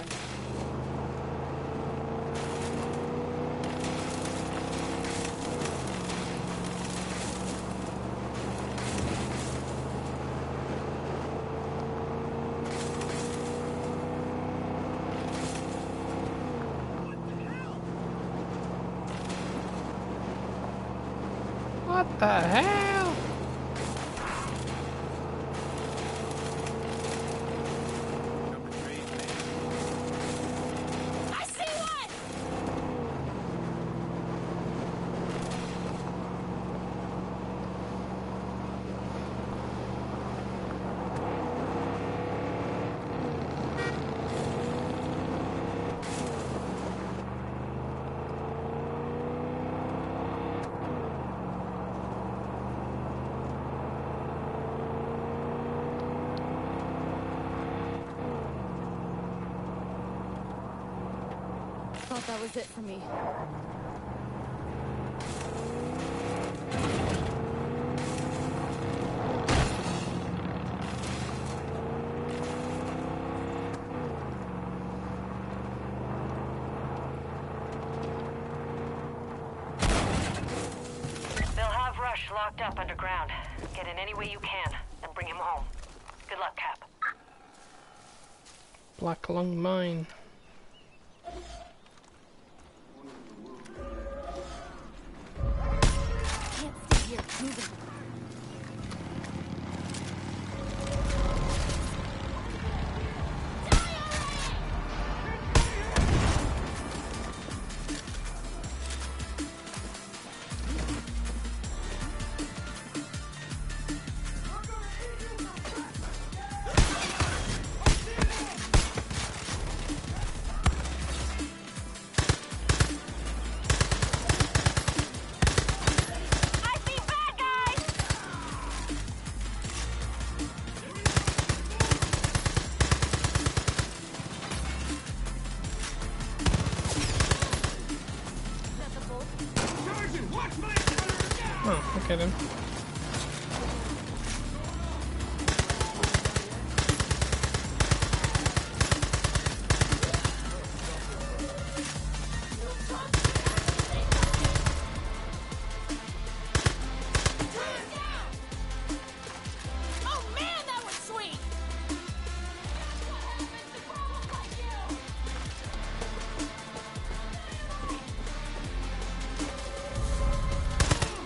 What the hell? That was it for me. They'll have Rush locked up underground. Get in any way you can and bring him home. Good luck, Cap. Black Lung Mine. Can't stay here. Moving. Oh, okay then. Oh man, that was sweet!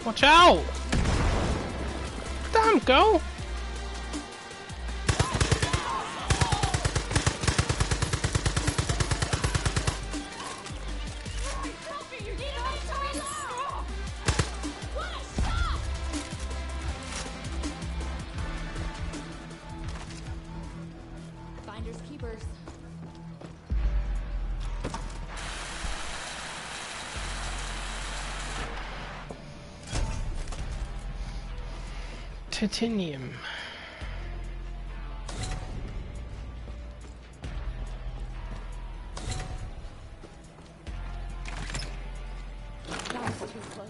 Watch out! Damn, go! Finders keepers. Titanium. That was too close.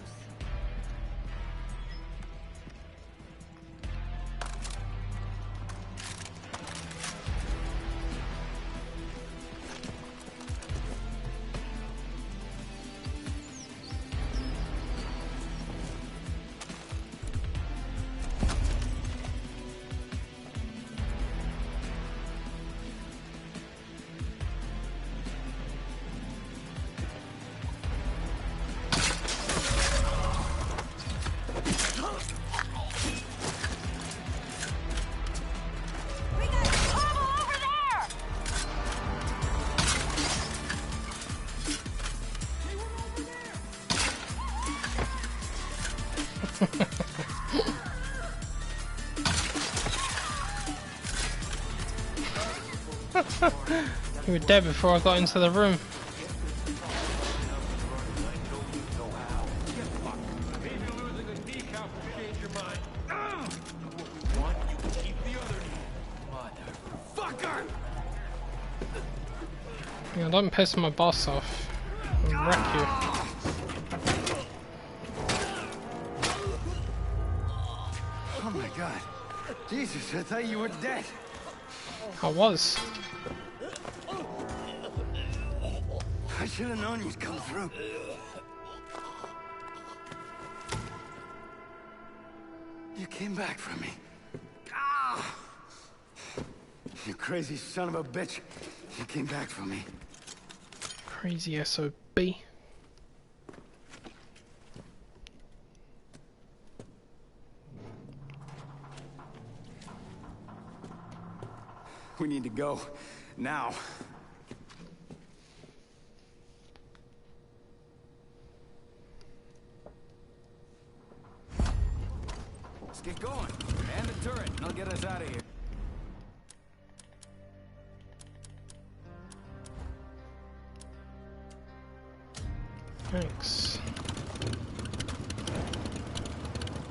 You were dead before I got into the room. Yeah, don't piss my boss off. I'll wreck you. Oh my god. Jesus, I thought you were dead. I was. I should have known you'd come through. You came back for me. Ah! You crazy son of a bitch. You came back for me. Crazy SOB. We need to go. Now. Let's get going. Man the turret, and I'll get us out of here. Thanks.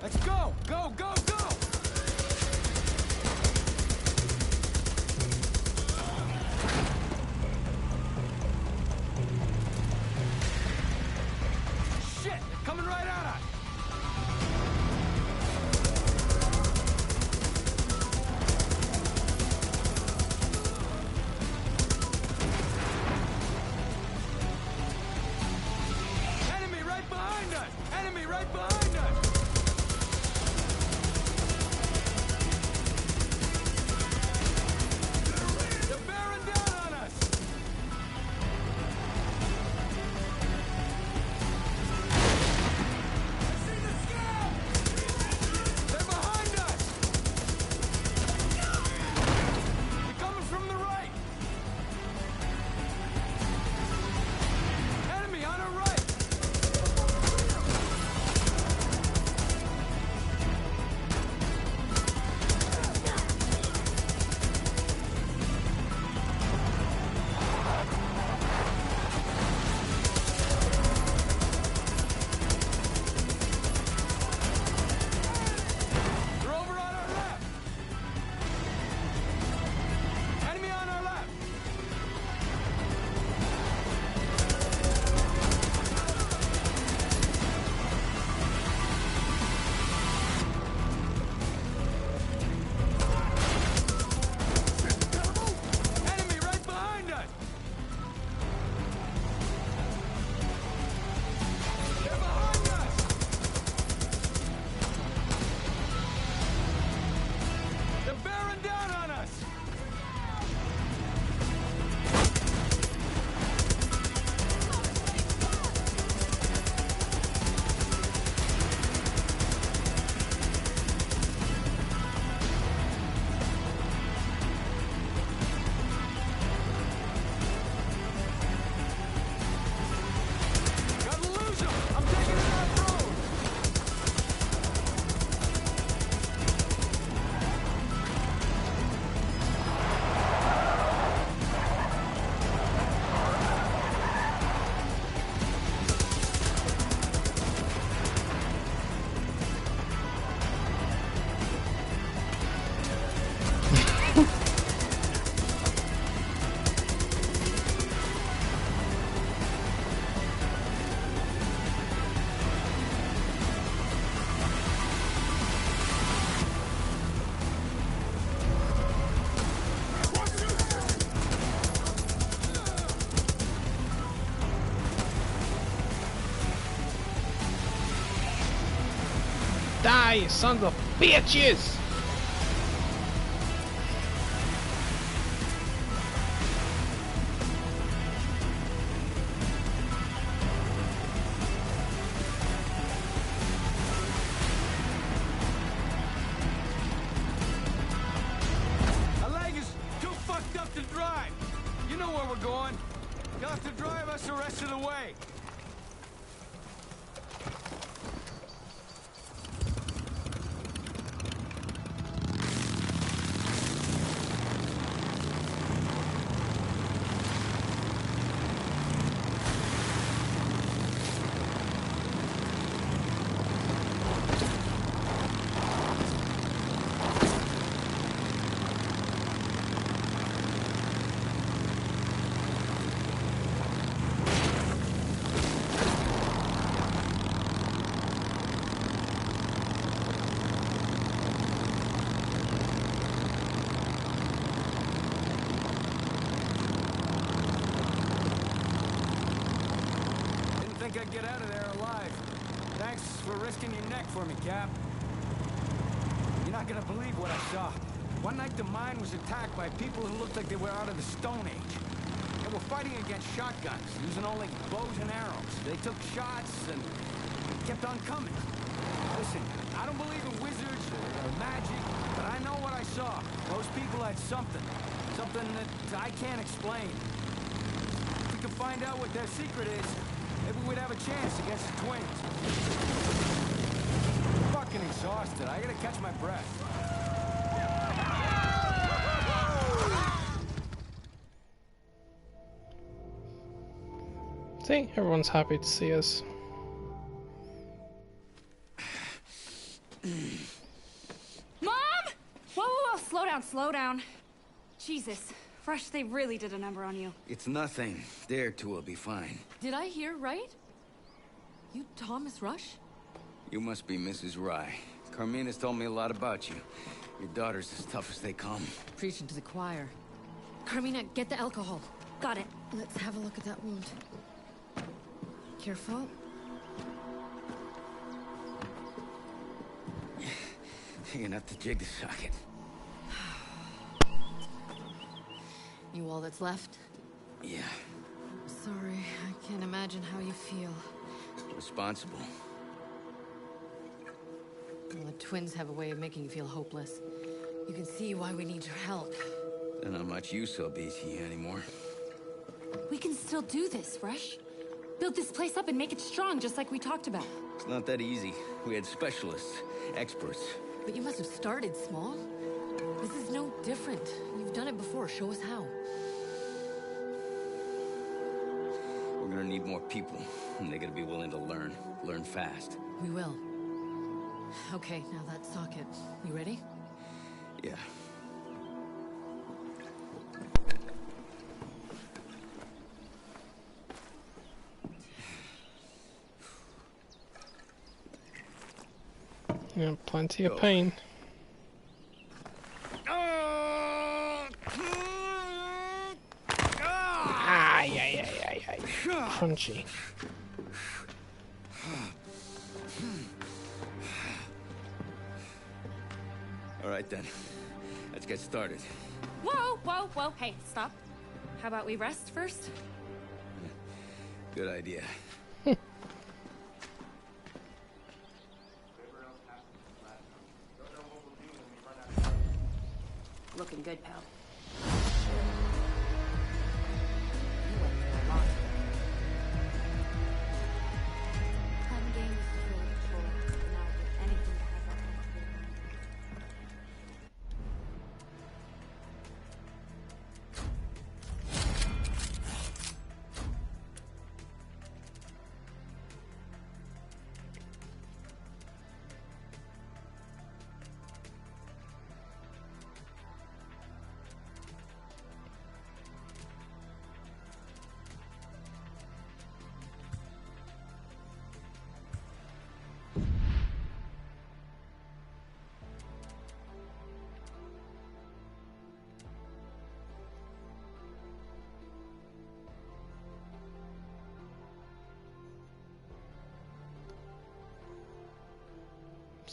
Let's go! Go, go, go! Die, you sons of bitches! My leg is too fucked up to drive. You know where we're going. You'll have to drive us the rest of the way. I'd get out of there alive. Thanks for risking your neck for me, Cap. You're not gonna believe what I saw. One night the mine was attacked by people who looked like they were out of the Stone Age. They were fighting against shotguns, using only bows and arrows. They took shots and kept on coming. Listen, I don't believe in wizards or magic, but I know what I saw. Those people had something. Something that I can't explain. If we could find out what their secret is, maybe we'd have a chance against the twins. I'm fucking exhausted. I gotta catch my breath. See, everyone's happy to see us. Mom! Whoa, slow down, slow down. Jesus, Fresh, they really did a number on you. It's nothing. Dare to will be fine. Did I hear right? You Thomas Rush? You must be Mrs. Rye. Carmina's told me a lot about you. Your daughter's as tough as they come. Preaching to the choir. Carmina, get the alcohol. Got it. Let's have a look at that wound. Careful. You're gonna have to jig the socket. You all that's left? Yeah. Sorry, I can't imagine how you feel. Responsible. Well, the twins have a way of making you feel hopeless. You can see why we need your help. They're not much use will be to you anymore. We can still do this, Fresh. Build this place up and make it strong, just like we talked about. It's not that easy. We had specialists, experts. But you must have started small. This is no different. You've done it before. Show us how. We're gonna need more people, and they gotta be willing to learn. Learn fast. We will. Okay, now that socket. You ready? Yeah. Yeah, plenty of pain. Crunchy. All right then, let's get started. Whoa, whoa, whoa. Hey, stop. How about we rest first? Good idea. Looking good, pal.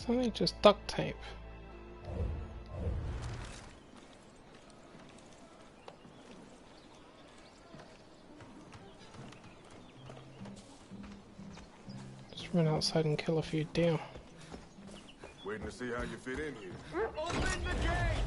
It's only just duct tape. Just run outside and kill a few deer. Waiting to see how you fit in here. Open the gate!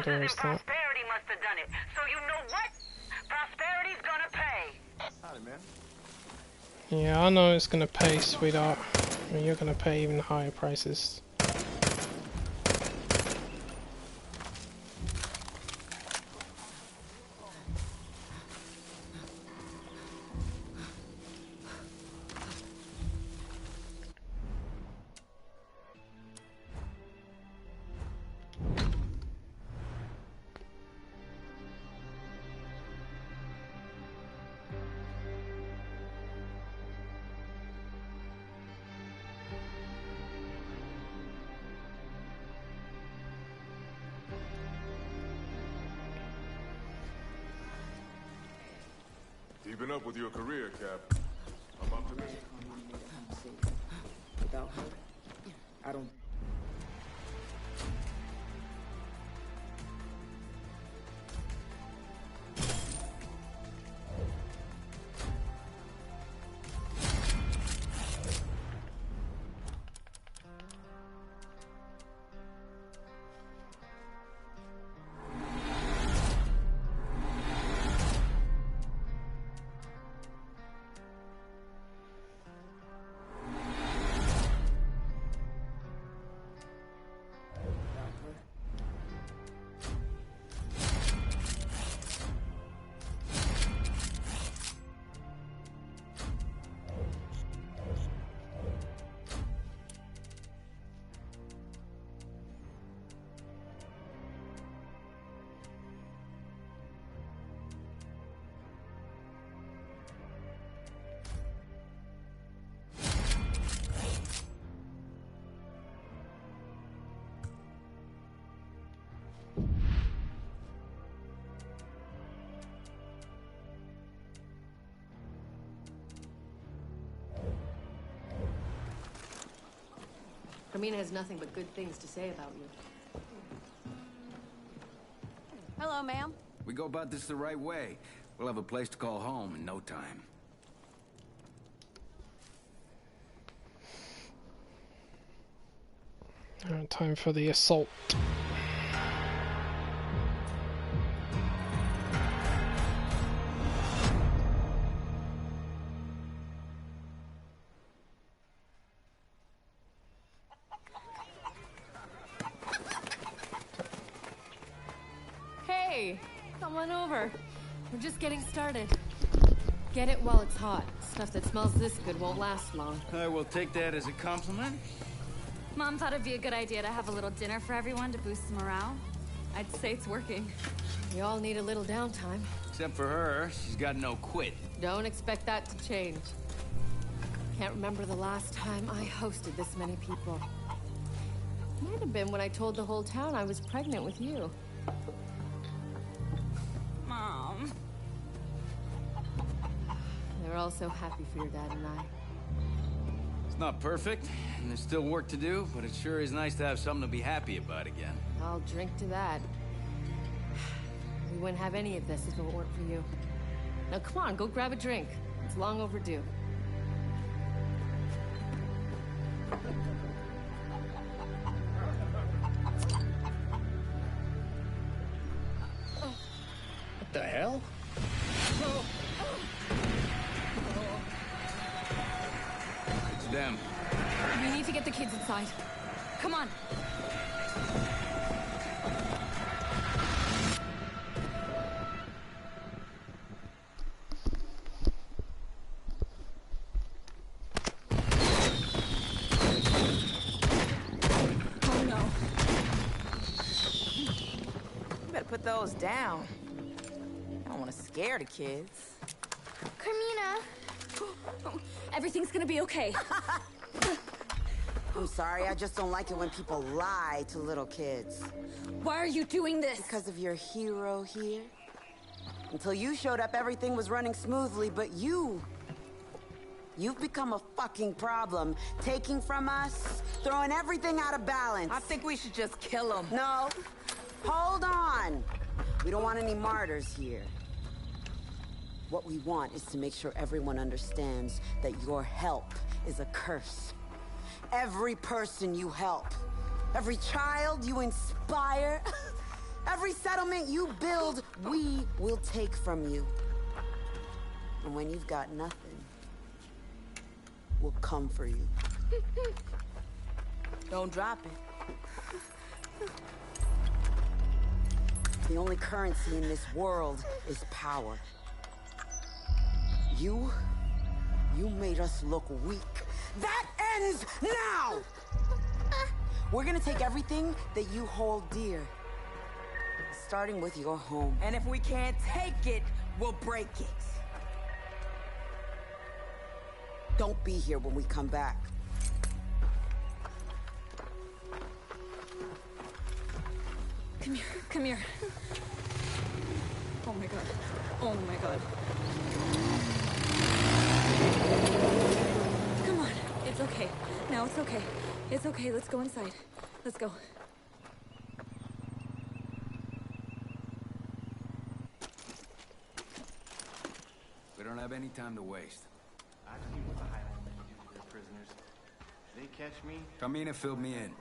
There is that. Prosperity must have done it. So you know what? Prosperity's gonna pay. Howdy, man. Yeah, I know it's gonna pay, sweetheart. I mean, you're gonna pay even higher prices. Keeping up with your career, Cap. I'm optimistic. Without her, I don't... Carmina has nothing but good things to say about you. Hello, ma'am. We go about this the right way. We'll have a place to call home in no time. Time for the assault. Hey, come on over. We're just getting started. Get it while it's hot. Stuff that smells this good won't last long. I will take that as a compliment. Mom thought it'd be a good idea to have a little dinner for everyone to boost the morale. I'd say it's working. We all need a little downtime. Except for her, she's got no quit. Don't expect that to change. Can't remember the last time I hosted this many people. Might have been when I told the whole town I was pregnant with you. Mom. They were all so happy for your dad and I. It's not perfect, and there's still work to do, but it sure is nice to have something to be happy about again. I'll drink to that. We wouldn't have any of this if it weren't for you. Now come on, go grab a drink. It's long overdue. What the hell? It's them. We need to get the kids inside. Come on. put those down. I don't want to scare the kids. Carmina! Everything's gonna be okay. I'm sorry, I just don't like it when people lie to little kids. Why are you doing this? Because of your hero here. Until you showed up, everything was running smoothly, but you've become a fucking problem. Taking from us, throwing everything out of balance. I think we should just kill him. No. Hold on. We don't want any martyrs here. What we want is to make sure everyone understands that your help is a curse. Every person you help, every child you inspire, every settlement you build, we will take from you. And when you've got nothing, we'll come for you. Don't drop it. The only currency in this world is power. You made us look weak. That ends now! We're gonna take everything that you hold dear. Starting with your home. And if we can't take it, we'll break it. Don't be here when we come back. Come here, come here. Oh my god. Oh my god. Come on. It's okay. Now it's okay. It's okay. Let's go inside. Let's go. We don't have any time to waste. I see what the Highlandmen do to their prisoners. They catch me. Carmina filled me in.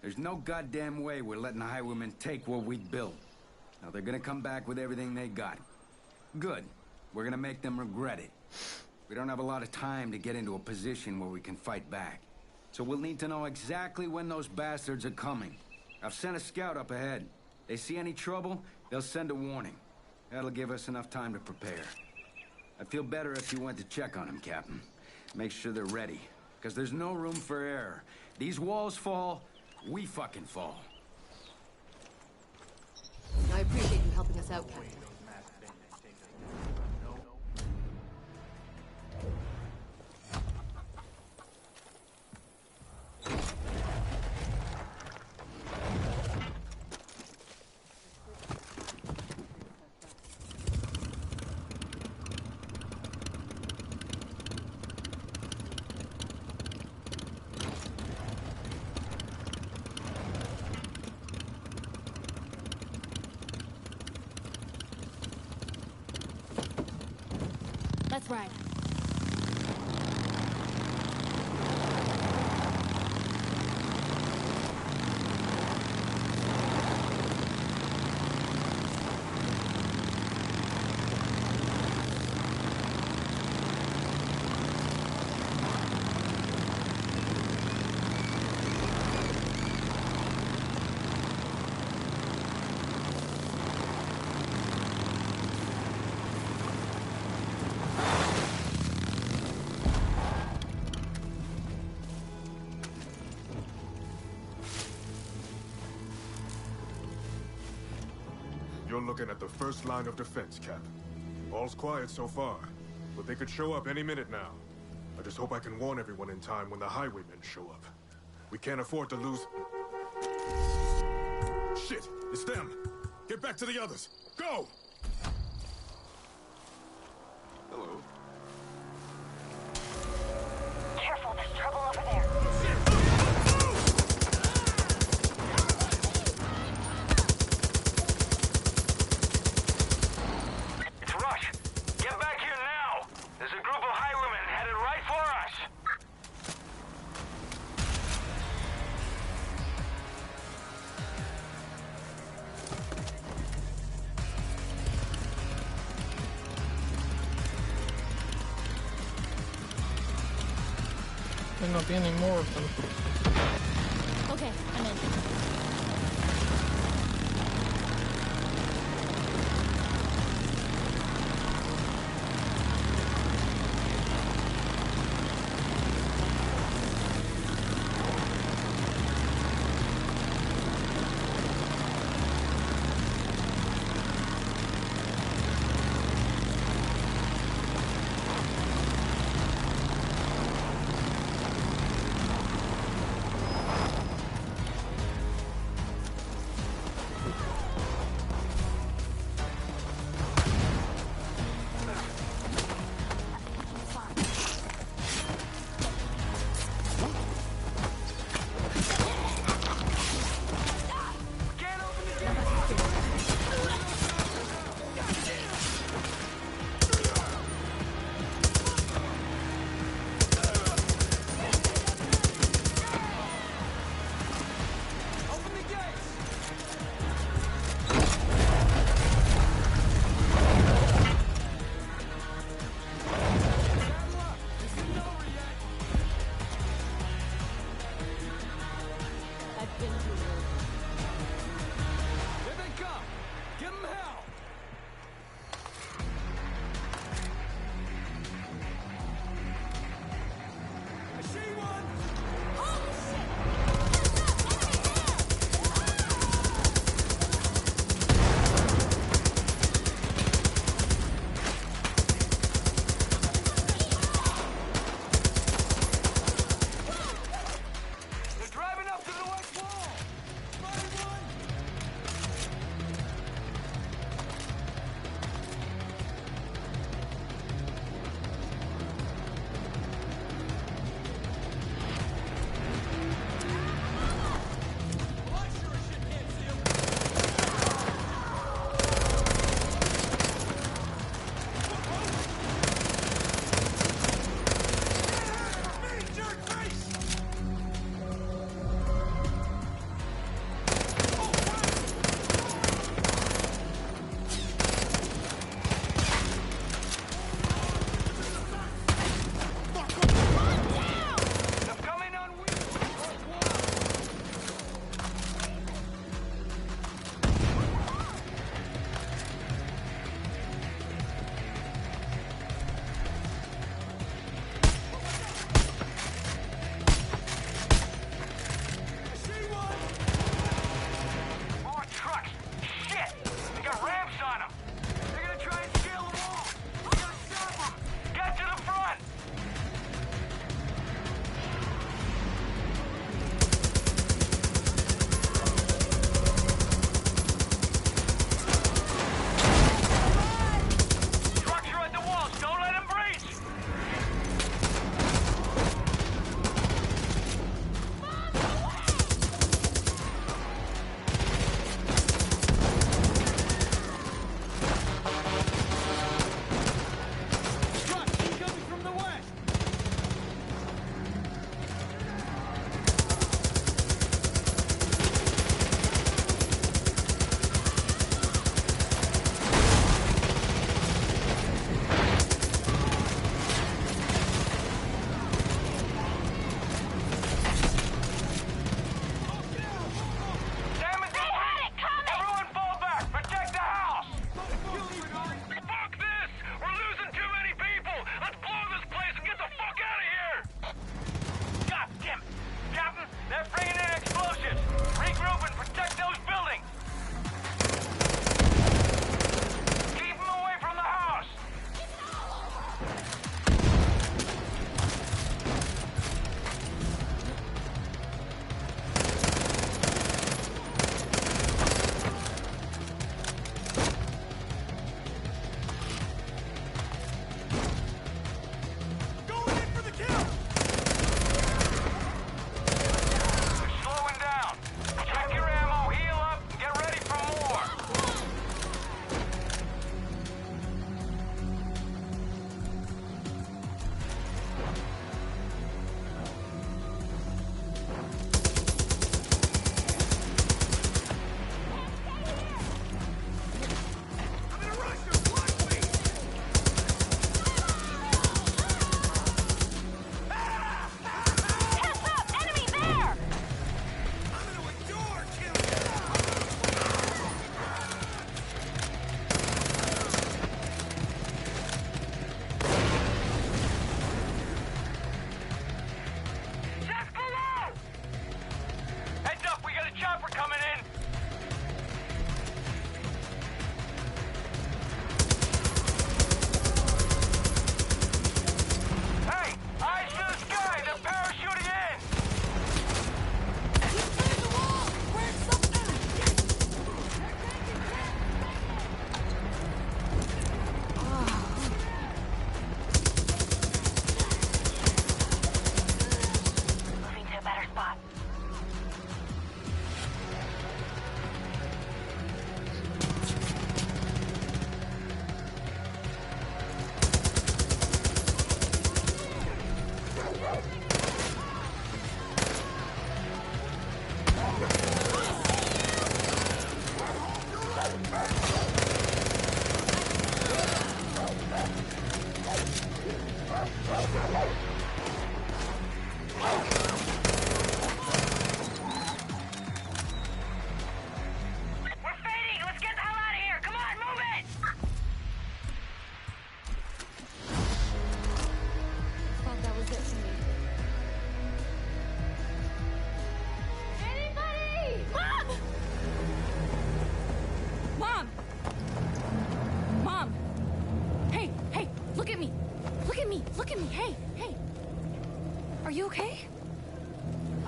There's no goddamn way we're letting the highwaymen take what we built. Now they're gonna come back with everything they got. Good. We're gonna make them regret it. We don't have a lot of time to get into a position where we can fight back. So we'll need to know exactly when those bastards are coming. I've sent a scout up ahead. They see any trouble, they'll send a warning. That'll give us enough time to prepare. I'd feel better if you went to check on them, Captain. Make sure they're ready. Because there's no room for error. These walls fall, we fucking fall. I appreciate you helping us out, Captain. Let's ride. You're looking at the first line of defense, Cap. All's quiet so far, but they could show up any minute now. I just hope I can warn everyone in time when the highwaymen show up. We can't afford to lose... Shit! It's them! Get back to the others! Go! Hello. Careful, there's trouble over there. It's Rush. Get back here now. There's a group of highwaymen headed right for us. There'll not be any more of them. Okay, I'm in.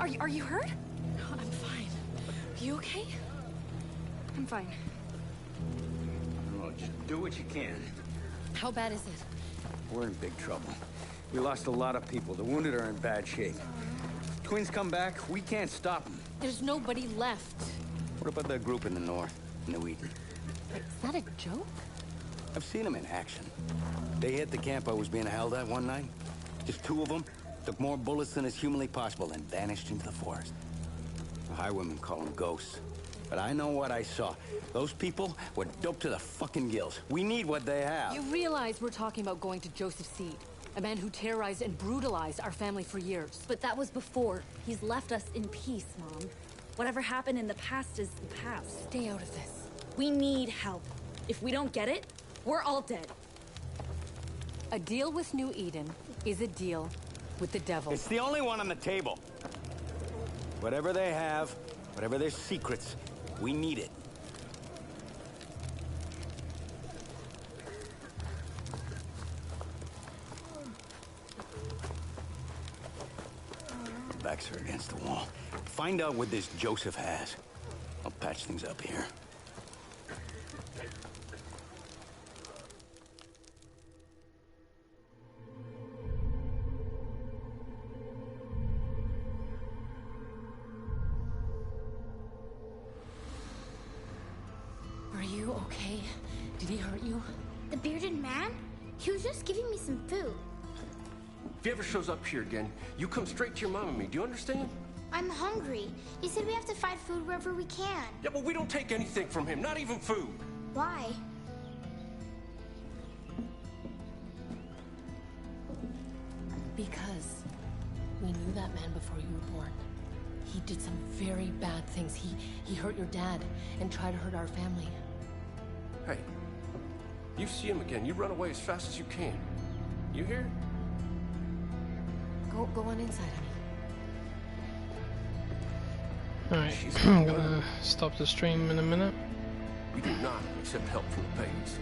Are you hurt? No, I'm fine. You okay? I'm fine. Oh, just do what you can. How bad is it? We're in big trouble. We lost a lot of people. The wounded are in bad shape. Twins come back, we can't stop them. There's nobody left. What about that group in the north, New Eden? Wait, is that a joke? I've seen them in action. They hit the camp I was being held at one night. Just 2 of them took more bullets than is humanly possible and vanished into the forest. The highwaymen call them ghosts. But I know what I saw. Those people were doped to the fucking gills. We need what they have. You realize we're talking about going to Joseph Seed, a man who terrorized and brutalized our family for years. But that was before. He's left us in peace, Mom. Whatever happened in the past is the past. Stay out of this. We need help. If we don't get it, we're all dead. A deal with New Eden is a deal with the devil. It's the only one on the table. Whatever they have, whatever their secrets, we need it. Backs are against the wall. Find out what this Joseph has. I'll patch things up here. Are you okay? Did he hurt you? The bearded man? He was just giving me some food. If he ever shows up here again, you come straight to your mom and me. Do you understand? I'm hungry. He said we have to find food wherever we can. Yeah, but we don't take anything from him, not even food. Why? Because we knew that man before you were born. He did some very bad things. He hurt your dad and tried to hurt our family. Hey, you see him again, you run away as fast as you can. You hear? Go on inside, honey. Alright, I'm gonna stop the stream in a minute. We do not accept help from the pagans.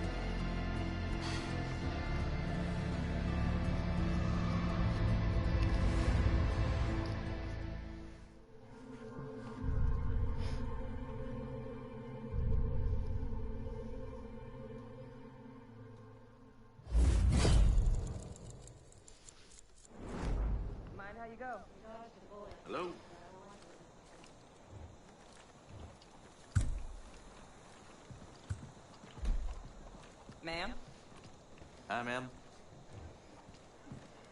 Mind how you go? Hello? Ma'am? Hi, ma'am.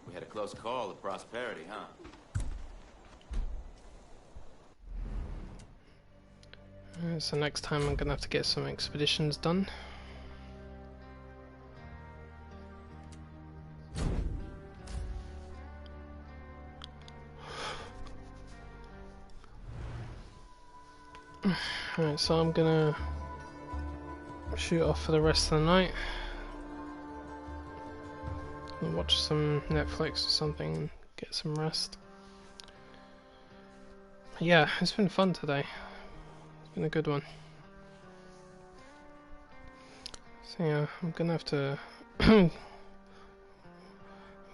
We had a close call of prosperity, huh? So next time I'm gonna have to get some expeditions done. Alright, so I'm gonna shoot off for the rest of the night. I'll watch some Netflix or something, get some rest. Yeah, it's been fun today. It's been a good one. So yeah, I'm gonna have to I'm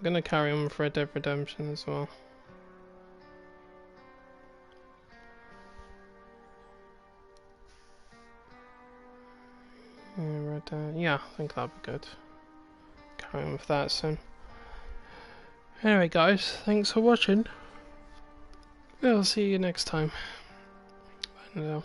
gonna carry on with Red Dead Redemption as well. Yeah, I think that'll be good. Carry on with that soon. Anyway guys, thanks for watching. I'll see you next time. Bye now.